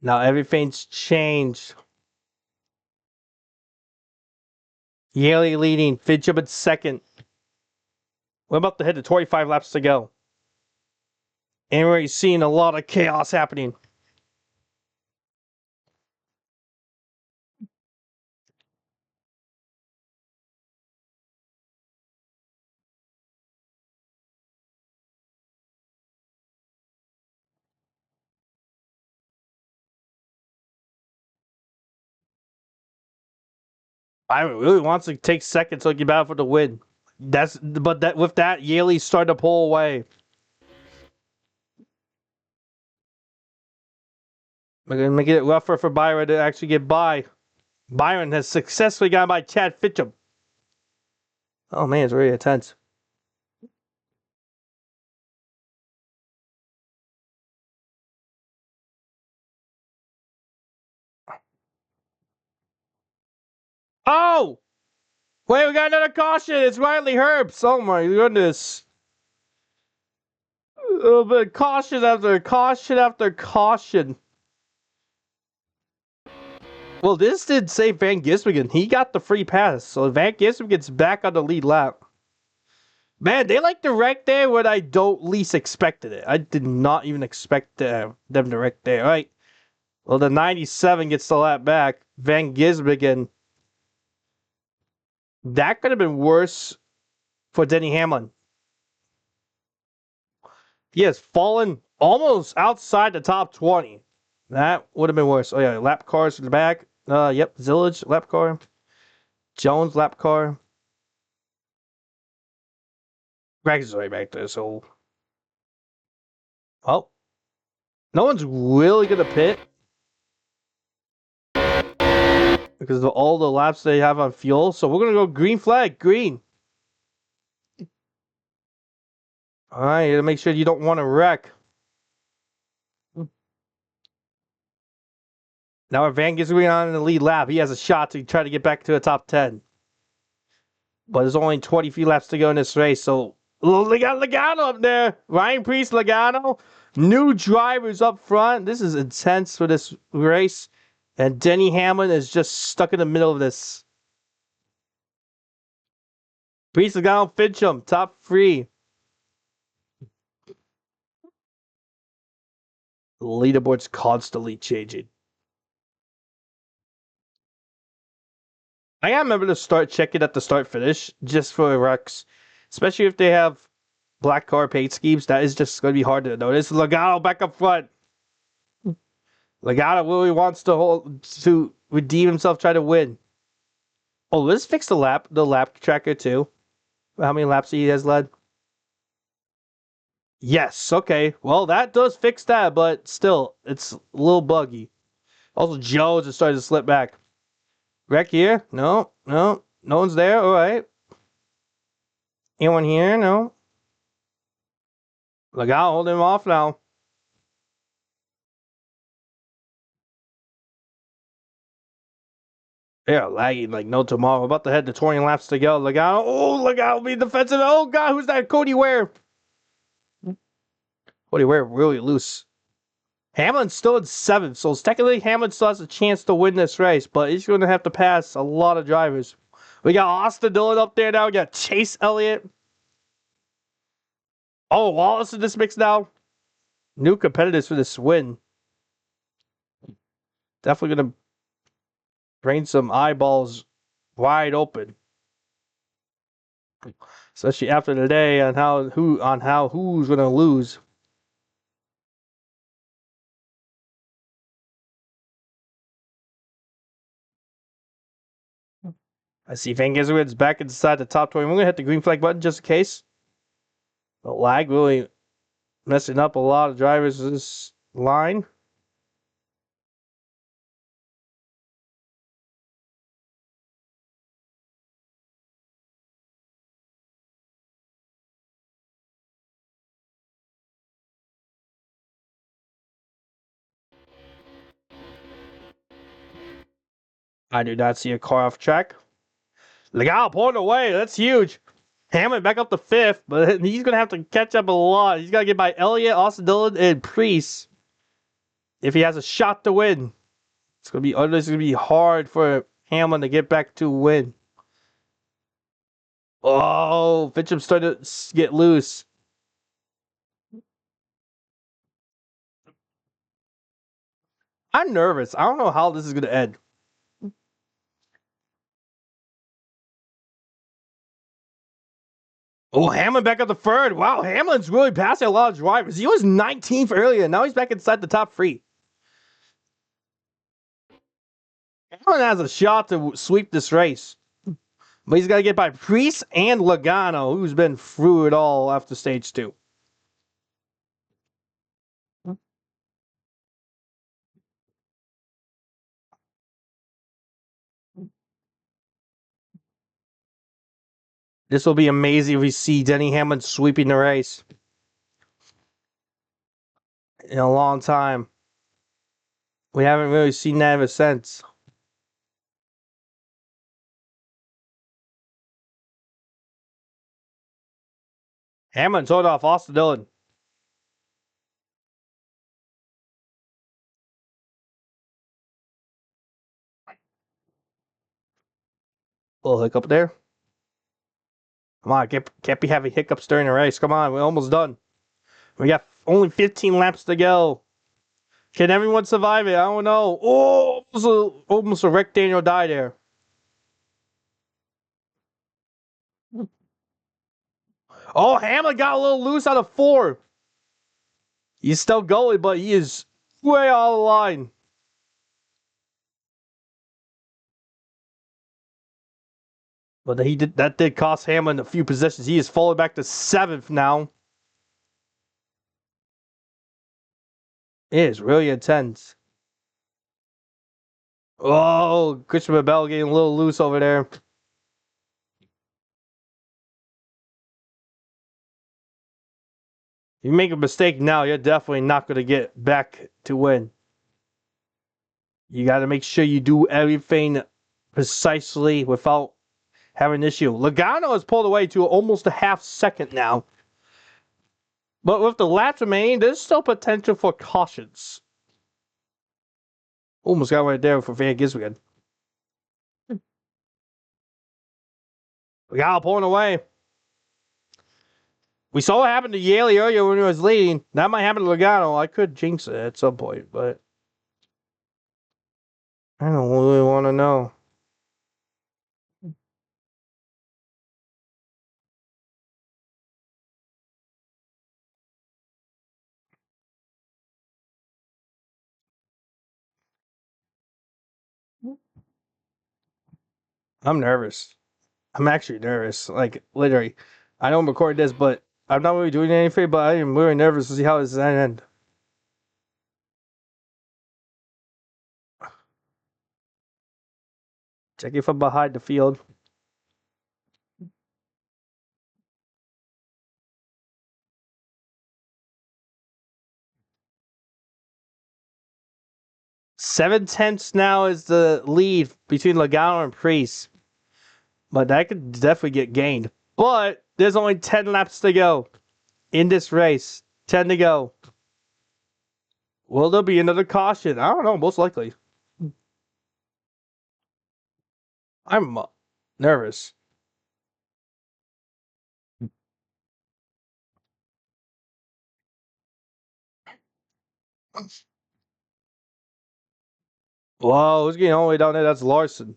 Now everything's changed. Yaley leading, Fincham at second. We're about to hit the 25 laps to go. And we're seeing a lot of chaos happening. Byron really wants to take second so he can battle for the win. With that, Yaley started to pull away. We're gonna make it rougher for Byron to actually get by. Byron has successfully gotten by Chad Fincham. Oh man, it's really intense. Oh! Wait, we got another caution. It's Riley Herbst. Oh my goodness. A little bit of caution after caution after caution. Well, this did say Van Gisbergen. He got the free pass. So Van Gisbergen's back on the lead lap. Man, they like to wreck there when I don't least expected it. I did not even expect them to wreck there. All right. Well, the 97 gets the lap back. Van Gisbergen. That could have been worse for Denny Hamlin. He has fallen almost outside the top 20. That would have been worse. Oh, yeah. Lap cars in the back. Yep. Zillage, lap car. Jones, lap car. Greg is right back there, so. Well. No one's really going to pit. Because of all the laps they have on fuel. So we're going to go green flag. Green. Alright, you gotta make sure you don't want to wreck. Now if Van Gisbergen on in the lead lap, he has a shot to try to get back to the top 10. But there's only 23 laps to go in this race, so they got Logano up there. Ryan Preece, Logano. New drivers up front. This is intense for this race. And Denny Hamlin is just stuck in the middle of this. Preece, Logano, Fincham, top 3. The leaderboard's constantly changing. I gotta remember to start checking at the start finish just for wrecks. Especially if they have black car paint schemes. That is just going to be hard to notice. Logano back up front. Logano really wants to redeem himself, try to win. Oh, let's fix the lap tracker too. How many laps he has led? Yes, okay. Well, that does fix that, but still, it's a little buggy. Also, Jones is starting to slip back. Wreck here? No. No one's there. All right. Anyone here? No. Logano holding him off now. Yeah, lagging like no tomorrow. About to head to 20 laps to go. Logano. Oh, Logano be defensive. Oh, God, who's that? Cody Ware. What do you wear? Really loose. Hamlin's still in 7th, so technically Hamlin still has a chance to win this race, but he's going to have to pass a lot of drivers. We got Austin Dillon up there now. We got Chase Elliott. Oh, Wallace in this mix now. New competitors for this win. Definitely going to bring some eyeballs wide open. Especially after today on who's going to lose. I see Van Gisselman's back inside the top 20. We're going to hit the green flag button just in case. The lag really messing up a lot of drivers this line. I do not see a car off track. Legal pulling away. That's huge. Hammond back up to 5th, but he's going to have to catch up a lot. He's got to get by Elliott, Austin Dillon, and Priest if he has a shot to win. It's going to be hard for Hammond to get back to win. Oh, Fitcham started to get loose. I'm nervous. I don't know how this is going to end. Oh, Hamlin back up the 3rd. Wow, Hamlin's really passing a lot of drivers. He was 19th earlier. Now he's back inside the top 3. Hamlin has a shot to sweep this race. But he's got to get by Priest and Logano, who's been through it all after stage 2. This will be amazing if we see Denny Hamlin sweeping the race. In a long time. We haven't really seen that ever since. Hamlin told off Austin Dillon. Little hiccup there. Come on, can't be having hiccups during the race. Come on, we're almost done. We got only 15 laps to go. Can everyone survive it? I don't know. Oh, almost a wrecked Daniel die there. Oh, Hamlin got a little loose out of 4. He's still going, but he is way out of the line. But that did cost Hamlin a few positions. He is falling back to 7th now. It is really intense. Oh, Christopher Bell getting a little loose over there. If you make a mistake now, you're definitely not going to get back to win. You got to make sure you do everything precisely without having an issue. Logano has pulled away to almost a half second now. But with the laps remaining, there's still potential for cautions. Almost got right there for Van Gisbergen. Logano pulling away. We saw what happened to Yaley earlier when he was leading. That might happen to Logano. I could jinx it at some point, but I don't really want to know. I'm nervous. I'm actually nervous. Like, literally. I know I'm recording this, but I'm not really doing anything, but I am really nervous to see how this is going to end. Check it from behind the field. Seven tenths now is the lead between Logano and Priest. But that could definitely get gained. But there's only 10 laps to go in this race. 10 to go. Will there be another caution? I don't know, most likely. I'm nervous. Whoa, who's getting all the way down there? That's Larson.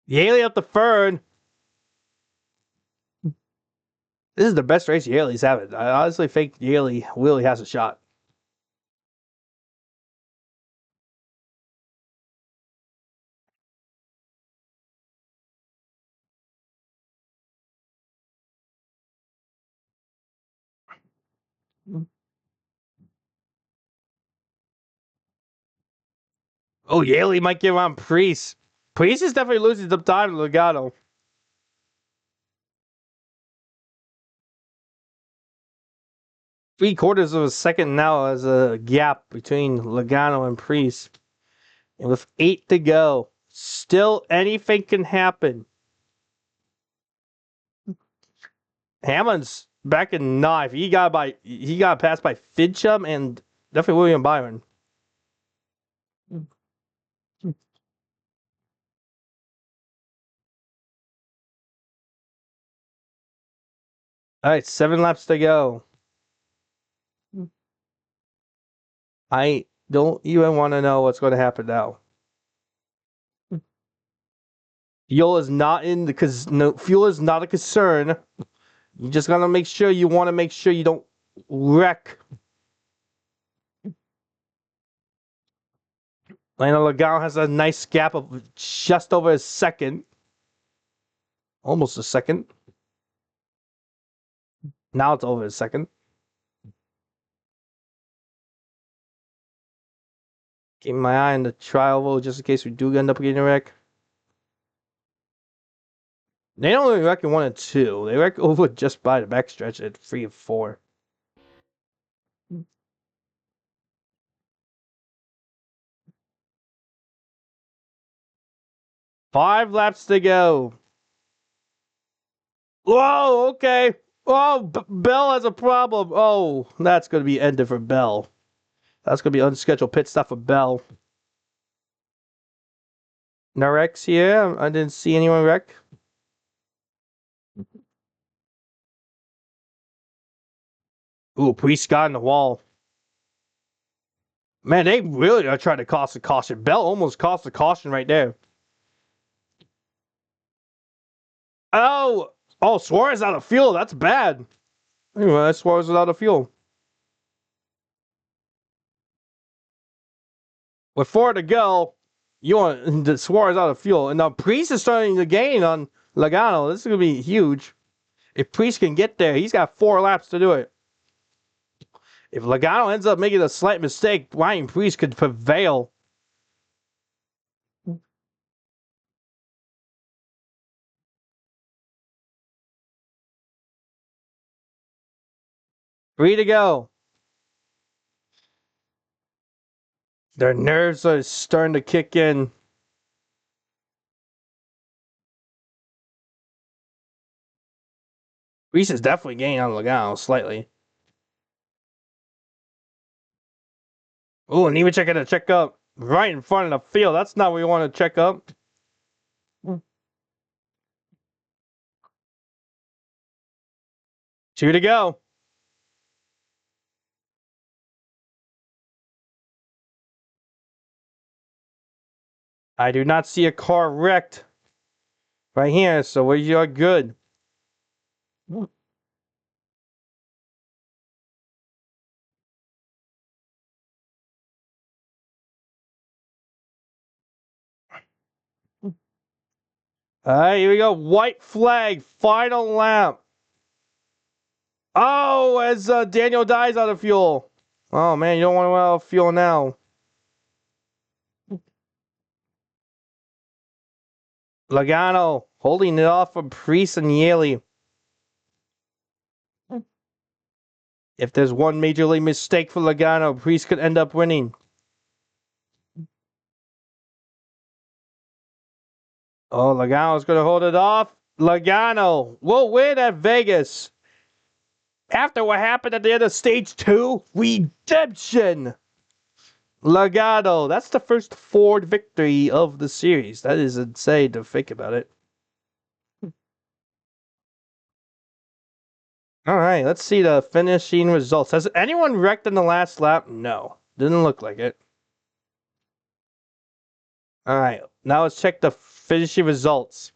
Yaley up the Fern. This is the best race Yaley's having. I honestly think Yaley really has a shot. Oh, Yaley might give on Priest. Priest is definitely losing some time to Logano. Three-quarters of a second now as a gap between Logano and Priest. And with 8 to go, still anything can happen. Hammond's back in 9th. He got passed by Fincham and definitely William Byron. All right, 7 laps to go. I don't even want to know what's going to happen now. Fuel is not in because no fuel is not a concern. You just gotta make sure you want to make sure you don't wreck. Lando Logano has a nice gap of just over a second. Almost a second. Now it's over a second. Keeping my eye on the trial just in case we do end up getting a wreck. They don't really wreck in 1 and 2. They wreck over just by the backstretch at 3 and 4. Five laps to go. Whoa, okay. Oh, Bell has a problem. Oh, that's going to be ended for Bell. That's going to be unscheduled pit stop for Bell. No wrecks here. I didn't see anyone wreck. Ooh, Priest got in the wall. Man, they really are trying to cost a caution. Bell almost cost a caution right there. Oh, Suarez out of fuel. That's bad. Anyway, Suarez is out of fuel. With 4 to go, you want the Suarez out of fuel. And now Priest is starting to gain on Logano. This is going to be huge. If Priest can get there, he's got 4 laps to do it. If Logano ends up making a slight mistake, Ryan Priest could prevail. Three to go. Their nerves are starting to kick in. Reese is definitely gaining on Logano slightly. Oh, and even checking to check up right in front of the field. That's not what we want to check up. 2 to go. I do not see a car wrecked right here, so we are good. All right, here we go. White flag, final lap. Oh, as Daniel dies out of fuel. Oh, man, you don't want to run out of fuel now. Logano holding it off from Priest and Yaley. If there's one major league mistake for Logano, Priest could end up winning. Oh, Logano's going to hold it off. Logano will win at Vegas. After what happened at the end of stage 2, redemption. Logano. That's the first Ford victory of the series. That is insane to think about it. Alright, let's see the finishing results. Has anyone wrecked in the last lap? No. Didn't look like it. Alright, now let's check the finishing results.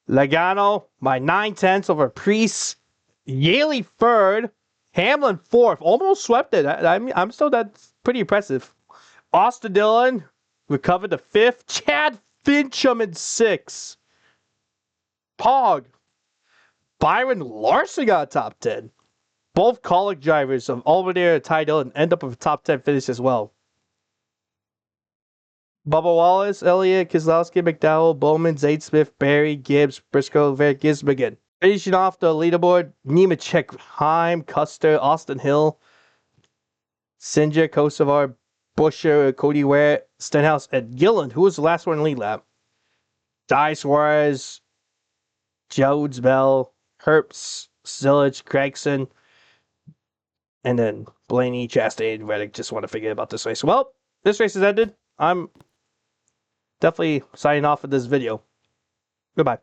Logano by 9/10 over Priest. Yaley third. Hamlin fourth. Almost swept it. I'm still, that's pretty impressive. Austin Dillon recovered the fifth. Chad Fincham in sixth. Pog. Byron Larson got a top 10. Both college drivers of Albany Ty Dillon end up with a top 10 finish as well. Bubba Wallace, Elliott, Keselowski, McDowell, Bowman, Zaid Smith, Barry, Gibbs, Briscoe, Van Gisbergen. Finishing off the leaderboard, Nemechek, Heim, Custer, Austin Hill, Sinja, Kosovar, Busher, Cody Ware, Stenhouse, and Gillen, who was the last one in the lead lap. Di Suarez, Jones, Bell, Herbst, Zillage, Gregson, and then Blaney, Chastain, Reddick just want to forget about this race. Well, this race has ended. I'm definitely signing off of this video. Goodbye.